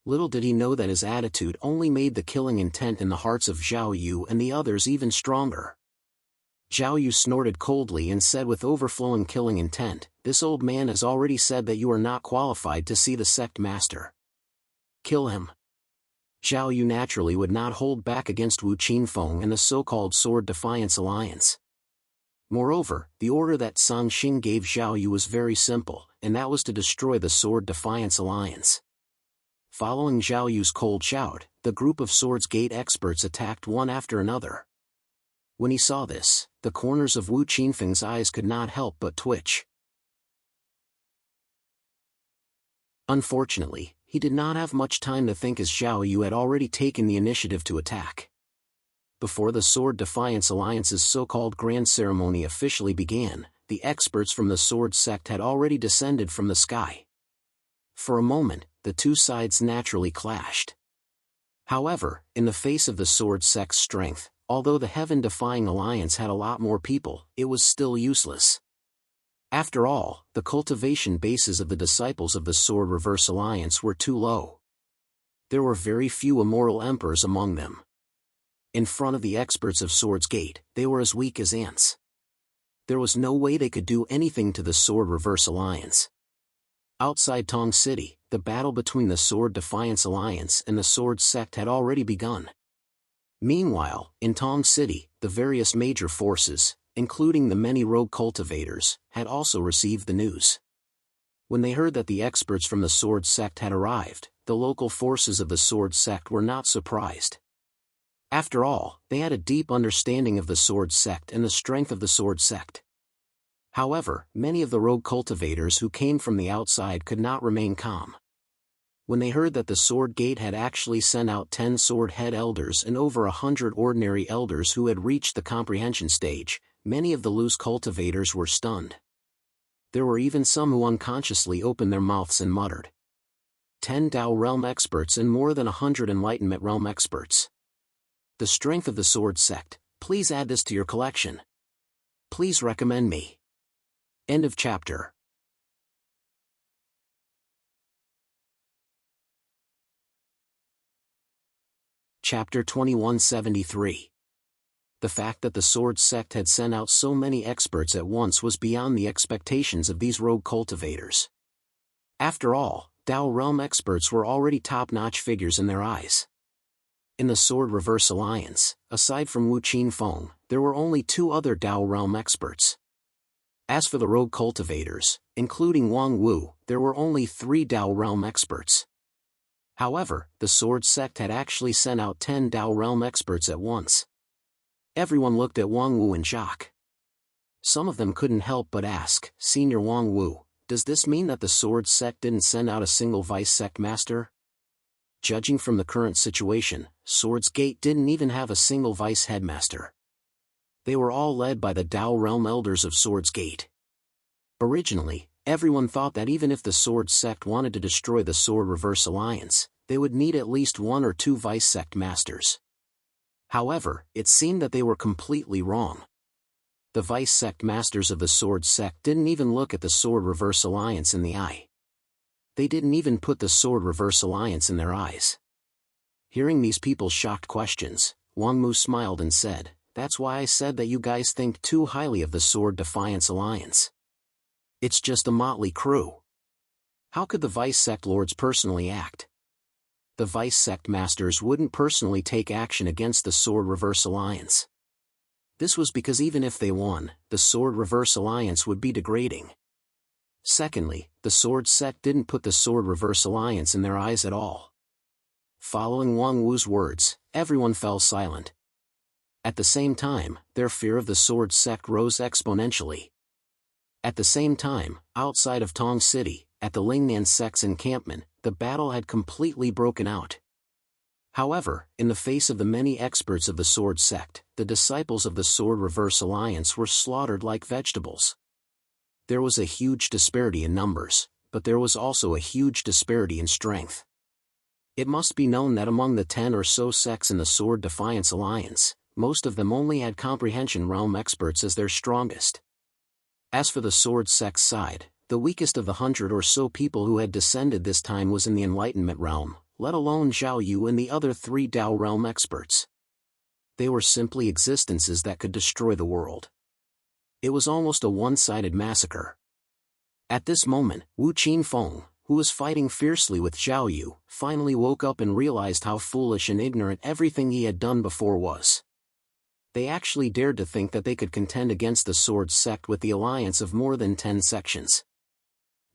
S1: Little did he know that his attitude only made the killing intent in the hearts of Zhao Yu and the others even stronger. Zhao Yu snorted coldly and said with overflowing killing intent, "This old man has already said that you are not qualified to see the Sect Master. Kill him." Zhao Yu naturally would not hold back against Wu Qinfeng and the so-called Sword Defiance Alliance. Moreover, the order that Sang Xing gave Zhao Yu was very simple, and that was to destroy the Sword Defiance Alliance. Following Zhao Yu's cold shout, the group of Swords Gate experts attacked one after another. When he saw this, the corners of Wu Qinfeng's eyes could not help but twitch. Unfortunately, he did not have much time to think as Zhao Yu had already taken the initiative to attack. Before the Sword Defiance Alliance's so-called grand ceremony officially began, the experts from the Sword Sect had already descended from the sky. For a moment, the two sides naturally clashed. However, in the face of the Sword Sect's strength, although the heaven-defying alliance had a lot more people, it was still useless. After all, the cultivation bases of the disciples of the Sword Reverse Alliance were too low. There were very few immoral emperors among them. In front of the experts of Swords Gate, they were as weak as ants. There was no way they could do anything to the Sword Reverse Alliance. Outside Tong City, the battle between the Sword Defiance Alliance and the Sword Sect had already begun. Meanwhile, in Tong City, the various major forces, including the many rogue cultivators, had also received the news. When they heard that the experts from the Sword Sect had arrived, the local forces of the Sword Sect were not surprised. After all, they had a deep understanding of the Sword Sect and the strength of the Sword Sect. However, many of the rogue cultivators who came from the outside could not remain calm. When they heard that the Sword Gate had actually sent out 10 Sword Head Elders and over 100 ordinary Elders who had reached the comprehension stage, many of the loose cultivators were stunned. There were even some who unconsciously opened their mouths and muttered. 10 Dao Realm experts and more than 100 Enlightenment Realm experts. The strength of the Sword Sect. Please add this to your collection. Please recommend me. End of chapter. Chapter 2173. The fact that the Sword Sect had sent out so many experts at once was beyond the expectations of these rogue cultivators. After all, Dao Realm experts were already top-notch figures in their eyes. In the Sword Reverse Alliance, aside from Wu Qinfeng, there were only 2 other Dao Realm experts. As for the rogue cultivators, including Wang Wu, there were only 3 Dao Realm experts. However, the Sword Sect had actually sent out 10 Dao Realm experts at once. Everyone looked at Wang Wu in shock. Some of them couldn't help but ask, Senior Wang Wu, does this mean that the Sword Sect didn't send out a single Vice Sect Master? Judging from the current situation, Sword's Gate didn't even have a single Vice Headmaster. They were all led by the Dao Realm Elders of Sword's Gate. Originally, everyone thought that even if the Sword Sect wanted to destroy the Sword Reverse Alliance, they would need at least 1 or 2 Vice Sect Masters. However, it seemed that they were completely wrong. The Vice Sect Masters of the Sword Sect didn't even look at the Sword Reverse Alliance in the eye. They didn't even put the Sword Reverse Alliance in their eyes. Hearing these people's shocked questions, Wang Mu smiled and said, that's why I said that you guys think too highly of the Sword Defiance Alliance. It's just a motley crew. How could the Vice Sect Lords personally act? The Vice Sect Masters wouldn't personally take action against the Sword Reverse Alliance. This was because even if they won, the Sword Reverse Alliance would be degrading. Secondly, the Sword Sect didn't put the Sword Reverse Alliance in their eyes at all. Following Wang Wu's words, everyone fell silent. At the same time, their fear of the Sword Sect rose exponentially. At the same time, outside of Tong City, at the Lingnan Sect's encampment, the battle had completely broken out. However, in the face of the many experts of the Sword Sect, the disciples of the Sword Reverse Alliance were slaughtered like vegetables. There was a huge disparity in numbers, but there was also a huge disparity in strength. It must be known that among the 10 or so sects in the Sword Defiance Alliance, most of them only had Comprehension Realm experts as their strongest. As for the Sword Sect's side, the weakest of the 100 or so people who had descended this time was in the Enlightenment Realm, let alone Zhao Yu and the other 3 Dao Realm experts. They were simply existences that could destroy the world. It was almost a one-sided massacre. At this moment, Wu Qinfeng, who was fighting fiercely with Zhao Yu, finally woke up and realized how foolish and ignorant everything he had done before was. They actually dared to think that they could contend against the Sword Sect with the alliance of more than 10 sections.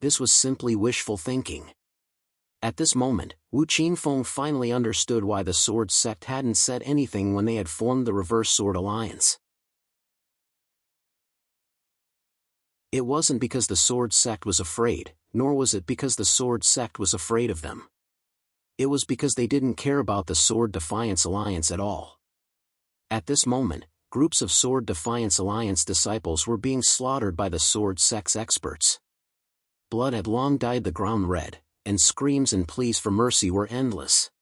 S1: This was simply wishful thinking. At this moment, Wu Qinfeng finally understood why the Sword Sect hadn't said anything when they had formed the Reverse Sword Alliance. It wasn't because the Sword Sect was afraid, nor was it because the Sword Sect was afraid of them. It was because they didn't care about the Sword Defiance Alliance at all. At this moment, groups of Sword Defiance Alliance disciples were being slaughtered by the Sword Sect's experts. Blood had long dyed the ground red, and screams and pleas for mercy were endless.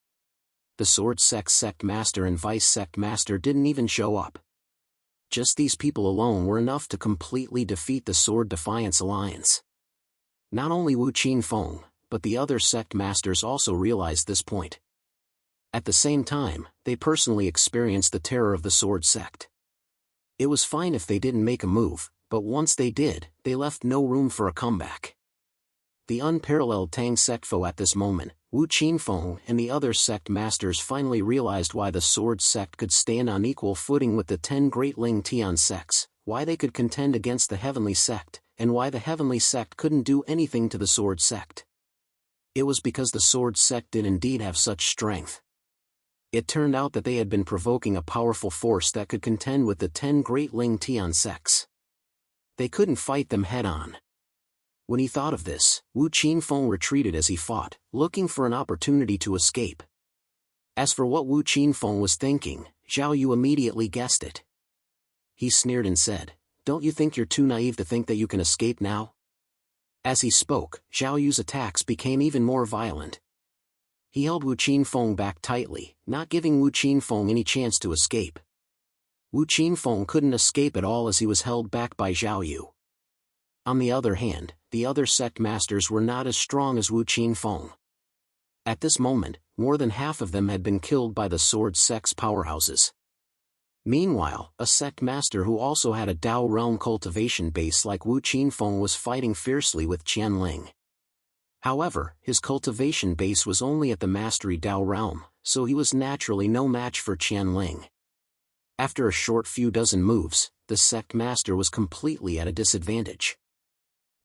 S1: The Sword Sect Master and Vice Sect Master didn't even show up. Just these people alone were enough to completely defeat the Sword Defiance Alliance. Not only Wu Qinfeng, but the other sect masters also realized this point. At the same time, they personally experienced the terror of the Sword Sect. It was fine if they didn't make a move, but once they did, they left no room for a comeback. The unparalleled Tang sect foe at this moment, Wu Qinfeng and the other sect masters finally realized why the Sword Sect could stand on equal footing with the 10 great Ling Tian sects, why they could contend against the Heavenly Sect, and why the Heavenly Sect couldn't do anything to the Sword Sect. It was because the Sword Sect did indeed have such strength. It turned out that they had been provoking a powerful force that could contend with the 10 great Ling Tian sects. They couldn't fight them head-on. When he thought of this, Wu Qinfeng retreated as he fought, looking for an opportunity to escape. As for what Wu Qinfeng was thinking, Zhao Yu immediately guessed it. He sneered and said, "Don't you think you're too naive to think that you can escape now?" As he spoke, Zhao Yu's attacks became even more violent. He held Wu Qinfeng back tightly, not giving Wu Qinfeng any chance to escape. Wu Qinfeng couldn't escape at all as he was held back by Zhao Yu. On the other hand, the other sect masters were not as strong as Wu Qinfeng. At this moment, more than half of them had been killed by the sword sect's powerhouses. Meanwhile, a sect master who also had a Dao realm cultivation base like Wu Qinfeng was fighting fiercely with Qianling. However, his cultivation base was only at the mastery Dao realm, so he was naturally no match for Qianling. After a short few dozen moves, the sect master was completely at a disadvantage.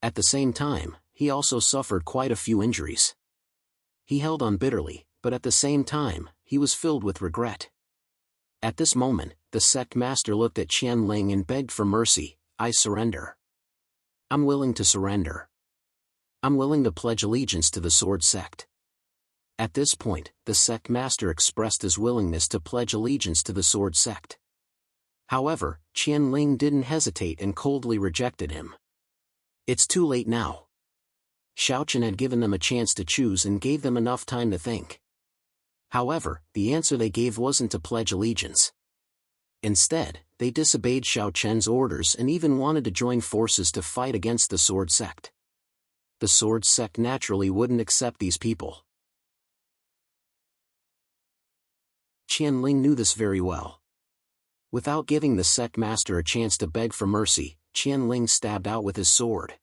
S1: At the same time, he also suffered quite a few injuries. He held on bitterly, but at the same time, he was filled with regret. At this moment, the sect master looked at Qianling and begged for mercy. "I surrender. I'm willing to surrender. I'm willing to pledge allegiance to the sword sect." At this point, the sect master expressed his willingness to pledge allegiance to the sword sect. However, Qianling didn't hesitate and coldly rejected him. It's too late now. Xiaochen had given them a chance to choose and gave them enough time to think. However, the answer they gave wasn't to pledge allegiance. Instead, they disobeyed Xiaochen's orders and even wanted to join forces to fight against the sword sect. The sword sect naturally wouldn't accept these people. Qianling knew this very well. Without giving the sect master a chance to beg for mercy, Qianling stabbed out with his sword.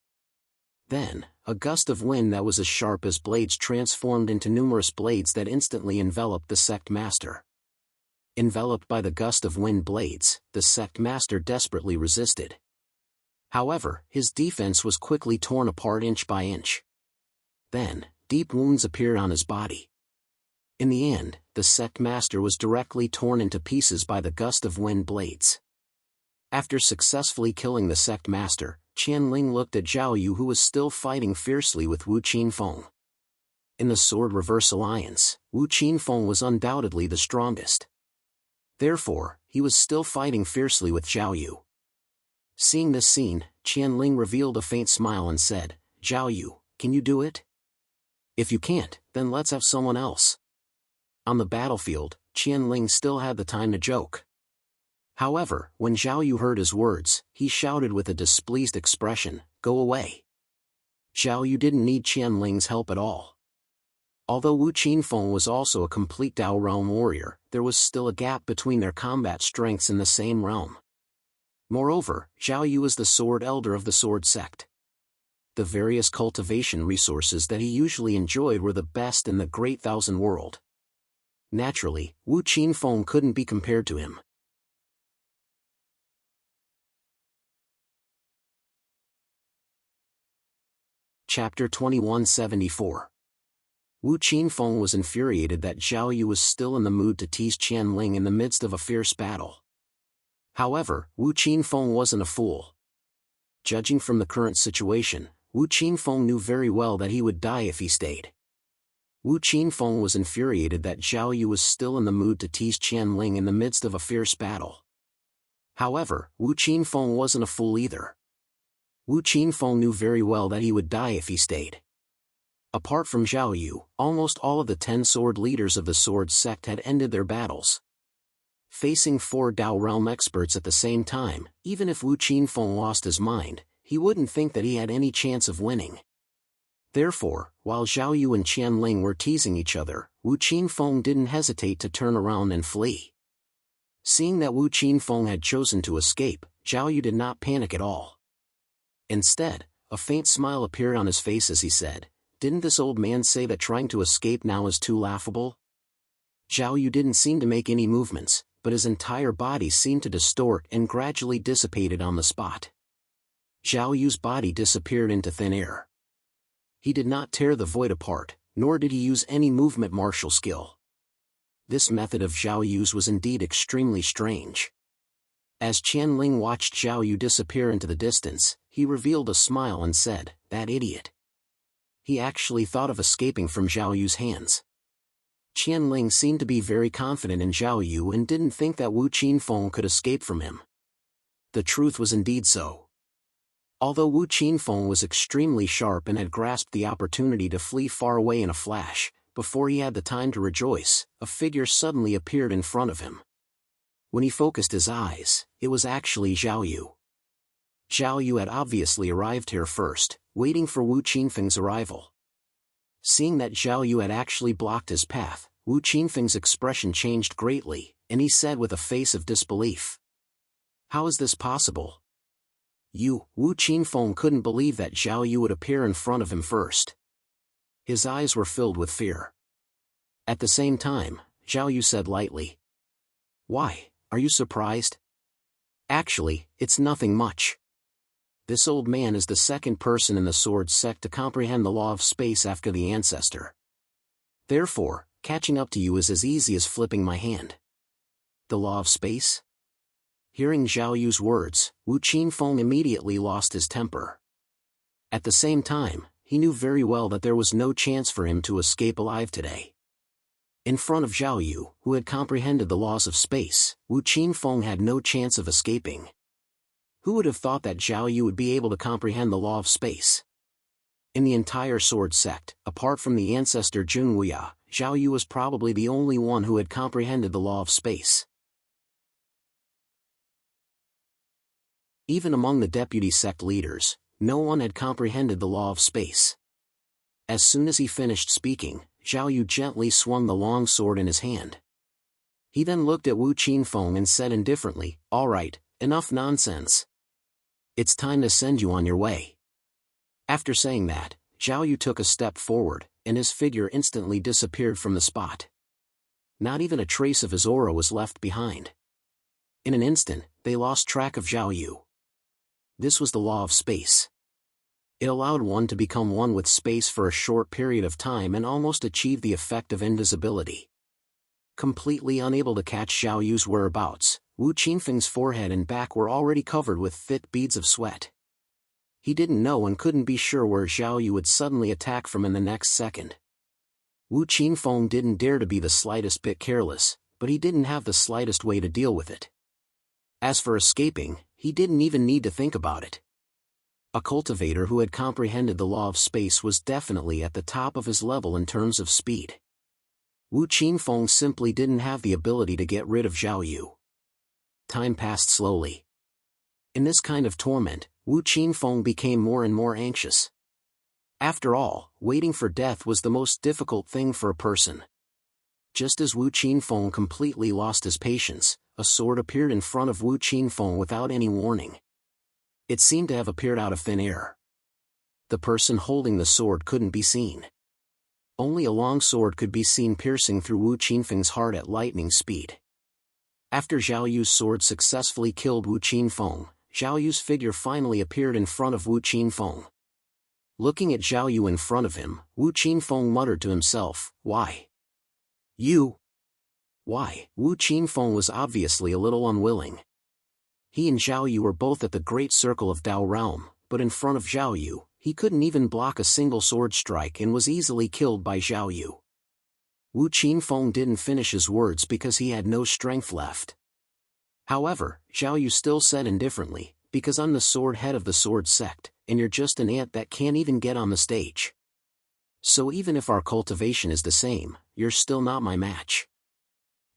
S1: Then, a gust of wind that was as sharp as blades transformed into numerous blades that instantly enveloped the sect master. Enveloped by the gust of wind blades, the sect master desperately resisted. However, his defense was quickly torn apart inch by inch. Then, deep wounds appeared on his body. In the end, the sect master was directly torn into pieces by the gust of wind blades. After successfully killing the sect master, Qianling looked at Zhao Yu, who was still fighting fiercely with Wu Qinfeng. In the Sword Reverse Alliance, Wu Qinfeng was undoubtedly the strongest. Therefore, he was still fighting fiercely with Zhao Yu. Seeing this scene, Qianling revealed a faint smile and said, "Zhao Yu, can you do it? If you can't, then let's have someone else." On the battlefield, Qianling still had the time to joke. However, when Zhao Yu heard his words, he shouted with a displeased expression, "Go away." Zhao Yu didn't need Qianling's help at all. Although Wu Qinfeng was also a complete Dao realm warrior, there was still a gap between their combat strengths in the same realm. Moreover, Zhao Yu is the sword elder of the sword sect. The various cultivation resources that he usually enjoyed were the best in the Great Thousand World. Naturally, Wu Qinfeng couldn't be compared to him. Chapter 2174. Wu Qinfeng was infuriated that Zhao Yu was still in the mood to tease Qianling in the midst of a fierce battle. However, Wu Qinfeng wasn't a fool. Judging from the current situation, Wu Qinfeng knew very well that he would die if he stayed. Wu Qinfeng was infuriated that Zhao Yu was still in the mood to tease Qianling in the midst of a fierce battle. However, Wu Qinfeng wasn't a fool either. Wu Qinfeng knew very well that he would die if he stayed. Apart from Zhao Yu, almost all of the 10 sword leaders of the sword sect had ended their battles. Facing 4 Dao realm experts at the same time, even if Wu Qinfeng lost his mind, he wouldn't think that he had any chance of winning. Therefore, while Zhao Yu and Qianling were teasing each other, Wu Qinfeng didn't hesitate to turn around and flee. Seeing that Wu Qinfeng had chosen to escape, Zhao Yu did not panic at all. Instead, a faint smile appeared on his face as he said, "Didn't this old man say that trying to escape now is too laughable?" Zhao Yu didn't seem to make any movements, but his entire body seemed to distort and gradually dissipated on the spot. Zhao Yu's body disappeared into thin air. He did not tear the void apart, nor did he use any movement martial skill. This method of Zhao Yu's was indeed extremely strange. As Qianling watched Zhao Yu disappear into the distance, he revealed a smile and said, "That idiot." He actually thought of escaping from Zhao Yu's hands. Qianling seemed to be very confident in Zhao Yu and didn't think that Wu Qinfeng could escape from him. The truth was indeed so. Although Wu Qinfeng was extremely sharp and had grasped the opportunity to flee far away in a flash, before he had the time to rejoice, a figure suddenly appeared in front of him. When he focused his eyes, it was actually Zhao Yu. Zhao Yu had obviously arrived here first, waiting for Wu Qinfeng's arrival. Seeing that Zhao Yu had actually blocked his path, Wu Qinfeng's expression changed greatly, and he said with a face of disbelief, "How is this possible?" Wu Qinfeng couldn't believe that Zhao Yu would appear in front of him first. His eyes were filled with fear. At the same time, Zhao Yu said lightly, "Why, are you surprised?" "Actually, it's nothing much. This old man is the second person in the sword sect to comprehend the law of space after the ancestor. Therefore, catching up to you is as easy as flipping my hand." The law of space? Hearing Zhao Yu's words, Wu Qinfeng immediately lost his temper. At the same time, he knew very well that there was no chance for him to escape alive today. In front of Zhao Yu, who had comprehended the laws of space, Wu Qinfeng had no chance of escaping. Who would have thought that Zhao Yu would be able to comprehend the law of space? In the entire sword sect, apart from the ancestor Jun Wuya, Zhao Yu was probably the only one who had comprehended the law of space. Even among the deputy sect leaders, no one had comprehended the law of space. As soon as he finished speaking, Zhao Yu gently swung the long sword in his hand. He then looked at Wu Qinfeng and said indifferently, "All right, enough nonsense. It's time to send you on your way." After saying that, Zhao Yu took a step forward, and his figure instantly disappeared from the spot. Not even a trace of his aura was left behind. In an instant, they lost track of Zhao Yu. This was the law of space. It allowed one to become one with space for a short period of time and almost achieve the effect of invisibility. Completely unable to catch Zhao Yu's whereabouts, Wu Qinfeng's forehead and back were already covered with thick beads of sweat. He didn't know and couldn't be sure where Zhao Yu would suddenly attack from in the next second. Wu Qinfeng didn't dare to be the slightest bit careless, but he didn't have the slightest way to deal with it. As for escaping, he didn't even need to think about it. A cultivator who had comprehended the law of space was definitely at the top of his level in terms of speed. Wu Qinfeng simply didn't have the ability to get rid of Zhao Yu. Time passed slowly. In this kind of torment, Wu Qinfeng became more and more anxious. After all, waiting for death was the most difficult thing for a person. Just as Wu Qinfeng completely lost his patience, a sword appeared in front of Wu Qinfeng without any warning. It seemed to have appeared out of thin air. The person holding the sword couldn't be seen. Only a long sword could be seen piercing through Wu Qinfeng's heart at lightning speed. After Zhao Yu's sword successfully killed Wu Qinfeng, Zhao Yu's figure finally appeared in front of Wu Qinfeng. Looking at Zhao Yu in front of him, Wu Qinfeng muttered to himself, "Why? You?" Why? Wu Qinfeng was obviously a little unwilling. He and Zhao Yu were both at the Great Circle of Dao Realm, but in front of Zhao Yu, he couldn't even block a single sword strike and was easily killed by Zhao Yu. Wu Qinfeng didn't finish his words because he had no strength left. However, Zhao Yu still said indifferently, "Because I'm the sword head of the sword sect, and you're just an ant that can't even get on the stage. So even if our cultivation is the same, you're still not my match."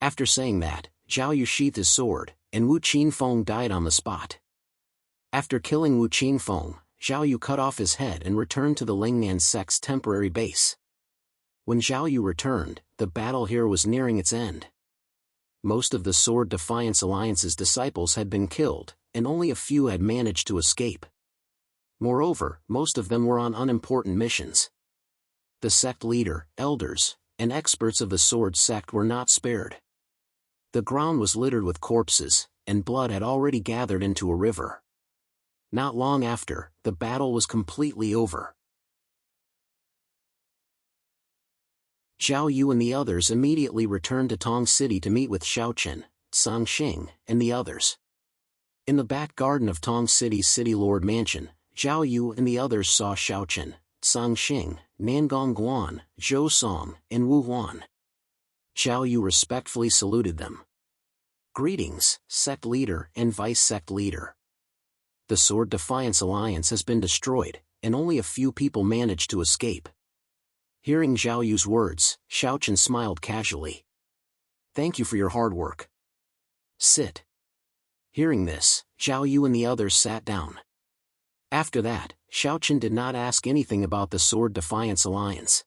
S1: After saying that, Zhao Yu sheathed his sword, and Wu Qinfeng died on the spot. After killing Wu Qinfeng, Zhao Yu cut off his head and returned to the Lingnan sect's temporary base. When Zhao Yu returned, the battle here was nearing its end. Most of the Sword Defiance Alliance's disciples had been killed, and only a few had managed to escape. Moreover, most of them were on unimportant missions. The sect leader, elders, and experts of the sword sect were not spared. The ground was littered with corpses, and blood had already gathered into a river. Not long after, the battle was completely over. Zhao Yu and the others immediately returned to Tong City to meet with Xiao Chen, Sang Xing, and the others. In the back garden of Tong City's City Lord Mansion, Zhao Yu and the others saw Xiaochen, Sang Xing, Nangong Guan, Zhou Song, and Wu Huan. Zhao Yu respectfully saluted them. Greetings, sect leader and vice-sect leader. The Sword Defiance Alliance has been destroyed, and only a few people managed to escape. Hearing Zhao Yu's words, Xiaochen smiled casually. Thank you for your hard work. Sit. Hearing this, Zhao Yu and the others sat down. After that, Xiaochen did not ask anything about the Sword Defiance Alliance.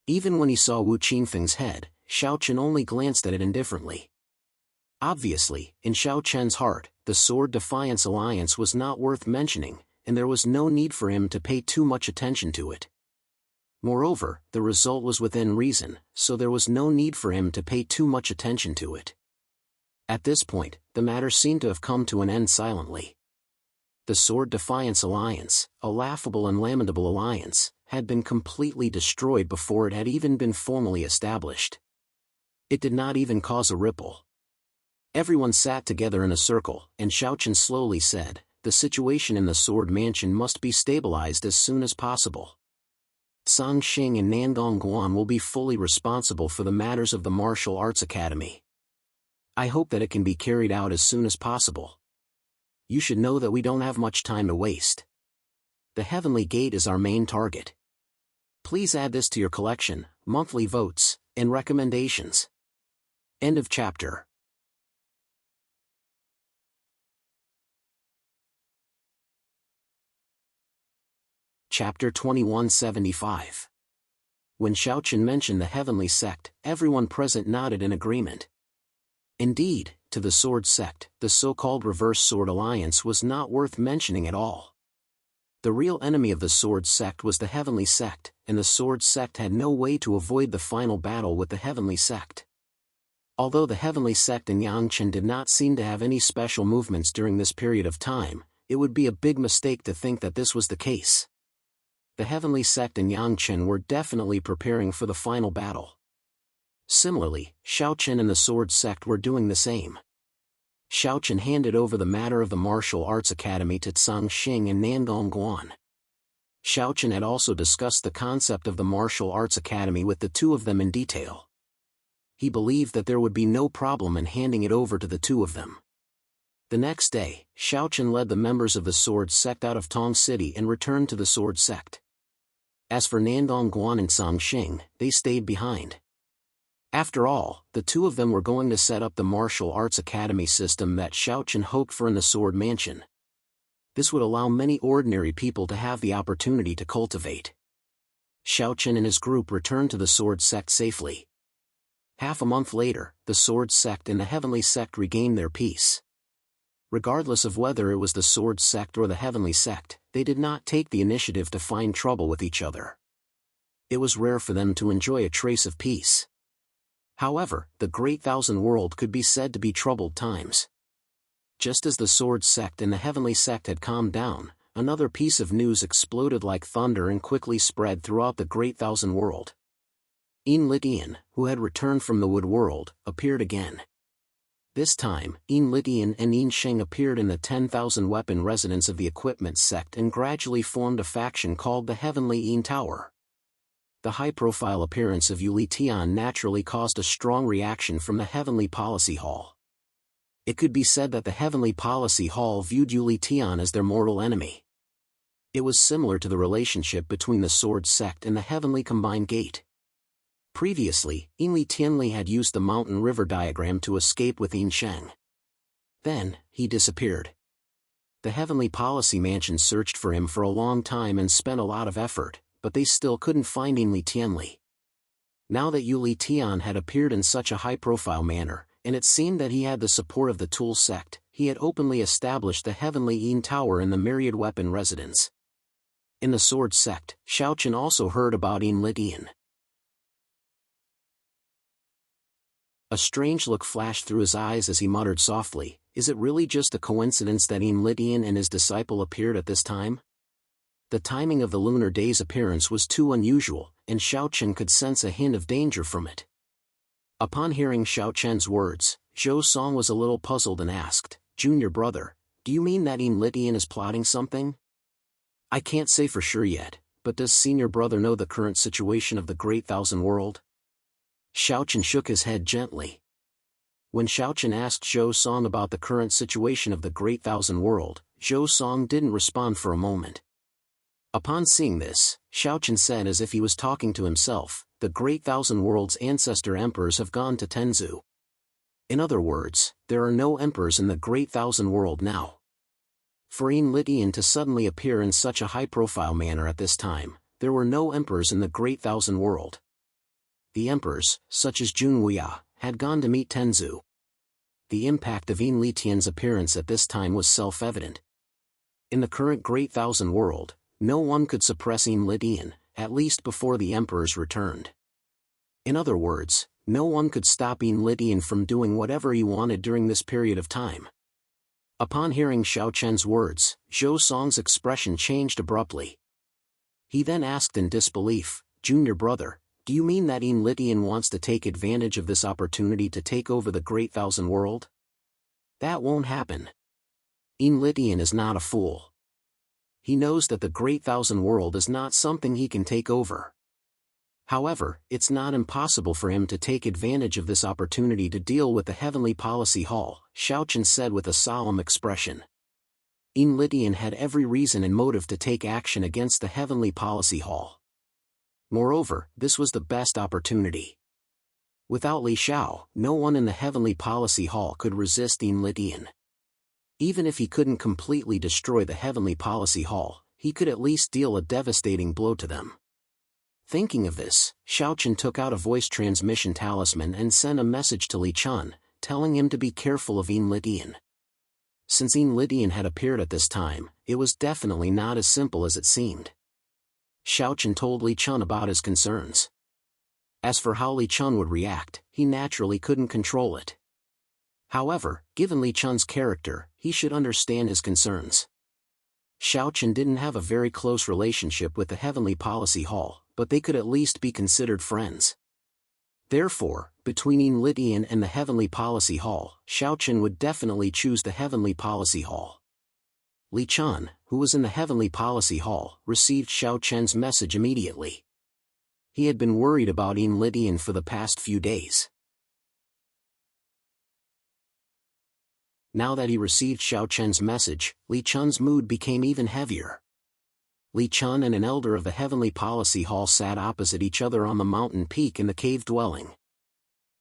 S1: Even when he saw Wu Qingfeng's head, Xiaochen only glanced at it indifferently. Obviously, in Xiaochen's heart, the Sword Defiance Alliance was not worth mentioning, and there was no need for him to pay too much attention to it. Moreover, the result was within reason, so there was no need for him to pay too much attention to it. At this point, the matter seemed to have come to an end silently. The Sword Defiance Alliance, a laughable and lamentable alliance, had been completely destroyed before it had even been formally established. It did not even cause a ripple. Everyone sat together in a circle, and Xiaochen slowly said, "The situation in the Sword Mansion must be stabilized as soon as possible. Sang Xing and Nangong Guan will be fully responsible for the matters of the Martial Arts Academy. I hope that it can be carried out as soon as possible. You should know that we don't have much time to waste. The Heavenly Gate is our main target. Please add this to your collection, monthly votes, and recommendations." End of chapter. Chapter 2175. When Xiaochen mentioned the Heavenly Sect, everyone present nodded in agreement. Indeed, to the Sword Sect, the so-called Reverse Sword Alliance was not worth mentioning at all. The real enemy of the Sword Sect was the Heavenly Sect, and the Sword Sect had no way to avoid the final battle with the Heavenly Sect. Although the Heavenly Sect and Yangchen did not seem to have any special movements during this period of time, it would be a big mistake to think that this was the case. The Heavenly Sect and Yangchen were definitely preparing for the final battle. Similarly, Xiaochen and the Sword Sect were doing the same. Xiaochen handed over the matter of the Martial Arts Academy to Sang Xing and Nangong Guan. Xiaochen had also discussed the concept of the Martial Arts Academy with the two of them in detail. He believed that there would be no problem in handing it over to the two of them. The next day, Xiaochen led the members of the Sword Sect out of Tong City and returned to the Sword Sect. As for Nangong Guan and Sang Xing, they stayed behind. After all, the two of them were going to set up the Martial Arts Academy system that Xiaochen hoped for in the Sword Mansion. This would allow many ordinary people to have the opportunity to cultivate. Xiaochen and his group returned to the Sword Sect safely. Half a month later, the Sword Sect and the Heavenly Sect regained their peace. Regardless of whether it was the Sword Sect or the Heavenly Sect, they did not take the initiative to find trouble with each other. It was rare for them to enjoy a trace of peace. However, the Great Thousand World could be said to be troubled times. Just as the Sword Sect and the Heavenly Sect had calmed down, another piece of news exploded like thunder and quickly spread throughout the Great Thousand World. Litian, who had returned from the Wood World, appeared again. This time, Litian and Sheng appeared in the 10,000 weapon residence of the Equipment Sect and gradually formed a faction called the Heavenly Tower. The high-profile appearance of Litian naturally caused a strong reaction from the Heavenly Policy Hall. It could be said that the Heavenly Policy Hall viewed Litian as their mortal enemy. It was similar to the relationship between the Sword Sect and the Heavenly Combined Gate. Previously, Li Tianli had used the mountain river diagram to escape with Sheng. Then, he disappeared. The Heavenly Policy Mansion searched for him for a long time and spent a lot of effort, but they still couldn't find Li Tianli. Now that Li Tian had appeared in such a high-profile manner, and it seemed that he had the support of the Tool Sect, he had openly established the Heavenly Tower in the Myriad Weapon Residence. In the Sword Sect, Xiaochen also heard about Litian. A strange look flashed through his eyes as he muttered softly, "Is it really just a coincidence that Litian and his disciple appeared at this time?" The timing of the lunar day's appearance was too unusual, and Xiaochen could sense a hint of danger from it. Upon hearing Xiaochen's words, Zhou Song was a little puzzled and asked, "Junior brother, Do you mean that Lydian is plotting something? I can't say for sure yet, but does senior brother know the current situation of the Great Thousand World? Xiaochen shook his head gently. When Xiaochen asked Zhou Song about the current situation of the Great Thousand World, Zhou Song didn't respond for a moment. Upon seeing this, Xiaochen said as if he was talking to himself, the Great Thousand World's ancestor emperors have gone to Tenzu. In other words, there are no emperors in the Great Thousand World now. For Lydian to suddenly appear in such a high-profile manner at this time, there were no emperors in the Great Thousand World. The emperors, such as Junhuia, had gone to meet Tenzu. The impact of Lydian's appearance at this time was self-evident. In the current Great Thousand World, no one could suppress Lydian, at least before the emperors returned. In other words, no one could stop Lydian from doing whatever he wanted during this period of time. Upon hearing Xiaochen's words, Zhou Song's expression changed abruptly. He then asked in disbelief, "Junior brother, do you mean that Lydian wants to take advantage of this opportunity to take over the Great Thousand World? That won't happen. Lydian is not a fool. He knows that the Great Thousand World is not something he can take over. However, it's not impossible for him to take advantage of this opportunity to deal with the Heavenly Policy Hall," Xiaochen said with a solemn expression. Lydian had every reason and motive to take action against the Heavenly Policy Hall. Moreover, this was the best opportunity. Without Li Xiao, no one in the Heavenly Policy Hall could resist Lydian. Even if he couldn't completely destroy the Heavenly Policy Hall, he could at least deal a devastating blow to them. Thinking of this, Xiaochen took out a voice transmission talisman and sent a message to Li Chun, telling him to be careful of Lydian. Since Lydian had appeared at this time, it was definitely not as simple as it seemed. Xiaochen told Li Chun about his concerns. As for how Li Chun would react, he naturally couldn't control it. However, given Li Chun's character, he should understand his concerns. Xiaochen didn't have a very close relationship with the Heavenly Policy Hall, but they could at least be considered friends. Therefore, between Lydian and the Heavenly Policy Hall, Xiaochen would definitely choose the Heavenly Policy Hall. Li Chun, who was in the Heavenly Policy Hall, received Xiaochen's message immediately. He had been worried about Lydian for the past few days. Now that he received Xiaochen's message, Li Chun's mood became even heavier. Li Chun and an elder of the Heavenly Policy Hall sat opposite each other on the mountain peak in the cave dwelling.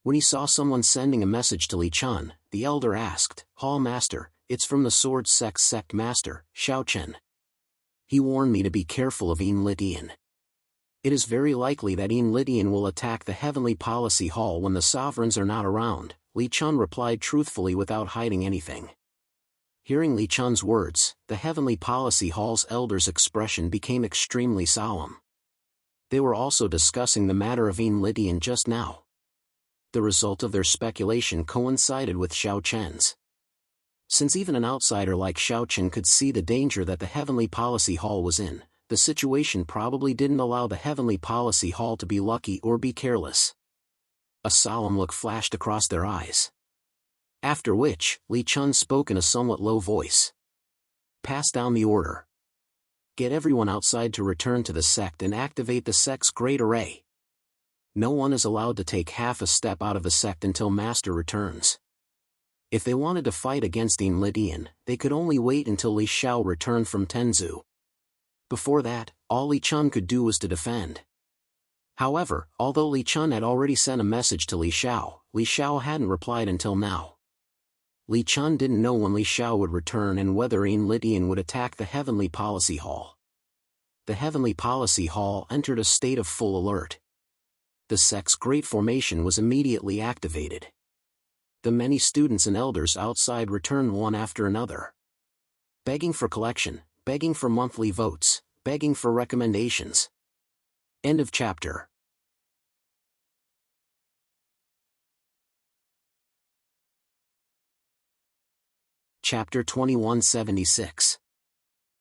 S1: When he saw someone sending a message to Li Chun, the elder asked, "Hall Master, it's from the Sword Sect Master, Xiaochen. He warned me to be careful of Lydian. It is very likely that Lydian will attack the Heavenly Policy Hall when the sovereigns are not around," Li Chun replied truthfully without hiding anything. Hearing Li Chun's words, the Heavenly Policy Hall's elders' expression became extremely solemn. They were also discussing the matter of Lydian just now. The result of their speculation coincided with Xiaochen's. Since even an outsider like Xiaochen could see the danger that the Heavenly Policy Hall was in, the situation probably didn't allow the Heavenly Policy Hall to be lucky or be careless. A solemn look flashed across their eyes. After which, Li Chun spoke in a somewhat low voice. "Pass down the order. Get everyone outside to return to the sect and activate the sect's Great Array. No one is allowed to take half a step out of the sect until Master returns. If they wanted to fight against Lydian, they could only wait until Li Xiao returned from Tenzu. Before that, all Li Chun could do was to defend." However, although Li Chun had already sent a message to Li Xiao hadn't replied until now. Li Chun didn't know when Li Xiao would return and whether Lydian would attack the Heavenly Policy Hall. The Heavenly Policy Hall entered a state of full alert. The sect's Great Formation was immediately activated. The many students and elders outside returned one after another. Begging for collection, begging for monthly votes, begging for recommendations. End of chapter. Chapter 2176.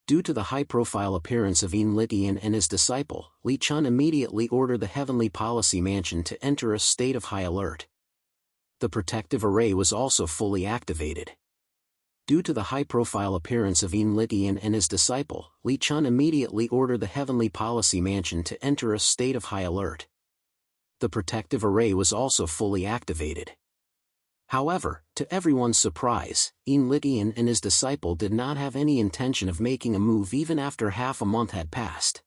S1: Due to the high-profile appearance of Lydian and his disciple, Li Chun immediately ordered the Heavenly Policy Mansion to enter a state of high alert. The protective array was also fully activated. Due to the high-profile appearance of Yin and his disciple, Li Chun immediately ordered the Heavenly Policy Mansion to enter a state of high alert. The protective array was also fully activated. However, to everyone's surprise, Yin and his disciple did not have any intention of making a move even after half a month had passed.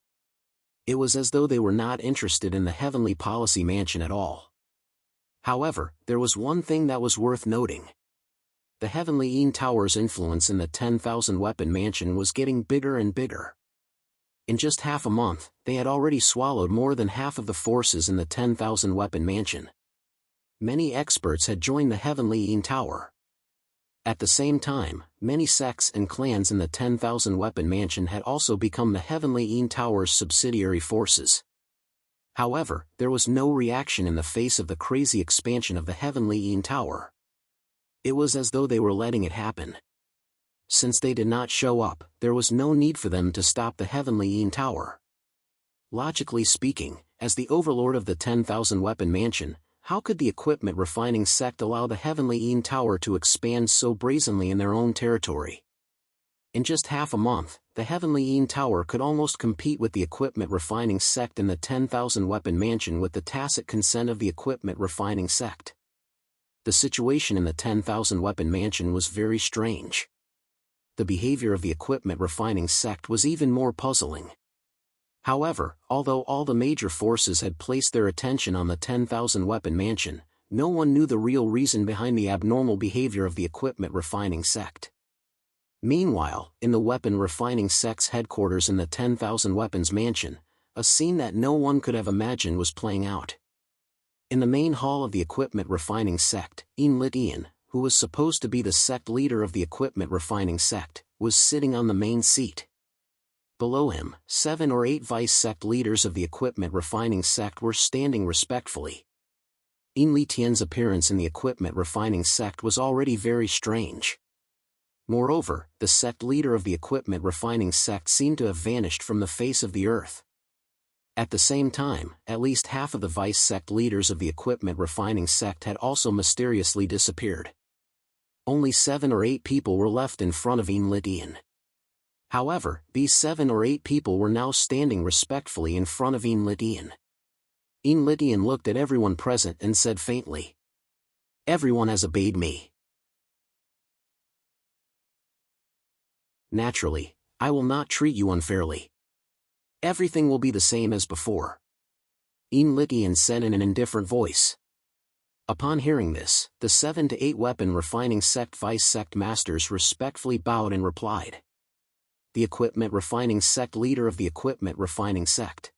S1: It was as though they were not interested in the Heavenly Policy Mansion at all. However, there was one thing that was worth noting. The Heavenly Yin Tower's influence in the 10,000 Weapon Mansion was getting bigger and bigger. In just half a month, they had already swallowed more than half of the forces in the 10,000 Weapon Mansion. Many experts had joined the Heavenly Yin Tower. At the same time, many sects and clans in the 10,000 Weapon Mansion had also become the Heavenly Yin Tower's subsidiary forces. However, there was no reaction in the face of the crazy expansion of the Heavenly Yin Tower. It was as though they were letting it happen. Since they did not show up, there was no need for them to stop the Heavenly Yin Tower. Logically speaking, as the overlord of the 10,000 Weapon Mansion, how could the equipment refining sect allow the Heavenly Yin Tower to expand so brazenly in their own territory? In just half a month, the Heavenly Yin Tower could almost compete with the equipment refining sect in the 10,000 Weapon Mansion with the tacit consent of the equipment refining sect. The situation in the 10,000 Weapon Mansion was very strange. The behavior of the equipment refining sect was even more puzzling. However, although all the major forces had placed their attention on the 10,000 Weapon Mansion, no one knew the real reason behind the abnormal behavior of the equipment refining sect. Meanwhile, in the weapon refining sect's headquarters in the 10,000 Weapons Mansion, a scene that no one could have imagined was playing out. In the main hall of the equipment refining sect, Yin, who was supposed to be the sect leader of the equipment refining sect, was sitting on the main seat. Below him, 7 or 8 vice sect leaders of the equipment refining sect were standing respectfully. Yin Tian's appearance in the equipment refining sect was already very strange. Moreover, the sect leader of the equipment refining sect seemed to have vanished from the face of the earth. At the same time, at least half of the vice sect leaders of the equipment refining sect had also mysteriously disappeared. Only 7 or 8 people were left in front of Yin. However, these 7 or 8 people were now standing respectfully in front of Yin. Yin looked at everyone present and said faintly, "Everyone has obeyed me. Naturally, I will not treat you unfairly. Everything will be the same as before," Yin said in an indifferent voice. Upon hearing this, the 7 to 8 weapon refining sect vice sect masters respectfully bowed and replied. The equipment refining sect leader of the equipment refining sect.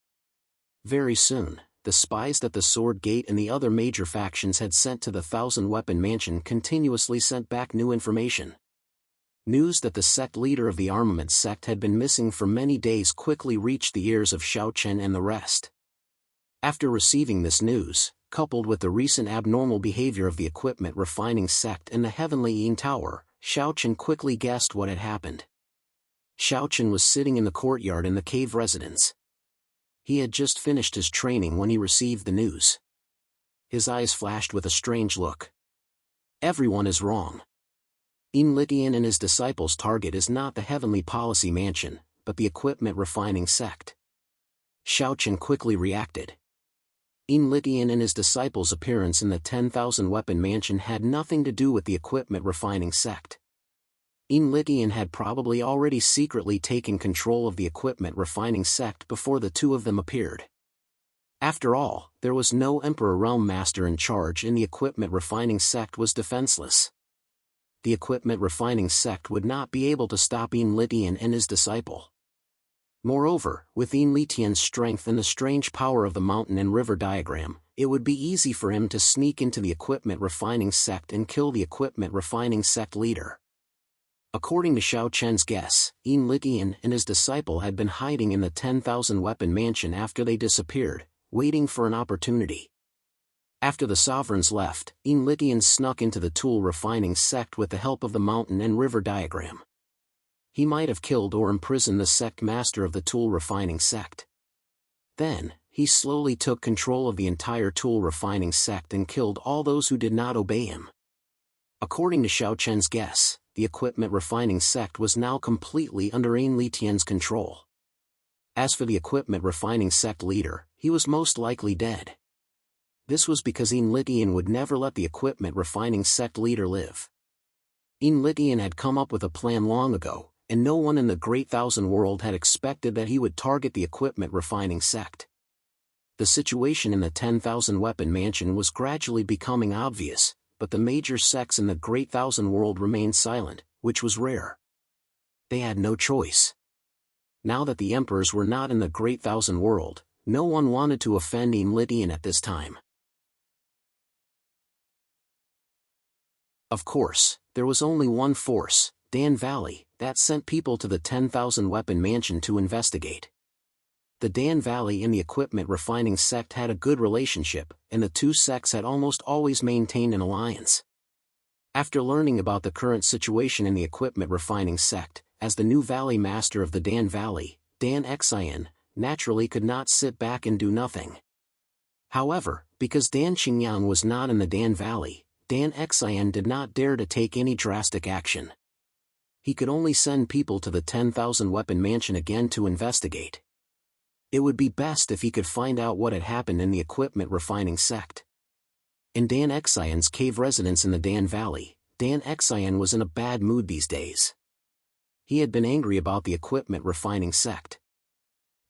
S1: Very soon, the spies that the Sword Gate and the other major factions had sent to the 1000 Weapon Mansion continuously sent back new information. News that the sect leader of the armament sect had been missing for many days quickly reached the ears of Xiao Chen and the rest. After receiving this news, coupled with the recent abnormal behavior of the equipment refining sect in the Heavenly Yin Tower, Xiao Chen quickly guessed what had happened. Xiao Chen was sitting in the courtyard in the cave residence. He had just finished his training when he received the news. His eyes flashed with a strange look. Everyone is wrong. Yin and his disciples' target is not the Heavenly Policy Mansion, but the equipment refining sect. Xiao Chen quickly reacted. Yin and his disciples' appearance in the 10,000 Weapon Mansion had nothing to do with the equipment refining sect. Yin had probably already secretly taken control of the equipment refining sect before the two of them appeared. After all, there was no Emperor Realm Master in charge and the equipment refining sect was defenseless. The equipment refining sect would not be able to stop Yin and his disciple. Moreover, with Yin Tian's strength and the strange power of the mountain and river diagram, it would be easy for him to sneak into the equipment refining sect and kill the equipment refining sect leader. According to Xiao Chen's guess, Yin and his disciple had been hiding in the 10,000 Weapon Mansion after they disappeared, waiting for an opportunity. After the sovereigns left, Yin snuck into the tool refining sect with the help of the mountain and river diagram. He might have killed or imprisoned the sect master of the tool refining sect. Then, he slowly took control of the entire tool refining sect and killed all those who did not obey him. According to Xiao Chen's guess, the equipment refining sect was now completely under Litian's control. As for the equipment refining sect leader, he was most likely dead. This was because Litian would never let the equipment refining sect leader live. Litian had come up with a plan long ago, and no one in the Great Thousand World had expected that he would target the equipment refining sect. The situation in the 10,000 Weapon Mansion was gradually becoming obvious, but the major sects in the Great Thousand World remained silent, which was rare. They had no choice. Now that the emperors were not in the Great Thousand World, no one wanted to offend Litian at this time. Of course, there was only one force, Dan Valley, that sent people to the 10,000 Weapon Mansion to investigate. The Dan Valley and the equipment refining sect had a good relationship, and the two sects had almost always maintained an alliance. After learning about the current situation in the equipment refining sect, as the new Valley Master of the Dan Valley, Dan Xian, naturally could not sit back and do nothing. However, because Dan Qingyang was not in the Dan Valley, Dan Xian did not dare to take any drastic action. He could only send people to the 10,000 Weapon Mansion again to investigate. It would be best if he could find out what had happened in the equipment refining sect. In Dan Xian's cave residence in the Dan Valley, Dan Xian was in a bad mood these days. He had been angry about the equipment refining sect.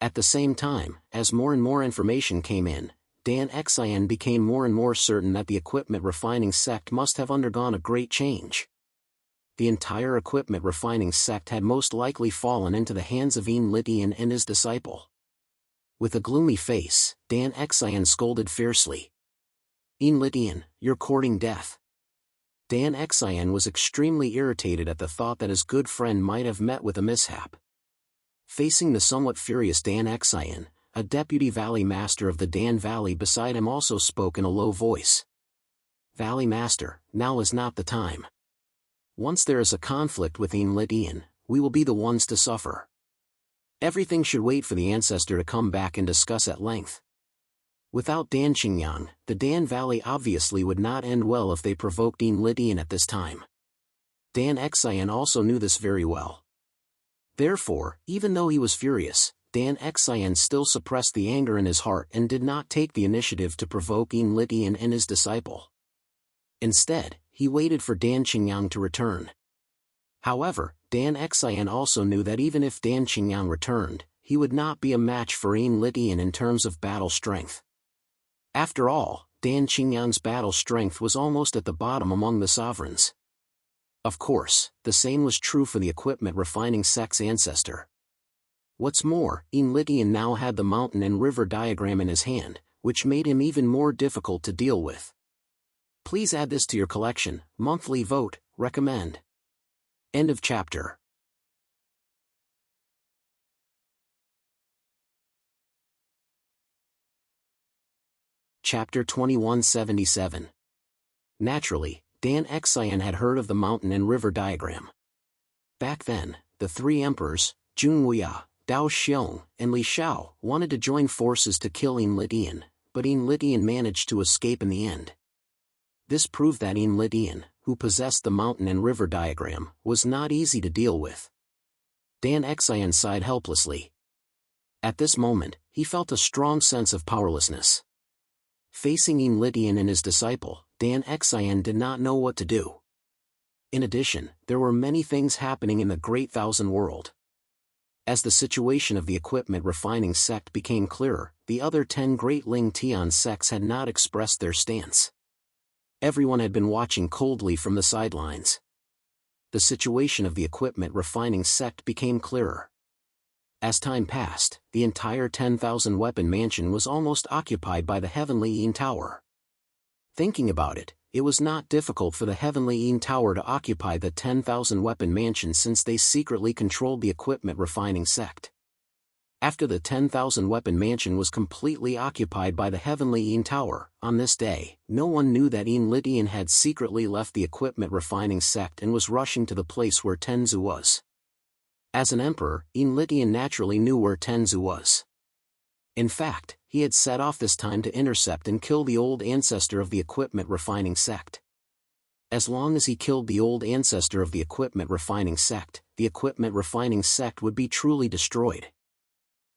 S1: At the same time, as more and more information came in, Dan Xian became more and more certain that the equipment refining sect must have undergone a great change. The entire equipment refining sect had most likely fallen into the hands of Litian and his disciple. With a gloomy face, Dan Xian scolded fiercely. Litian, you're courting death. Dan Xian was extremely irritated at the thought that his good friend might have met with a mishap. Facing the somewhat furious Dan Xian, a deputy Valley Master of the Dan Valley beside him also spoke in a low voice. Valley Master, now is not the time. Once there is a conflict with Litian, we will be the ones to suffer. Everything should wait for the ancestor to come back and discuss at length. Without Dan Qingyang, the Dan Valley obviously would not end well if they provoked Litian at this time. Dan Xian also knew this very well. Therefore, even though he was furious, Dan Xian still suppressed the anger in his heart and did not take the initiative to provoke Litian and his disciple. Instead, he waited for Dan Qingyang to return. However, Dan Xian also knew that even if Dan Qingyang returned, he would not be a match for Litian in terms of battle strength. After all, Dan Qingyang's battle strength was almost at the bottom among the sovereigns. Of course, the same was true for the equipment refining sect's ancestor. What's more, Litian now had the mountain and river diagram in his hand, which made him even more difficult to deal with. Please add this to your collection. Monthly vote, recommend. End of chapter. Chapter 2177. Naturally, Dan Xian had heard of the mountain and river diagram. Back then, the three emperors, Jun Wuya, Dao Xiong, and Li Shao, wanted to join forces to kill Litian, but Litian managed to escape in the end. This proved that Litian, who possessed the mountain and river diagram, was not easy to deal with. Dan Xian sighed helplessly. At this moment, he felt a strong sense of powerlessness. Facing Litian and his disciple, Dan Xian did not know what to do. In addition, there were many things happening in the Great Thousand World. As the situation of the equipment refining sect became clearer, the other 10 Great Ling Tian sects had not expressed their stance. Everyone had been watching coldly from the sidelines. The situation of the equipment refining sect became clearer. As time passed, the entire 10,000 Weapon Mansion was almost occupied by the Heavenly Yin Tower. Thinking about it, it was not difficult for the Heavenly Yin Tower to occupy the 10,000 Weapon Mansion since they secretly controlled the equipment refining sect. After the 10,000 Weapon Mansion was completely occupied by the Heavenly Yin Tower, on this day, no one knew that Litian had secretly left the equipment refining sect and was rushing to the place where Tenzu was. As an emperor, Litian naturally knew where Tenzu was. In fact, he had set off this time to intercept and kill the old ancestor of the equipment refining sect. As long as he killed the old ancestor of the equipment refining sect, the equipment refining sect would be truly destroyed.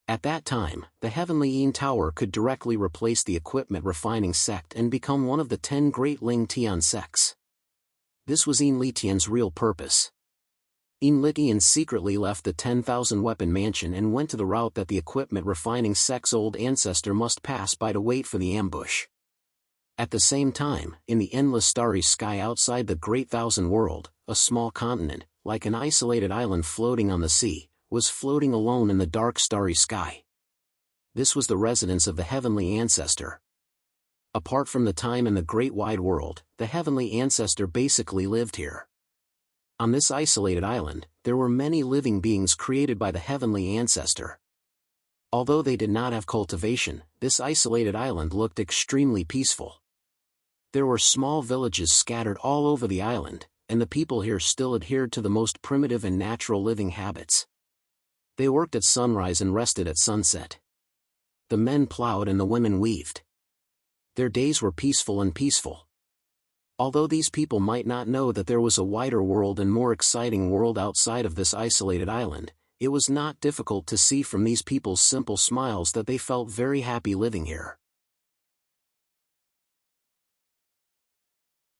S1: At that time, the Heavenly Yin Tower could directly replace the equipment refining sect and become one of the 10 great Ling Tian sects. This was Yin Litian's real purpose. Yin Litian secretly left the 10,000 weapon mansion and went to the route that the equipment refining sect's old ancestor must pass by to wait for the ambush. At the same time, in the endless starry sky outside the Great Thousand World, a small continent, like an isolated island floating on the sea, was floating alone in the dark starry sky. This was the residence of the Heavenly Ancestor. Apart from the time and the great wide world, the Heavenly Ancestor basically lived here. On this isolated island, there were many living beings created by the Heavenly Ancestor. Although they did not have cultivation, this isolated island looked extremely peaceful. There were small villages scattered all over the island, and the people here still adhered to the most primitive and natural living habits. They worked at sunrise and rested at sunset. The men plowed and the women weaved. Their days were peaceful and peaceful. Although these people might not know that there was a wider world and more exciting world outside of this isolated island, it was not difficult to see from these people's simple smiles that they felt very happy living here.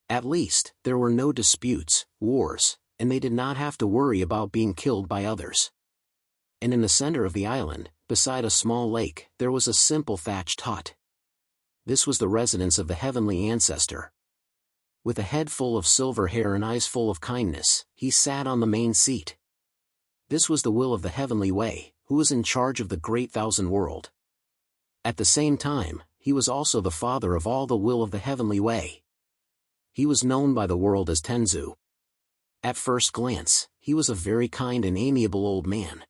S1: At least, there were no disputes, wars, and they did not have to worry about being killed by others. And in the center of the island, beside a small lake, there was a simple thatched hut. This was the residence of the Heavenly Ancestor. With a head full of silver hair and eyes full of kindness, he sat on the main seat. This was the will of the Heavenly Way, who was in charge of the Great Thousand World. At the same time, he was also the father of all the will of the Heavenly Way. He was known by the world as Tenzu. At first glance, he was a very kind and amiable old man.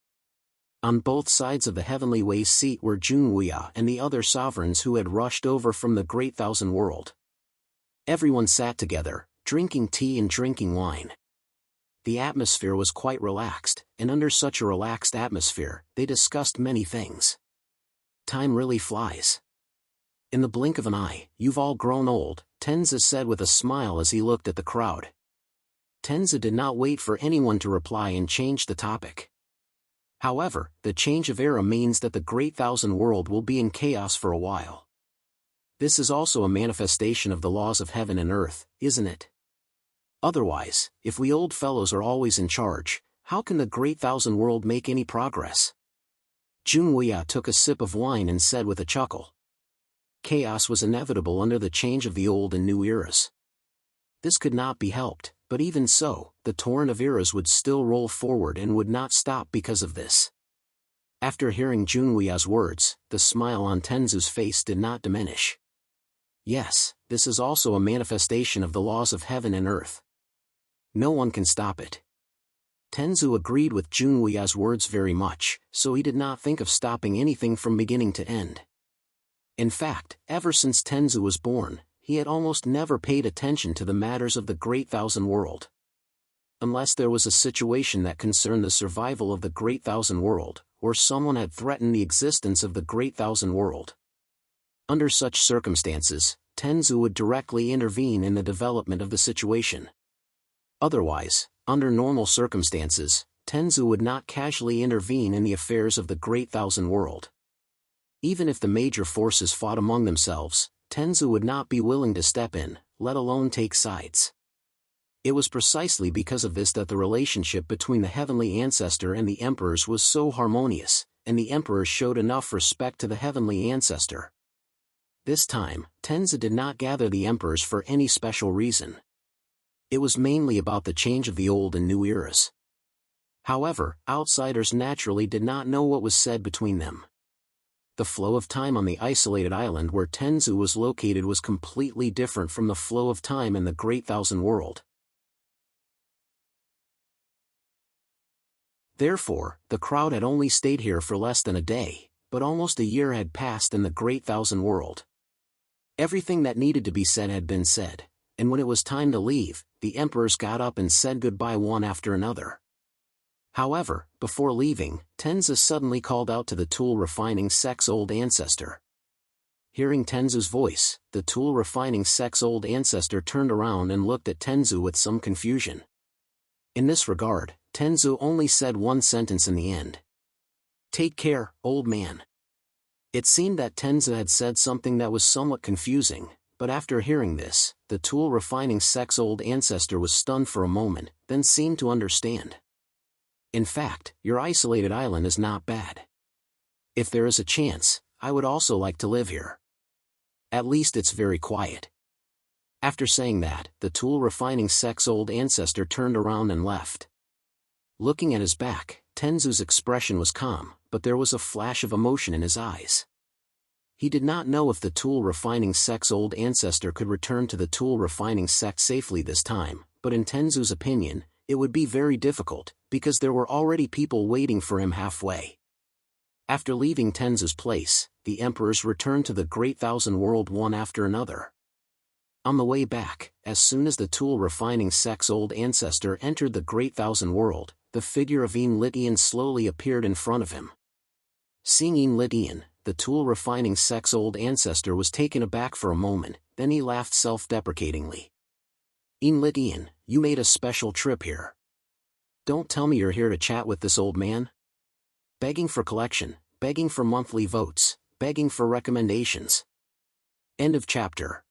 S1: On both sides of the Heavenly Way's seat were Junwuya and the other sovereigns who had rushed over from the Great Thousand World. Everyone sat together, drinking tea and drinking wine. The atmosphere was quite relaxed, and under such a relaxed atmosphere, they discussed many things. Time really flies. In the blink of an eye, you've all grown old, Tenza said with a smile as he looked at the crowd. Tenza did not wait for anyone to reply and changed the topic. However, the change of era means that the Great Thousand World will be in chaos for a while. This is also a manifestation of the laws of heaven and earth, isn't it? Otherwise, if we old fellows are always in charge, how can the Great Thousand World make any progress? Junwuya took a sip of wine and said with a chuckle. Chaos was inevitable under the change of the old and new eras. This could not be helped, but even so, the torrent of eras would still roll forward and would not stop because of this. After hearing Junwuya's words, the smile on Tenzu's face did not diminish. Yes, this is also a manifestation of the laws of heaven and earth. No one can stop it. Tenzu agreed with Junwuya's words very much, so he did not think of stopping anything from beginning to end. In fact, ever since Tenzu was born, he had almost never paid attention to the matters of the Great Thousand World. Unless there was a situation that concerned the survival of the Great Thousand World, or someone had threatened the existence of the Great Thousand World. Under such circumstances, Tenzu would directly intervene in the development of the situation. Otherwise, under normal circumstances, Tenzu would not casually intervene in the affairs of the Great Thousand World. Even if the major forces fought among themselves, Tenzu would not be willing to step in, let alone take sides. It was precisely because of this that the relationship between the Heavenly Ancestor and the Emperors was so harmonious, and the Emperors showed enough respect to the Heavenly Ancestor. This time, Tenza did not gather the Emperors for any special reason. It was mainly about the change of the old and new eras. However, outsiders naturally did not know what was said between them. The flow of time on the isolated island where Tenzu was located was completely different from the flow of time in the Great Thousand World. Therefore, the crowd had only stayed here for less than a day, but almost a year had passed in the Great Thousand World. Everything that needed to be said had been said, and when it was time to leave, the emperors got up and said goodbye one after another. However, before leaving, Tenza suddenly called out to the tool refining sect's old ancestor. Hearing Tenzu's voice, the tool refining sect's old ancestor turned around and looked at Tenzu with some confusion. In this regard, Tenzu only said one sentence in the end. "Take care, old man." It seemed that Tenzu had said something that was somewhat confusing, but after hearing this, the tool refining sect's old ancestor was stunned for a moment, then seemed to understand. "In fact, your isolated island is not bad. If there is a chance, I would also like to live here. At least it's very quiet." After saying that, the tool refining sect's old ancestor turned around and left. Looking at his back, Tenzu's expression was calm, but there was a flash of emotion in his eyes. He did not know if the tool refining sect's old ancestor could return to the tool refining sect safely this time, but in Tenzu's opinion, it would be very difficult, because there were already people waiting for him halfway. After leaving Tenzu's place, the emperors returned to the Great Thousand World one after another. On the way back, as soon as the tool refining sect's old ancestor entered the Great Thousand World, the figure of Enlitian slowly appeared in front of him. Seeing Enlitian, the tool refining sect's old ancestor was taken aback for a moment, then he laughed self-deprecatingly. "Enlitian, you made a special trip here. Don't tell me you're here to chat with this old man? Begging for collection, begging for monthly votes, begging for recommendations." End of chapter.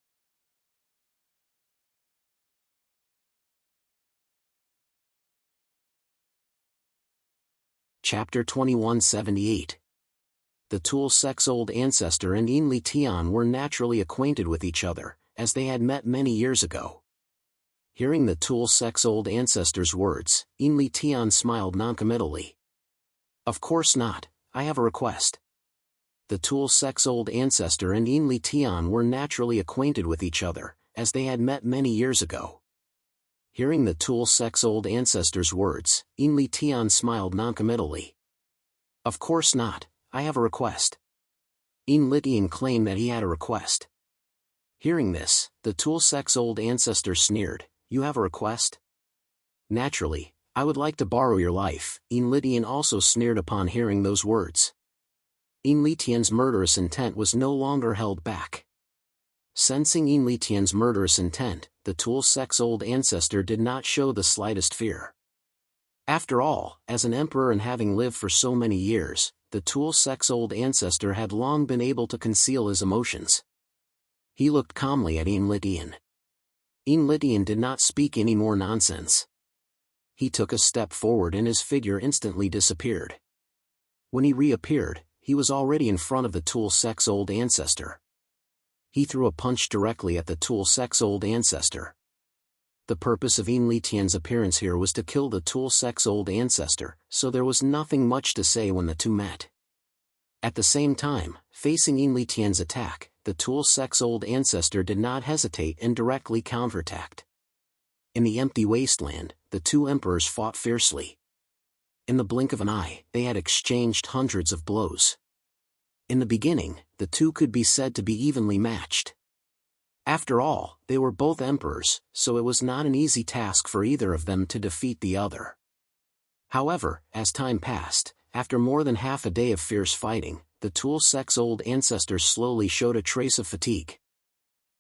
S1: Chapter 2178. The tool sect's old ancestor and Enlitian were naturally acquainted with each other, as they had met many years ago. Hearing the tool sect's old ancestor's words, Enlitian smiled noncommittally. "Of course not, I have a request." The tool sect's old ancestor and Enlitian were naturally acquainted with each other, as they had met many years ago. Hearing the tool sect's old ancestor's words, Enlitian smiled noncommittally. "Of course not, I have a request." Enlitian claimed that he had a request. Hearing this, the tool sect's old ancestor sneered, "You have a request? Naturally, I would like to borrow your life." Enlitian also sneered upon hearing those words. Enlitian's murderous intent was no longer held back. Sensing Enlitian's murderous intent, the tool sect's old ancestor did not show the slightest fear. After all, as an emperor and having lived for so many years, the tool sect's old ancestor had long been able to conceal his emotions. He looked calmly at Enlitian. Enlitian did not speak any more nonsense. He took a step forward and his figure instantly disappeared. When he reappeared, he was already in front of the tool sect's old ancestor. He threw a punch directly at the tool sect's old ancestor. The purpose of Enlitian's appearance here was to kill the tool sect's old ancestor, so there was nothing much to say when the two met. At the same time, facing Enlitian's attack, the tool sect's old ancestor did not hesitate and directly counterattacked. In the empty wasteland, the two emperors fought fiercely. In the blink of an eye, they had exchanged hundreds of blows. In the beginning, the two could be said to be evenly matched. After all, they were both emperors, so it was not an easy task for either of them to defeat the other. However, as time passed, after more than half a day of fierce fighting, the tool sect's old ancestor slowly showed a trace of fatigue.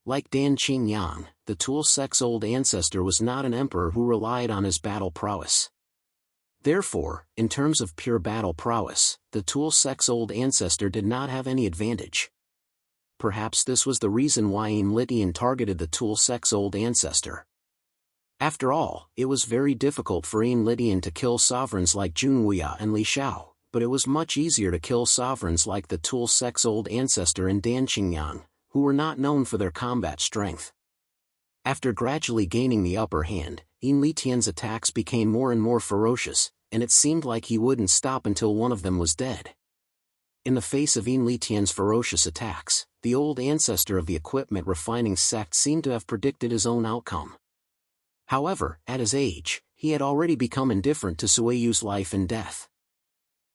S1: Like Dan Qingyang, the tool sect's old ancestor was not an emperor who relied on his battle prowess. Therefore, in terms of pure battle prowess, the tool sect's old ancestor did not have any advantage. Perhaps this was the reason why Enlitian targeted the tool sect's old ancestor. After all, it was very difficult for Enlitian to kill sovereigns like Junwuya and Li Shao, but it was much easier to kill sovereigns like the tool sect's old ancestor and Dan Qingyang, who were not known for their combat strength. After gradually gaining the upper hand, Enlitian's attacks became more and more ferocious, and it seemed like he wouldn't stop until one of them was dead. In the face of Enlitian's ferocious attacks, the old ancestor of the equipment refining sect seemed to have predicted his own outcome. However, at his age, he had already become indifferent to Sueyu's life and death.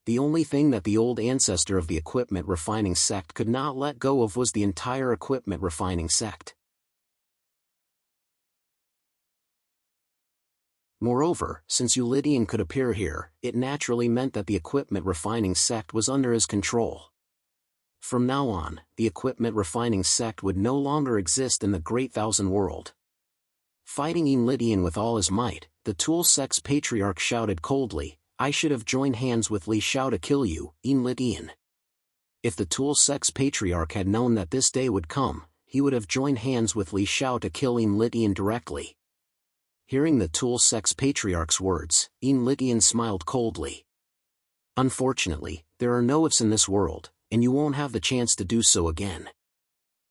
S1: The only thing that the old ancestor of the equipment refining sect could not let go of was the entire equipment refining sect. Moreover, since Enlitian could appear here, it naturally meant that the equipment refining sect was under his control. From now on, the equipment refining sect would no longer exist in the Great Thousand World. Fighting Enlydian with all his might, the Tool Sect's patriarch shouted coldly, "I should have joined hands with Li Shao to kill you, Enlydian." If the Tool Sect's patriarch had known that this day would come, he would have joined hands with Li Shao to kill Enlydian directly. Hearing the Tool Sect's patriarch's words, Enlydian smiled coldly. "Unfortunately, there are no ifs in this world, and you won't have the chance to do so again."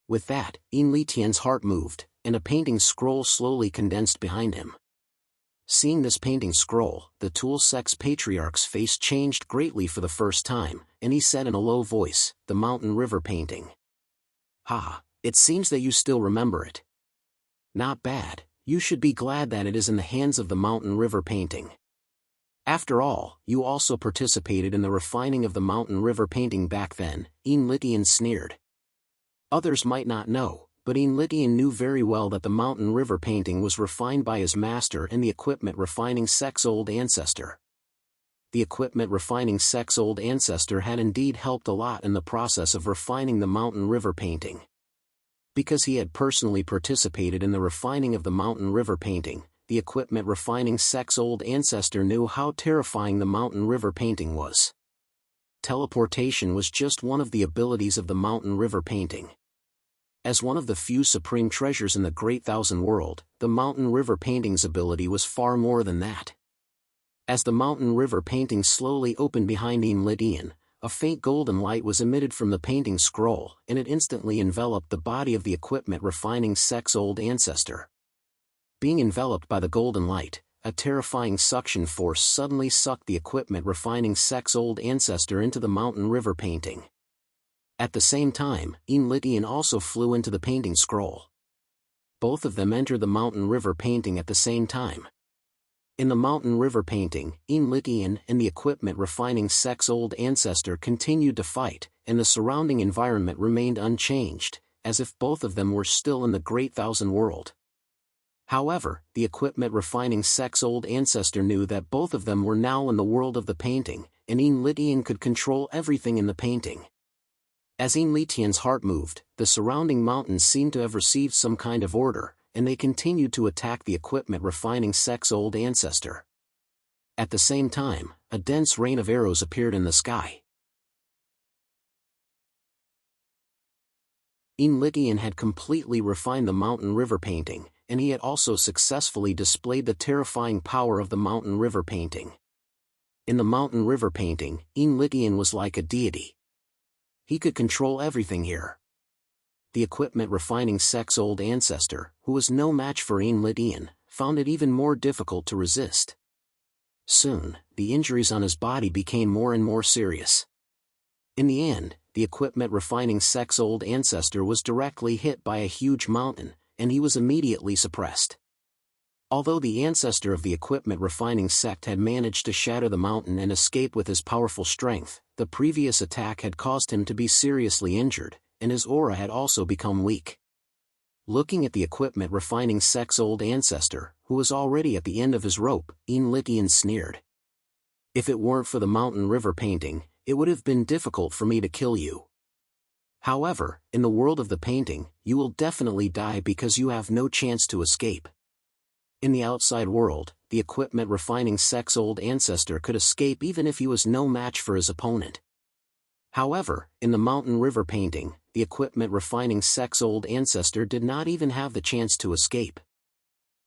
S1: With that, Enlydian's heart moved, and a painting scroll slowly condensed behind him. Seeing this painting scroll, the Tool Sect's patriarch's face changed greatly for the first time, and he said in a low voice, "The Mountain River painting. Ha, it seems that you still remember it. Not bad, you should be glad that it is in the hands of the Mountain River painting. After all, you also participated in the refining of the Mountain River painting back then," Enlydian sneered. Others might not know, but Enlydian knew very well that the Mountain River painting was refined by his master and the equipment refining sect's old ancestor. The equipment refining sect's old ancestor had indeed helped a lot in the process of refining the Mountain River painting. Because he had personally participated in the refining of the Mountain River painting, the equipment refining sect's old ancestor knew how terrifying the Mountain River painting was. Teleportation was just one of the abilities of the Mountain River painting. As one of the few supreme treasures in the Great Thousand World, the Mountain River painting's ability was far more than that. As the Mountain River painting slowly opened behind Enlydian, a faint golden light was emitted from the painting scroll, and it instantly enveloped the body of the equipment refining sect's old ancestor. Being enveloped by the golden light, a terrifying suction force suddenly sucked the equipment refining sect's old ancestor into the Mountain River painting. At the same time, Enlydian also flew into the painting scroll. Both of them entered the Mountain River painting at the same time. In the Mountain River painting, Enlydian and the equipment refining sect's old ancestor continued to fight, and the surrounding environment remained unchanged, as if both of them were still in the Great Thousand World. However, the equipment refining sect's old ancestor knew that both of them were now in the world of the painting, and Enlydian could control everything in the painting. As Enlydian's heart moved, the surrounding mountains seemed to have received some kind of order, and they continued to attack the equipment refining sect's old ancestor. At the same time, a dense rain of arrows appeared in the sky. Enlydian had completely refined the Mountain River painting, and he had also successfully displayed the terrifying power of the Mountain River painting. In the Mountain River painting, Enlydian was like a deity. He could control everything here. The equipment refining sect's old ancestor, who was no match for Enlydian, found it even more difficult to resist. Soon, the injuries on his body became more and more serious. In the end, the equipment refining sect's old ancestor was directly hit by a huge mountain, and he was immediately suppressed. Although the ancestor of the equipment refining sect had managed to shatter the mountain and escape with his powerful strength, the previous attack had caused him to be seriously injured, and his aura had also become weak. Looking at the equipment refining sect's old ancestor, who was already at the end of his rope, Enlydian sneered. "If it weren't for the Mountain River painting, it would have been difficult for me to kill you. However, in the world of the painting, you will definitely die because you have no chance to escape." In the outside world, the equipment refining sect's old ancestor could escape even if he was no match for his opponent. However, in the Mountain River painting, the equipment refining sect's old ancestor did not even have the chance to escape.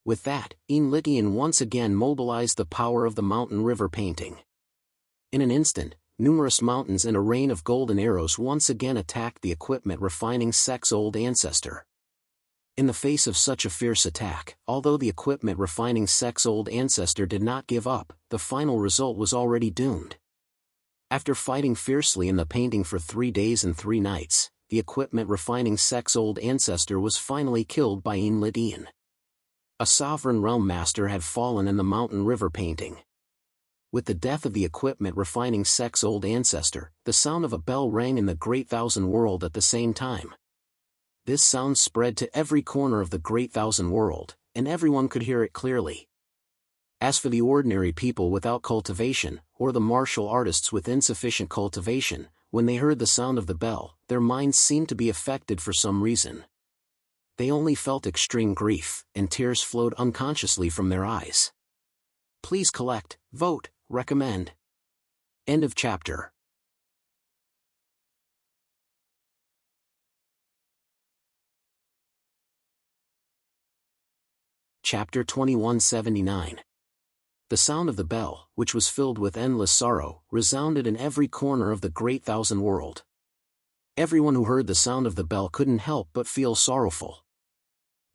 S1: With that, Enlydian once again mobilized the power of the Mountain River painting. In an instant, numerous mountains and a rain of golden arrows once again attacked the equipment refining sect's old ancestor. In the face of such a fierce attack, although the equipment refining sect's old ancestor did not give up, the final result was already doomed. After fighting fiercely in the painting for 3 days and 3 nights, the equipment refining sect's old ancestor was finally killed by Enlydian. A sovereign realm master had fallen in the Mountain River painting. With the death of the equipment refining sect's old ancestor, the sound of a bell rang in the Great Thousand World at the same time. This sound spread to every corner of the Great Thousand World, and everyone could hear it clearly. As for the ordinary people without cultivation, or the martial artists with insufficient cultivation, when they heard the sound of the bell, their minds seemed to be affected for some reason. They only felt extreme grief, and tears flowed unconsciously from their eyes. Please collect, vote, recommend. End of chapter. Chapter 2179. The sound of the bell, which was filled with endless sorrow, resounded in every corner of the great thousand world. Everyone who heard the sound of the bell couldn't help but feel sorrowful.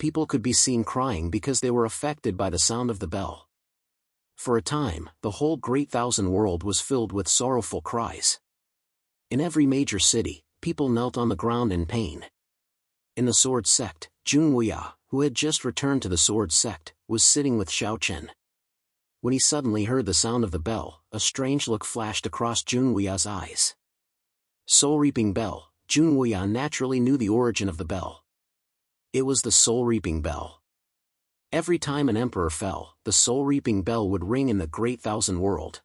S1: People could be seen crying because they were affected by the sound of the bell. For a time, the whole great thousand world was filled with sorrowful cries. In every major city, people knelt on the ground in pain. In the sword sect, Junwuya, who had just returned to the sword sect, was sitting with Xiao Chen. When he suddenly heard the sound of the bell, a strange look flashed across Junwuya's eyes. Soul-reaping bell. Junwuya naturally knew the origin of the bell. It was the soul-reaping bell. Every time an emperor fell, the soul-reaping bell would ring in the great thousand world.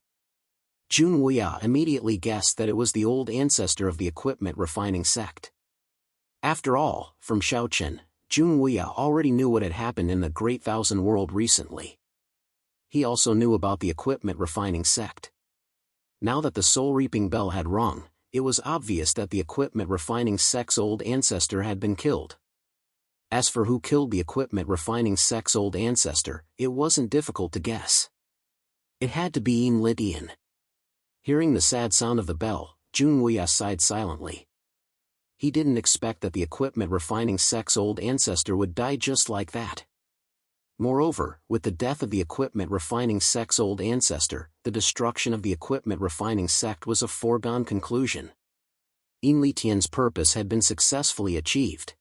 S1: Junwuya immediately guessed that it was the old ancestor of the equipment refining sect. After all, from Xiao Chen, Junwuya already knew what had happened in the great thousand world recently. He also knew about the equipment refining sect. Now that the soul-reaping bell had rung, it was obvious that the equipment refining sect's old ancestor had been killed. As for who killed the equipment refining sect's old ancestor, it wasn't difficult to guess. It had to be Litian. Hearing the sad sound of the bell, Junwuya sighed silently. He didn't expect that the equipment refining sect's old ancestor would die just like that. Moreover, with the death of the equipment refining sect's old ancestor, the destruction of the equipment refining sect was a foregone conclusion. Litian's purpose had been successfully achieved.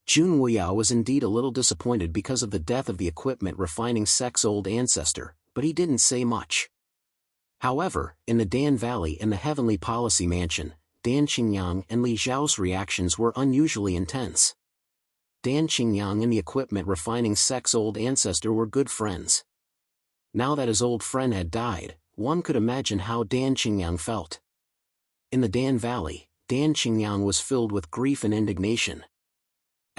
S1: Junwuya was indeed a little disappointed because of the death of the equipment refining sect's old ancestor, but he didn't say much. However, in the Dan Valley and the Heavenly Policy Mansion, Dan Qingyang and Li Zhao's reactions were unusually intense. Dan Qingyang and the equipment refining sect's old ancestor were good friends. Now that his old friend had died, one could imagine how Dan Qingyang felt. In the Dan Valley, Dan Qingyang was filled with grief and indignation.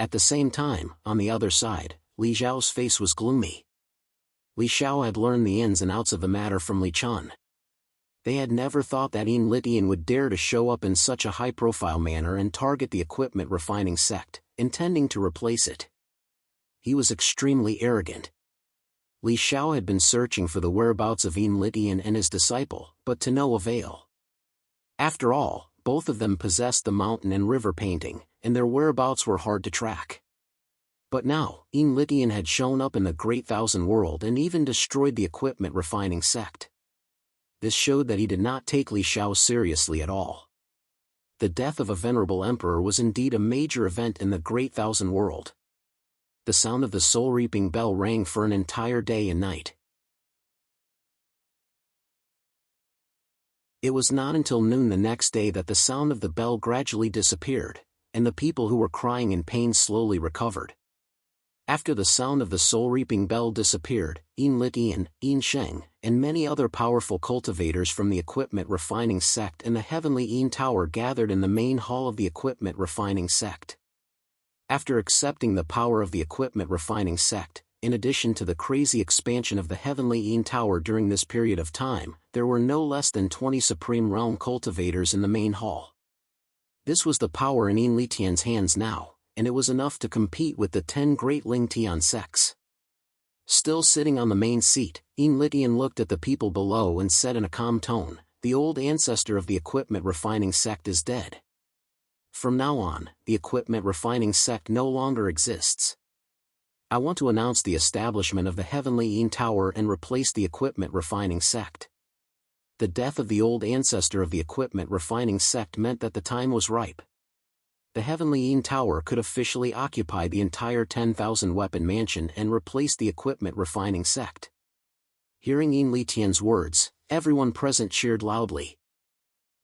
S1: At the same time, on the other side, Li Zhao's face was gloomy. Li Xiao had learned the ins and outs of the matter from Li Chun. They had never thought that Litian would dare to show up in such a high-profile manner and target the equipment refining sect, intending to replace it. He was extremely arrogant. Li Xiao had been searching for the whereabouts of Litian and his disciple, but to no avail. After all, both of them possessed the mountain and river painting, and their whereabouts were hard to track. But now, Litian had shown up in the Great Thousand World and even destroyed the equipment refining sect. This showed that he did not take Li Xiao seriously at all. The death of a venerable emperor was indeed a major event in the Great Thousand World. The sound of the soul-reaping bell rang for an entire day and night. It was not until noon the next day that the sound of the bell gradually disappeared, and the people who were crying in pain slowly recovered. After the sound of the soul-reaping bell disappeared, Litian, Sheng, and many other powerful cultivators from the equipment refining sect and the heavenly Tower gathered in the main hall of the equipment refining sect. After accepting the power of the equipment refining sect, in addition to the crazy expansion of the heavenly Tower during this period of time, there were no less than 20 Supreme Realm cultivators in the main hall. This was the power in Litian's hands now, and it was enough to compete with the 10 great Ling Tian sects. Still sitting on the main seat, Litian looked at the people below and said in a calm tone, "The old ancestor of the equipment refining sect is dead. From now on, the equipment refining sect no longer exists. I want to announce the establishment of the heavenly Tower and replace the equipment refining sect." The death of the old ancestor of the equipment refining sect meant that the time was ripe. The heavenly Tower could officially occupy the entire 10,000 weapon mansion and replace the equipment refining sect. Hearing Litian's words, everyone present cheered loudly.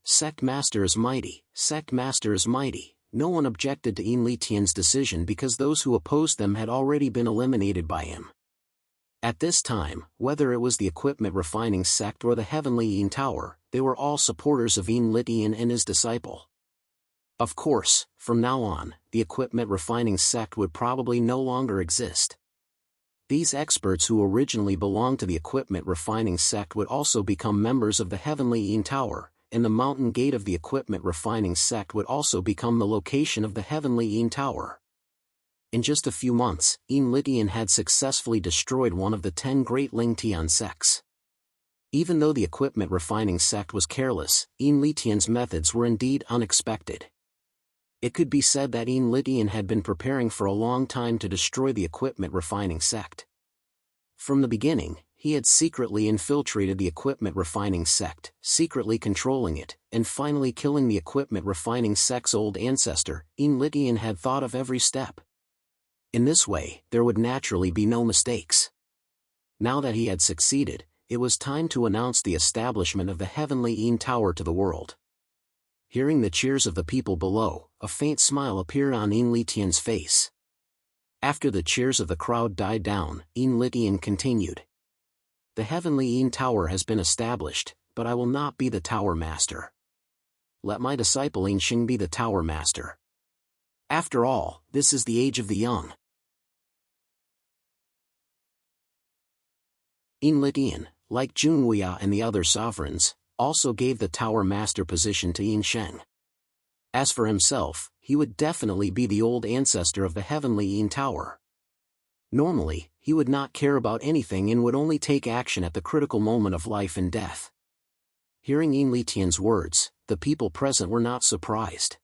S1: Sect Master is mighty, Sect Master is mighty. No one objected to Litian's decision because those who opposed them had already been eliminated by him. At this time, whether it was the equipment refining sect or the heavenly Tower, they were all supporters of Enlitian and his disciple. Of course, from now on, the equipment refining sect would probably no longer exist. These experts who originally belonged to the equipment refining sect would also become members of the Heavenly Een Tower, and the mountain gate of the equipment refining sect would also become the location of the Heavenly Een Tower. In just a few months, Enlitian had successfully destroyed one of the 10 great Lingtian sects. Even though the equipment refining sect was careless, Enlitian's methods were indeed unexpected. It could be said that Enlitian had been preparing for a long time to destroy the equipment refining sect. From the beginning, he had secretly infiltrated the equipment refining sect, secretly controlling it, and finally killing the equipment refining sect's old ancestor. Enlitian had thought of every step. In this way, there would naturally be no mistakes. Now that he had succeeded, it was time to announce the establishment of the Heavenly Een Tower to the world. Hearing the cheers of the people below, a faint smile appeared on Enlitian's face. After the cheers of the crowd died down, Enlitian continued. The Heavenly Een Tower has been established, but I will not be the Tower Master. Let my disciple Enshing be the Tower Master. After all, this is the age of the young. Enlitian, like Junhuia and the other sovereigns, also gave the Tower Master position to Ensheng. As for himself, he would definitely be the old ancestor of the Heavenly Een Tower. Normally, he would not care about anything and would only take action at the critical moment of life and death. Hearing Enlitian's words, the people present were not surprised.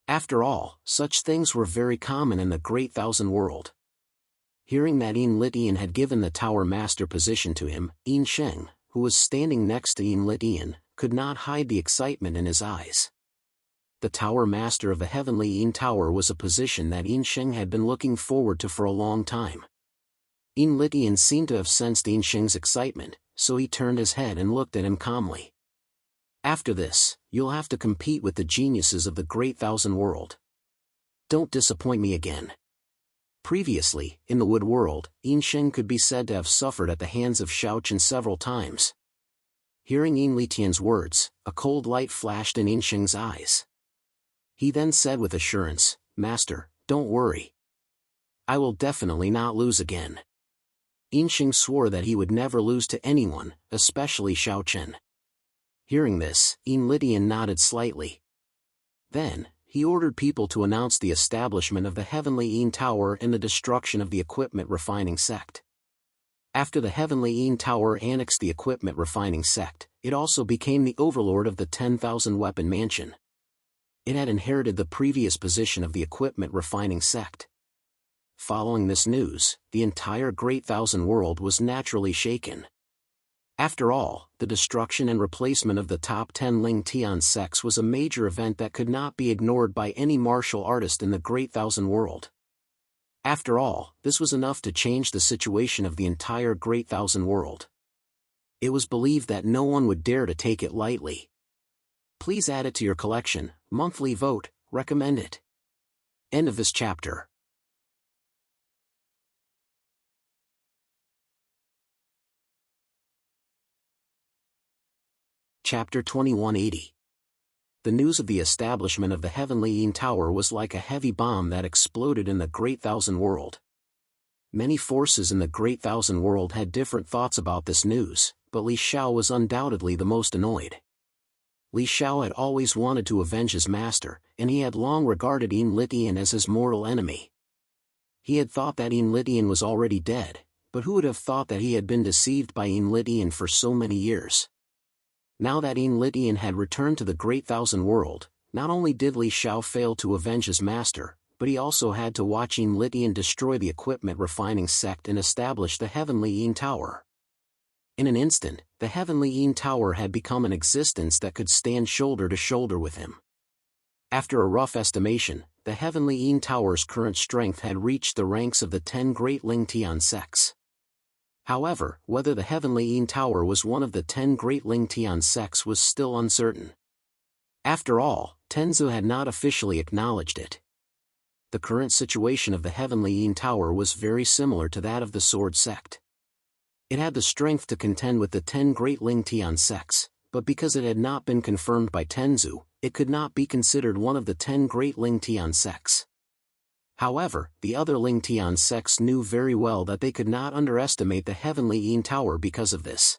S1: After all, such things were very common in the Great Thousand World. Hearing that Enlitian had given the Tower Master position to him, Ensheng, who was standing next to Enlitian, could not hide the excitement in his eyes. The Tower Master of the Heavenly Een Tower was a position that Ensheng had been looking forward to for a long time. Enlitian seemed to have sensed Ensheng's excitement, so he turned his head and looked at him calmly. After this, you'll have to compete with the geniuses of the Great Thousand World. Don't disappoint me again. Previously, in the Wood World, Ensheng could be said to have suffered at the hands of Shaochen several times. Hearing Enlitian's words, a cold light flashed in Ensheng's eyes. He then said with assurance, Master, don't worry. I will definitely not lose again. Ensheng swore that he would never lose to anyone, especially Shaochen. Hearing this, Enlitian nodded slightly. Then, he ordered people to announce the establishment of the Heavenly Een Tower and the destruction of the equipment refining sect. After the Heavenly Een Tower annexed the equipment refining sect, it also became the overlord of the 10,000 weapon mansion. It had inherited the previous position of the equipment refining sect. Following this news, the entire Great Thousand World was naturally shaken. After all, the destruction and replacement of the top 10 Ling Tian sects was a major event that could not be ignored by any martial artist in the Great Thousand World. After all, this was enough to change the situation of the entire Great Thousand World. It was believed that no one would dare to take it lightly. Please add it to your collection, monthly vote, recommend it. End of this chapter. Chapter 2180. The news of the establishment of the Heavenly Een Tower was like a heavy bomb that exploded in the Great Thousand World. Many forces in the Great Thousand World had different thoughts about this news, but Li Xiao was undoubtedly the most annoyed. Li Xiao had always wanted to avenge his master, and he had long regarded Enlitian as his mortal enemy. He had thought that Enlitian was already dead, but who would have thought that he had been deceived by Enlitian for so many years? Now that Enlitian had returned to the Great Thousand World, not only did Li Xiao fail to avenge his master, but he also had to watch Enlitian destroy the equipment refining sect and establish the Heavenly Een Tower. In an instant, the Heavenly Een Tower had become an existence that could stand shoulder to shoulder with him. After a rough estimation, the Heavenly Een Tower's current strength had reached the ranks of the 10 great Ling Tian sects. However, whether the Heavenly Een Tower was one of the 10 great Ling Tian sects was still uncertain. After all, Tenzu had not officially acknowledged it. The current situation of the Heavenly Een Tower was very similar to that of the Sword sect. It had the strength to contend with the 10 great Ling Tian sects, but because it had not been confirmed by Tenzu, it could not be considered one of the 10 great Lingtian sects. However, the other Lingtian sects knew very well that they could not underestimate the heavenly Yin Tower because of this.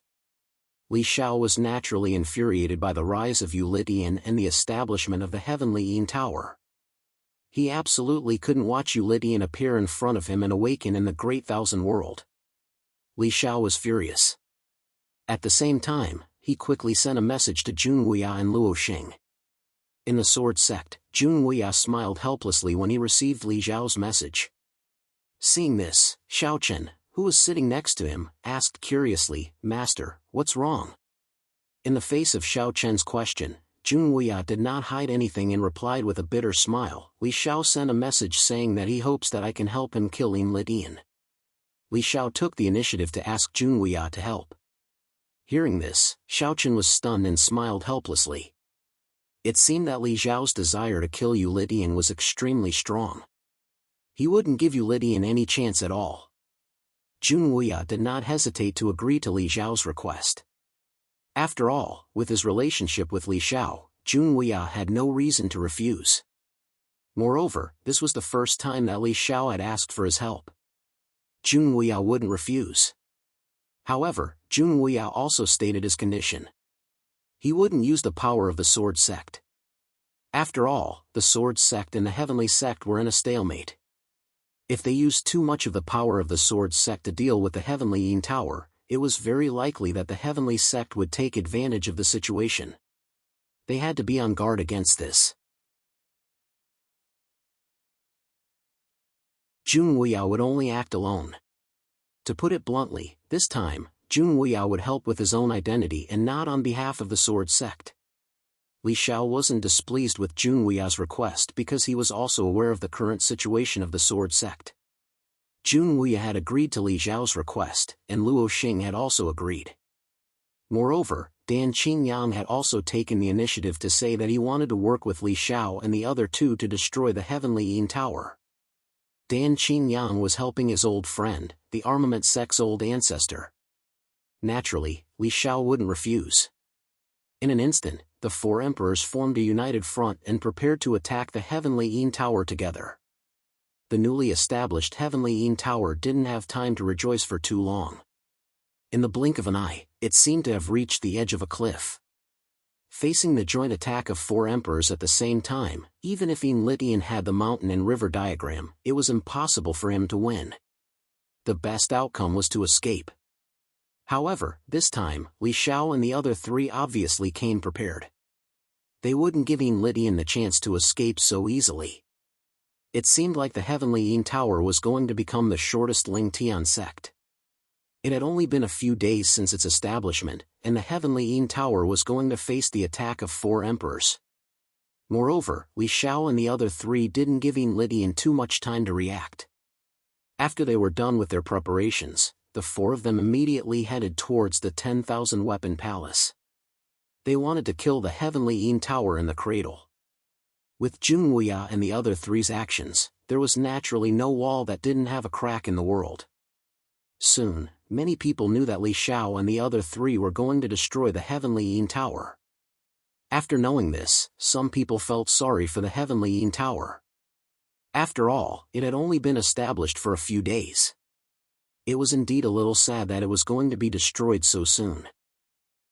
S1: Li Xiao was naturally infuriated by the rise of Eulidian and the establishment of the heavenly Yin Tower. He absolutely couldn't watch Eulidian appear in front of him and awaken in the Great Thousand World. Li Xiao was furious. At the same time, he quickly sent a message to Jun Wuya and Luo Xing. In the Sword Sect, Jun Wuya smiled helplessly when he received Li Xiao's message. Seeing this, Xiaochen, who was sitting next to him, asked curiously, "Master, what's wrong?" In the face of Xiaochen's question, Jun Wuya did not hide anything and replied with a bitter smile. Li Xiao sent a message saying that he hopes that I can help him kill Enlitian. Li Xiao took the initiative to ask Jun Wuya to help. Hearing this, Xiaochen was stunned and smiled helplessly. It seemed that Li Xiao's desire to kill Eulidian was extremely strong. He wouldn't give Eulidian any chance at all. Jun Wuya did not hesitate to agree to Li Xiao's request. After all, with his relationship with Li Xiao, Jun Wuya had no reason to refuse. Moreover, this was the first time that Li Xiao had asked for his help. Jun Wuya wouldn't refuse. However, Jun Wuya also stated his condition. He wouldn't use the power of the Sword Sect. After all, the Sword Sect and the Heavenly Sect were in a stalemate. If they used too much of the power of the Sword Sect to deal with the Heavenly Yin Tower, it was very likely that the Heavenly Sect would take advantage of the situation. They had to be on guard against this. Jun Wuya would only act alone. To put it bluntly, this time, Jun Wuya would help with his own identity and not on behalf of the Sword Sect. Li Xiao wasn't displeased with Jun Wuya's request because he was also aware of the current situation of the Sword Sect. Jun Wuya had agreed to Li Xiao's request, and Luo Xing had also agreed. Moreover, Dan Qingyang had also taken the initiative to say that he wanted to work with Li Xiao and the other two to destroy the Heavenly Yin Tower. Dan Qingyang was helping his old friend, the armament sect's old ancestor. Naturally, Li Xiao wouldn't refuse. In an instant, the four emperors formed a united front and prepared to attack the Heavenly Yin Tower together. The newly established Heavenly Yin Tower didn't have time to rejoice for too long. In the blink of an eye, it seemed to have reached the edge of a cliff. Facing the joint attack of four emperors at the same time, even if Enlitian had the mountain and river diagram, it was impossible for him to win. The best outcome was to escape. However, this time, Li Xiao and the other three obviously came prepared. They wouldn't give Enlitian the chance to escape so easily. It seemed like the Heavenly Yin Tower was going to become the shortest Lingtian sect. It had only been a few days since its establishment, and the Heavenly Yin Tower was going to face the attack of four emperors. Moreover, Li Xiao and the other three didn't give Enlitian too much time to react. After they were done with their preparations, the four of them immediately headed towards the 10,000 weapon palace. They wanted to kill the Heavenly Yin Tower in the cradle. With Jun Wuya and the other three's actions, there was naturally no wall that didn't have a crack in the world. Soon, many people knew that Li Xiao and the other three were going to destroy the Heavenly Yin Tower. After knowing this, some people felt sorry for the Heavenly Yin Tower. After all, it had only been established for a few days. It was indeed a little sad that it was going to be destroyed so soon.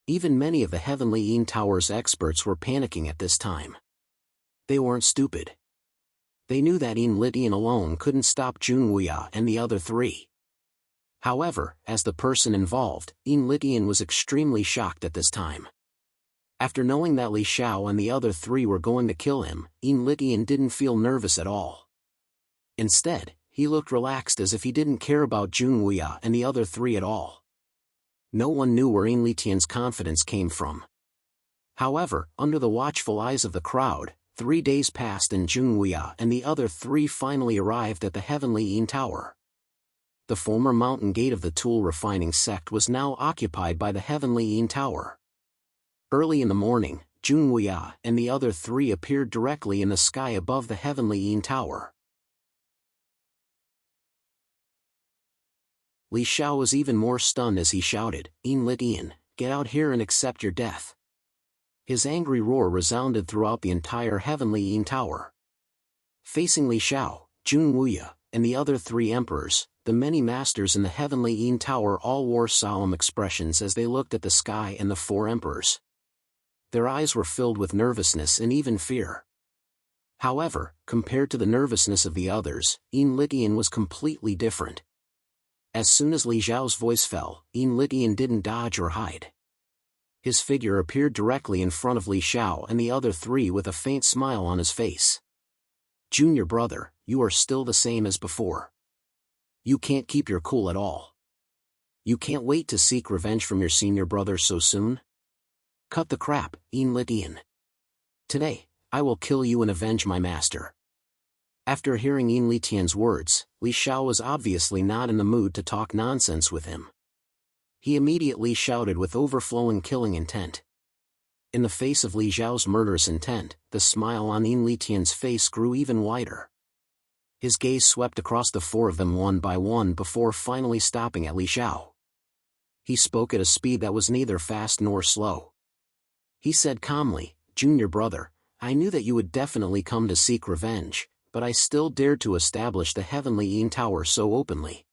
S1: Even many of the Heavenly Yin Tower's experts were panicking at this time. They weren't stupid. They knew that Enlitian alone couldn't stop Jun Wuya and the other three. However, as the person involved, Enlitian was extremely shocked at this time. After knowing that Li Xiao and the other three were going to kill him, Enlitian didn't feel nervous at all. Instead, he looked relaxed as if he didn't care about Jun Wuya and the other three at all. No one knew where Enlitian's confidence came from. However, under the watchful eyes of the crowd, 3 days passed and Jun Wuya and the other three finally arrived at the Heavenly Yin Tower. The former mountain gate of the tool refining sect was now occupied by the Heavenly Yin Tower. Early in the morning, Jun Wuya and the other three appeared directly in the sky above the Heavenly Yin Tower. Li Xiao was even more stunned as he shouted, "Enlitian, get out here and accept your death." His angry roar resounded throughout the entire Heavenly Yin Tower. Facing Li Xiao, Jun Wuya, and the other three emperors, the many masters in the Heavenly Yin Tower all wore solemn expressions as they looked at the sky and the four emperors. Their eyes were filled with nervousness and even fear. However, compared to the nervousness of the others, Yin Litian was completely different. As soon as Li Xiao's voice fell, Yin Litian didn't dodge or hide. His figure appeared directly in front of Li Xiao and the other three with a faint smile on his face. "Junior brother, you are still the same as before. You can't keep your cool at all. You can't wait to seek revenge from your senior brother so soon? Cut the crap, Yin Litian. Today, I will kill you and avenge my master." After hearing Yin Litian's words, Li Xiao was obviously not in the mood to talk nonsense with him. He immediately shouted with overflowing killing intent. In the face of Li Xiao's murderous intent, the smile on Yin Litian's face grew even wider. His gaze swept across the four of them one by one before finally stopping at Li Xiao. He spoke at a speed that was neither fast nor slow. He said calmly, "Junior brother, I knew that you would definitely come to seek revenge, but I still dared to establish the Heavenly Yin Tower so openly.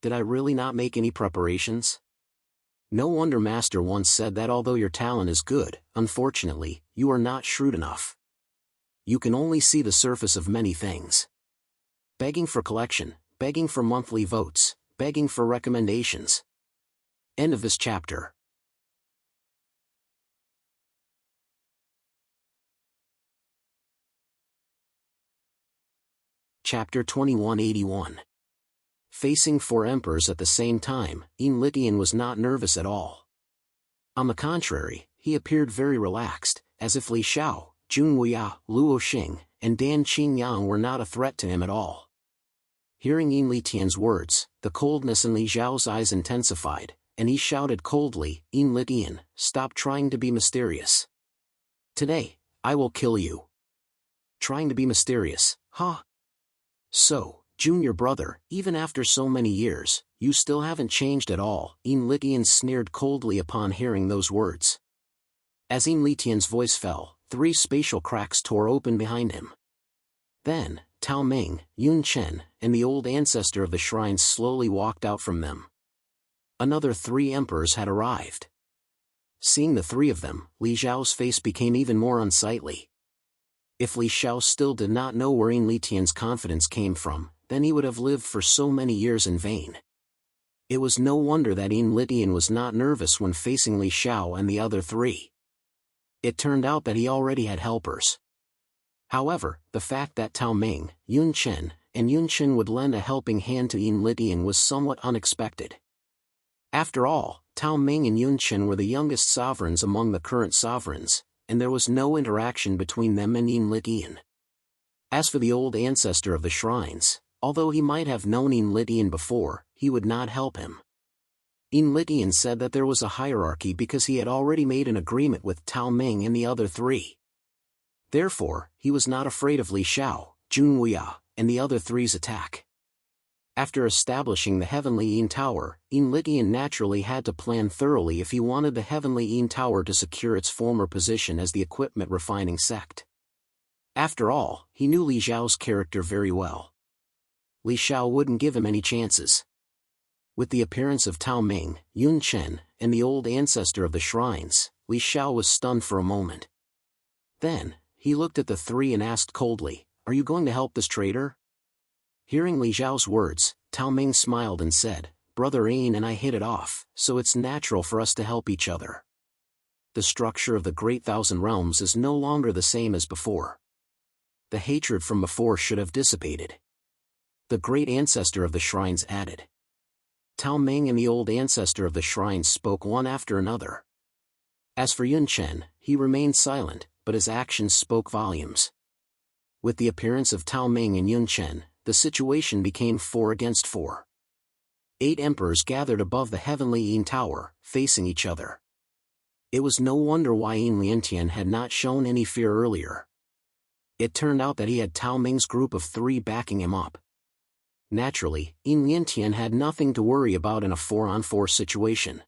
S1: Did I really not make any preparations? No wonder Master once said that although your talent is good, unfortunately, you are not shrewd enough. You can only see the surface of many things. Begging for collection, begging for monthly votes, begging for recommendations." End of this chapter. Chapter 2181. Facing four emperors at the same time, Yin Litian was not nervous at all. On the contrary, he appeared very relaxed, as if Li Xiao, Jun Wuya, Luo Xing, and Dan Qingyang were not a threat to him at all. Hearing Yin Litian's words, the coldness in Li Xiao's eyes intensified, and he shouted coldly, "Yin Litian, stop trying to be mysterious. Today, I will kill you." Trying to be mysterious, huh? So, junior brother, even after so many years, you still haven't changed at all, Yin Litian sneered coldly upon hearing those words. As Yin Litian's voice fell, three spatial cracks tore open behind him. Then, Tao Ming, Yun Chen, and the old ancestor of the shrines slowly walked out from them. Another three emperors had arrived. Seeing the three of them, Li Xiao's face became even more unsightly. If Li Xiao still did not know where Yin Litian's confidence came from, then he would have lived for so many years in vain. It was no wonder that Yin Litian was not nervous when facing Li Xiao and the other three. It turned out that he already had helpers. However, the fact that Tao Ming, Yun Chen, and Yun Chen would lend a helping hand to Yin Litian was somewhat unexpected. After all, Tao Ming and Yun Chen were the youngest sovereigns among the current sovereigns, and there was no interaction between them and Yin Litian. As for the old ancestor of the shrines, although he might have known Yin Litian before, he would not help him. Yin Litian said that there was a hierarchy because he had already made an agreement with Tao Ming and the other three. Therefore, he was not afraid of Li Xiao, Jun Wuya, and the other three's attack. After establishing the Heavenly Yin Tower, Yin Litian naturally had to plan thoroughly if he wanted the Heavenly Yin Tower to secure its former position as the equipment refining sect. After all, he knew Li Xiao's character very well. Li Xiao wouldn't give him any chances. With the appearance of Tao Ming, Yun Chen, and the old ancestor of the shrines, Li Xiao was stunned for a moment. Then, he looked at the three and asked coldly, "Are you going to help this traitor?" Hearing Li Xiao's words, Tao Ming smiled and said, "Brother Ain and I hit it off, so it's natural for us to help each other. The structure of the Great Thousand Realms is no longer the same as before. The hatred from before should have dissipated." The great ancestor of the shrines added. Tao Ming and the old ancestor of the shrines spoke one after another. As for Yun Chen, he remained silent, but his actions spoke volumes. With the appearance of Tao Ming and Yun Chen, the situation became 4 against 4. 8 emperors gathered above the Heavenly Yin Tower, facing each other. It was no wonder why Yin Litian had not shown any fear earlier. It turned out that he had Tao Ming's group of 3 backing him up. Naturally, Yin Litian had nothing to worry about in a 4-on-4 situation.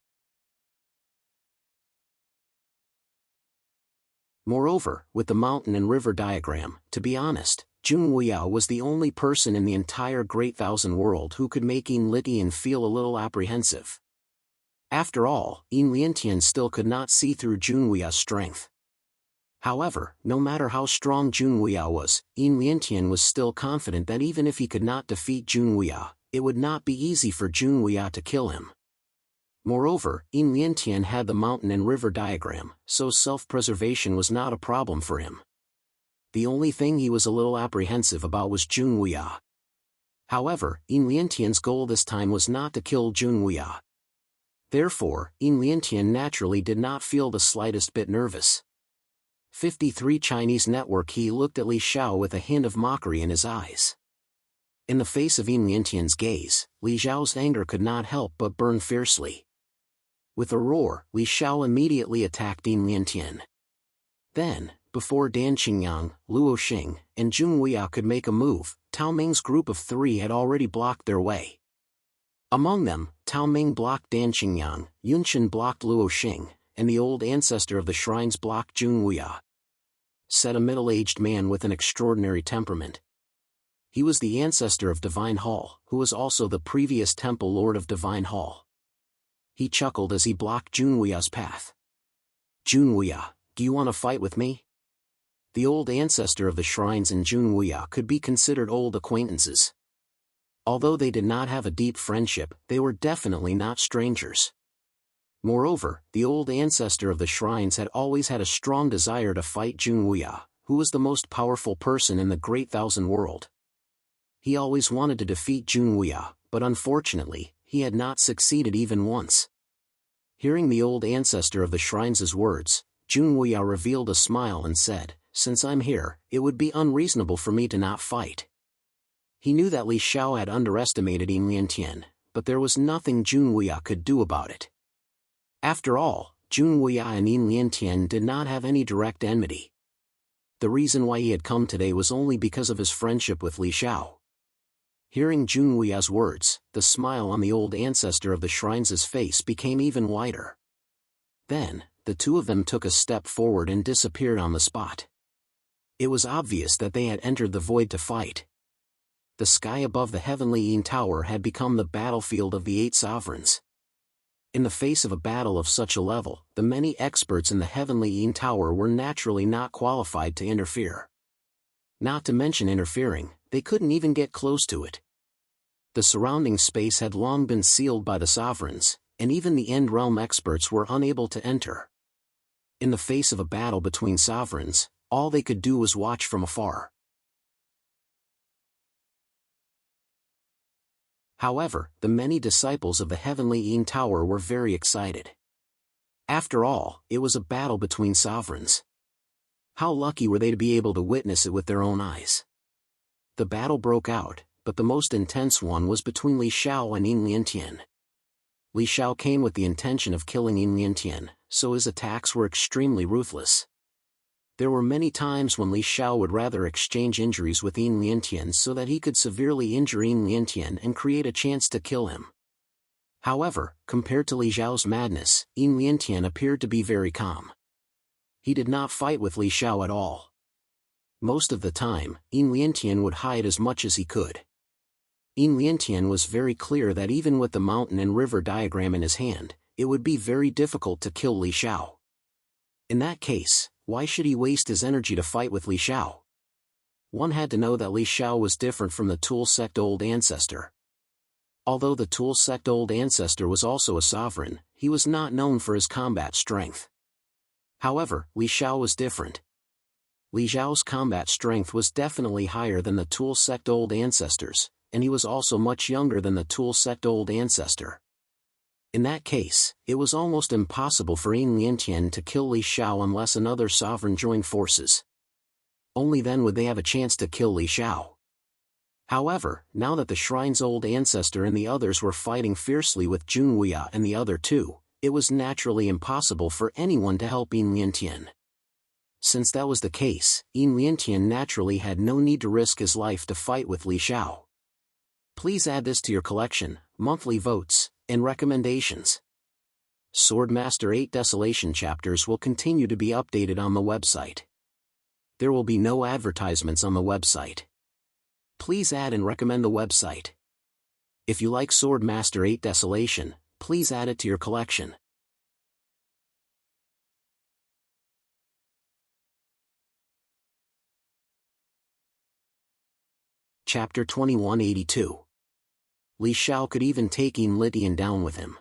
S1: Moreover, with the mountain and river diagram, to be honest, Jun Wuya was the only person in the entire Great Thousand World who could make Yin Litian feel a little apprehensive. After all, Yin Liantian still could not see through Jun Wuya's strength. However, no matter how strong Jun Wuya was, Yin Liantian was still confident that even if he could not defeat Jun Wuya, it would not be easy for Jun Wuya to kill him. Moreover, Yin Liantian had the mountain and river diagram, so self-preservation was not a problem for him. The only thing he was a little apprehensive about was Jun Wuya. However, Yin Liantian's goal this time was not to kill Jun Wuya. Therefore, Yin Liantian naturally did not feel the slightest bit nervous. 53 Chinese Network. He looked at Li Xiao with a hint of mockery in his eyes. In the face of Yin Liantian's gaze, Li Xiao's anger could not help but burn fiercely. With a roar, Li Xiao immediately attacked Yin Liantian. Then, before Dan Qingyang, Luo Xing, and Jun Wuya could make a move, Tao Ming's group of 3 had already blocked their way. Among them, Tao Ming blocked Dan Qingyang, Yunchen blocked Luo Xing, and the old ancestor of the shrines blocked Jun Wuya. Said a middle-aged man with an extraordinary temperament. He was the ancestor of Divine Hall, who was also the previous temple lord of Divine Hall. He chuckled as he blocked Jun Wuya's path. Jun Wuya, do you want to fight with me? The old ancestor of the shrines and Jun Wuya could be considered old acquaintances. Although they did not have a deep friendship, they were definitely not strangers. Moreover, the old ancestor of the shrines had always had a strong desire to fight Jun Wuya, who was the most powerful person in the Great Thousand World. He always wanted to defeat Jun Wuya, but unfortunately, he had not succeeded even once. Hearing the old ancestor of the shrines' words, Jun Wuya revealed a smile and said, "Since I'm here, it would be unreasonable for me to not fight." He knew that Li Xiao had underestimated Yin Liantian, but there was nothing Jun Wuya could do about it. After all, Jun Wuya and Yin Liantian did not have any direct enmity. The reason why he had come today was only because of his friendship with Li Xiao. Hearing Jun Wuya's words, the smile on the old ancestor of the shrines' face became even wider. Then, the two of them took a step forward and disappeared on the spot. It was obvious that they had entered the void to fight. The sky above the heavenly Yin Tower had become the battlefield of the 8 sovereigns. In the face of a battle of such a level, the many experts in the heavenly Yin Tower were naturally not qualified to interfere. Not to mention interfering, they couldn't even get close to it. The surrounding space had long been sealed by the sovereigns, and even the End Realm experts were unable to enter. In the face of a battle between sovereigns, all they could do was watch from afar. However, the many disciples of the heavenly Yin Tower were very excited. After all, it was a battle between sovereigns. How lucky were they to be able to witness it with their own eyes? The battle broke out, but the most intense one was between Li Xiao and Yin Liantian. Li Xiao came with the intention of killing Yin Liantian, so his attacks were extremely ruthless. There were many times when Li Xiao would rather exchange injuries with Yin Liantian so that he could severely injure Yin Liantian and create a chance to kill him. However, compared to Li Xiao's madness, Yin Liantian appeared to be very calm. He did not fight with Li Xiao at all. Most of the time, Yin Liantian would hide as much as he could. Yin Liantian was very clear that even with the mountain and river diagram in his hand, it would be very difficult to kill Li Xiao. In that case, why should he waste his energy to fight with Li Xiao? One had to know that Li Xiao was different from the Tool Sect Old Ancestor. Although the Tool Sect Old Ancestor was also a sovereign, he was not known for his combat strength. However, Li Xiao was different. Li Xiao's combat strength was definitely higher than the Tool Sect Old Ancestors, and he was also much younger than the Tool Sect Old Ancestor. In that case, it was almost impossible for Yin Liantian to kill Li Xiao unless another sovereign joined forces. Only then would they have a chance to kill Li Xiao. However, now that the shrine's old ancestor and the others were fighting fiercely with Jun Wuya and the other two, it was naturally impossible for anyone to help Yin Liantian. Since that was the case, Yin Liantian naturally had no need to risk his life to fight with Li Xiao. Please add this to your collection, monthly votes, and recommendations. Swordmaster 8 Desolation chapters will continue to be updated on the website. There will be no advertisements on the website. Please add and recommend the website. If you like Swordmaster 8 Desolation, please add it to your collection. Chapter 2182. Li Xiao could even take Enlitian down with him.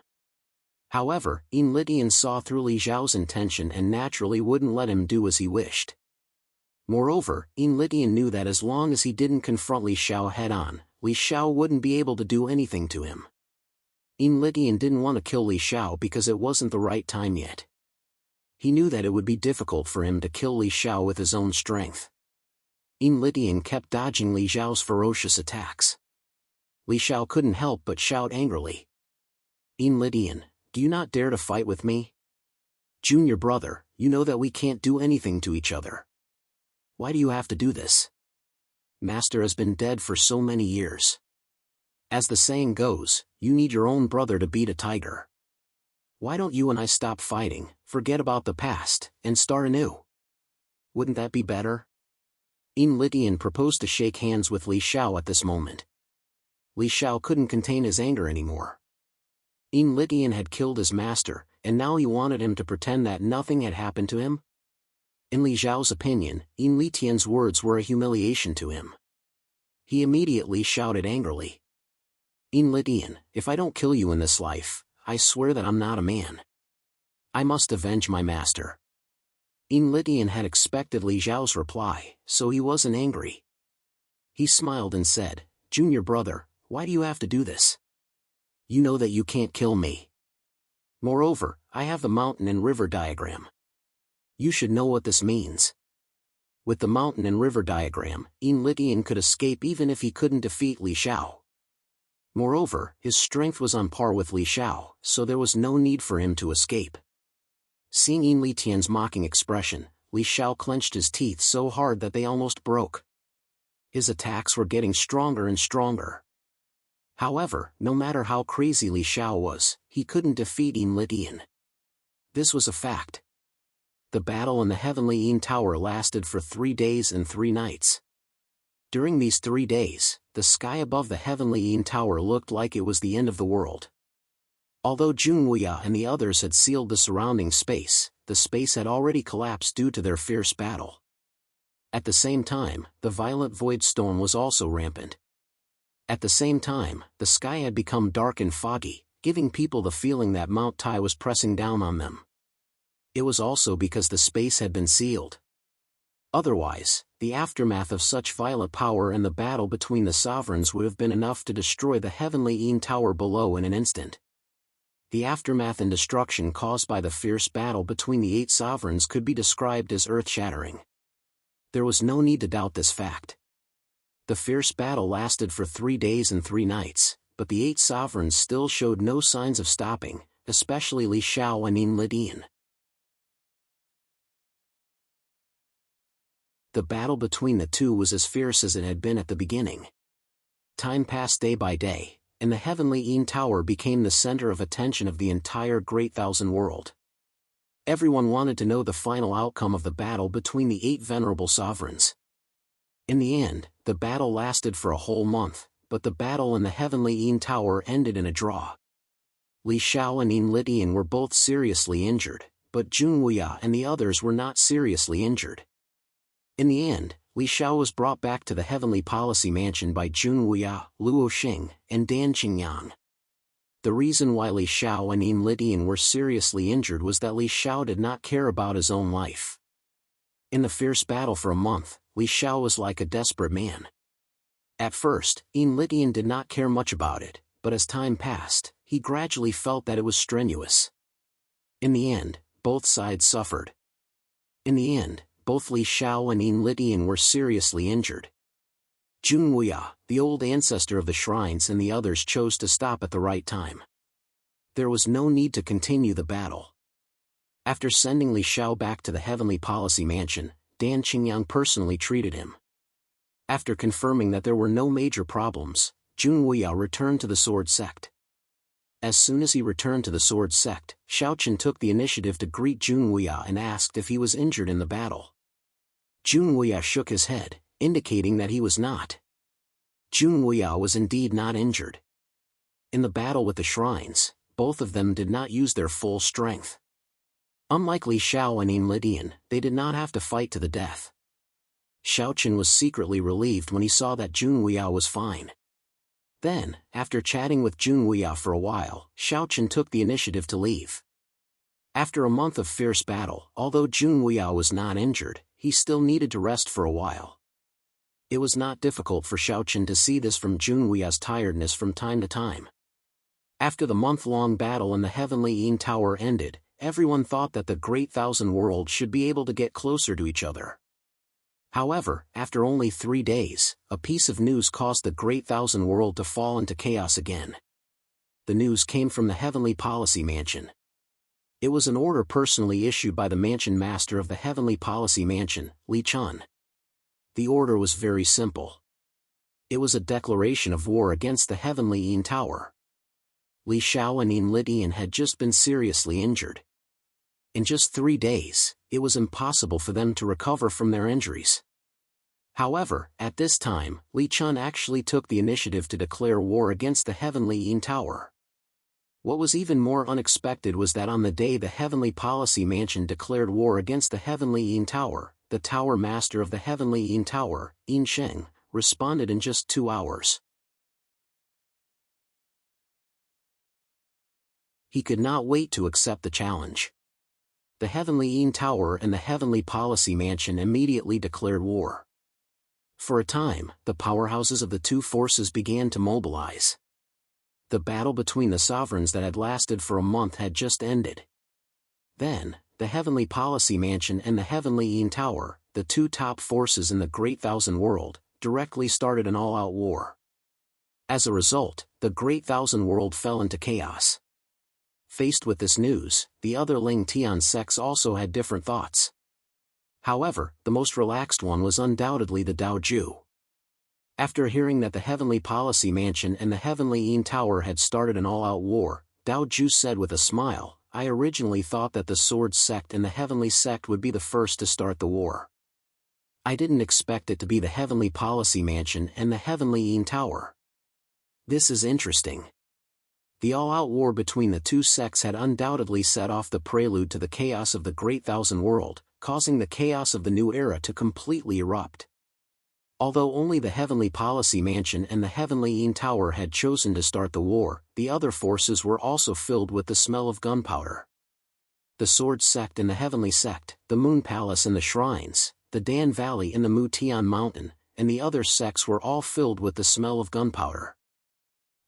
S1: However, Enlitian saw through Li Xiao's intention and naturally wouldn't let him do as he wished. Moreover, Enlitian knew that as long as he didn't confront Li Xiao head-on, Li Xiao wouldn't be able to do anything to him. Enlitian didn't want to kill Li Xiao because it wasn't the right time yet. He knew that it would be difficult for him to kill Li Xiao with his own strength. Enlitian kept dodging Li Xiao's ferocious attacks. Li Xiao couldn't help but shout angrily. "Enlitian, do you not dare to fight with me? Junior brother, you know that we can't do anything to each other. Why do you have to do this? Master has been dead for so many years. As the saying goes, you need your own brother to beat a tiger. Why don't you and I stop fighting, forget about the past, and start anew? Wouldn't that be better?" Enlitian proposed to shake hands with Li Xiao at this moment. Li Xiao couldn't contain his anger anymore. Enlitian had killed his master, and now he wanted him to pretend that nothing had happened to him? In Li Xiao's opinion, Enlitian's words were a humiliation to him. He immediately shouted angrily. "Enlitian, if I don't kill you in this life, I swear that I'm not a man. I must avenge my master." Enlitian had expected Li Xiao's reply, so he wasn't angry. He smiled and said, "Junior brother, why do you have to do this? You know that you can't kill me. Moreover, I have the mountain and river diagram. You should know what this means." With the mountain and river diagram, Enlitian could escape even if he couldn't defeat Li Xiao. Moreover, his strength was on par with Li Xiao, so there was no need for him to escape. Seeing Enlitian's mocking expression, Li Xiao clenched his teeth so hard that they almost broke. His attacks were getting stronger and stronger. However, no matter how crazy Li Xiao was, he couldn't defeat Enlitian. This was a fact. The battle in the Heavenly Yin Tower lasted for 3 days and 3 nights. During these 3 days, the sky above the Heavenly Yin Tower looked like it was the end of the world. Although Junwuya and the others had sealed the surrounding space, the space had already collapsed due to their fierce battle. At the same time, the violent void storm was also rampant. At the same time, the sky had become dark and foggy, giving people the feeling that Mount Tai was pressing down on them. It was also because the space had been sealed. Otherwise, the aftermath of such violent power and the battle between the sovereigns would have been enough to destroy the Heavenly Yin Tower below in an instant. The aftermath and destruction caused by the fierce battle between the 8 sovereigns could be described as earth-shattering. There was no need to doubt this fact. The fierce battle lasted for 3 days and 3 nights, but the 8 sovereigns still showed no signs of stopping, especially Li Xiao and Enlitian. The battle between the two was as fierce as it had been at the beginning. Time passed day by day, and the Heavenly Yin Tower became the center of attention of the entire Great Thousand World. Everyone wanted to know the final outcome of the battle between the 8 venerable sovereigns. In the end, the battle lasted for a whole month, but the battle in the Heavenly Yin Tower ended in a draw. Li Xiao and Enlitian were both seriously injured, but Junwuya and the others were not seriously injured. In the end, Li Xiao was brought back to the Heavenly Policy Mansion by Junwuya, Luo Xing, and Dan Qingyang. The reason why Li Xiao and Enlitian were seriously injured was that Li Xiao did not care about his own life. In the fierce battle for a month, Li Xiao was like a desperate man. At first, Enlitian did not care much about it, but as time passed, he gradually felt that it was strenuous. In the end, both sides suffered. In the end, both Li Xiao and Enlitian were seriously injured. Junwuya, the old ancestor of the shrines, and the others chose to stop at the right time. There was no need to continue the battle. After sending Li Xiao back to the Heavenly Policy Mansion, Dan Qingyang personally treated him. After confirming that there were no major problems, Junwuya returned to the Sword Sect. As soon as he returned to the sword sect, Xiaochen took the initiative to greet Junwuya and asked if he was injured in the battle. Junwuya shook his head, indicating that he was not. Junwuya was indeed not injured. In the battle with the shrines, both of them did not use their full strength. Unlike Li Xiao and Yin Lidian, they did not have to fight to the death. Xiaochen was secretly relieved when he saw that Junwuya was fine. Then, after chatting with Junwuya for a while, Xiaochen took the initiative to leave. After a month of fierce battle, although Junwuya was not injured, he still needed to rest for a while. It was not difficult for Xiaochen to see this from Junwuya's tiredness from time to time. After the month-long battle in the Heavenly Yin Tower ended, everyone thought that the Great Thousand Worlds should be able to get closer to each other. However, after only 3 days, a piece of news caused the Great Thousand World to fall into chaos again. The news came from the Heavenly Policy Mansion. It was an order personally issued by the Mansion Master of the Heavenly Policy Mansion, Li Chun. The order was very simple. It was a declaration of war against the Heavenly Yin Tower. Li Xiao and Yin Lidian had just been seriously injured. In just 3 days, it was impossible for them to recover from their injuries. However, at this time, Li Chun actually took the initiative to declare war against the Heavenly Yin Tower. What was even more unexpected was that on the day the Heavenly Policy Mansion declared war against the Heavenly Yin Tower, the Tower Master of the Heavenly Yin Tower, Yin Sheng, responded in just 2 hours. He could not wait to accept the challenge. The Heavenly Yin Tower and the Heavenly Policy Mansion immediately declared war. For a time, the powerhouses of the two forces began to mobilize. The battle between the sovereigns that had lasted for a month had just ended. Then, the Heavenly Policy Mansion and the Heavenly Yin Tower, the two top forces in the Great Thousand World, directly started an all-out war. As a result, the Great Thousand World fell into chaos. Faced with this news, the other Ling Tian sects also had different thoughts. However, the most relaxed one was undoubtedly the Daoju. After hearing that the Heavenly Policy Mansion and the Heavenly Yin Tower had started an all-out war, Daoju said with a smile, "I originally thought that the Sword Sect and the Heavenly Sect would be the first to start the war. I didn't expect it to be the Heavenly Policy Mansion and the Heavenly Yin Tower. This is interesting." The all-out war between the two sects had undoubtedly set off the prelude to the chaos of the Great Thousand World, causing the chaos of the new era to completely erupt. Although only the Heavenly Policy Mansion and the Heavenly Yin Tower had chosen to start the war, the other forces were also filled with the smell of gunpowder. The Sword Sect and the Heavenly Sect, the Moon Palace and the Shrines, the Dan Valley and the Mutian Mountain, and the other sects were all filled with the smell of gunpowder.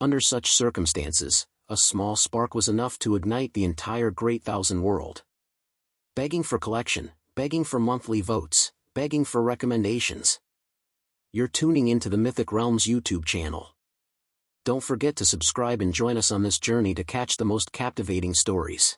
S1: Under such circumstances, a small spark was enough to ignite the entire Great Thousand World. Begging for collection, begging for monthly votes, begging for recommendations. You're tuning into the Mythic Realms YouTube channel. Don't forget to subscribe and join us on this journey to catch the most captivating stories.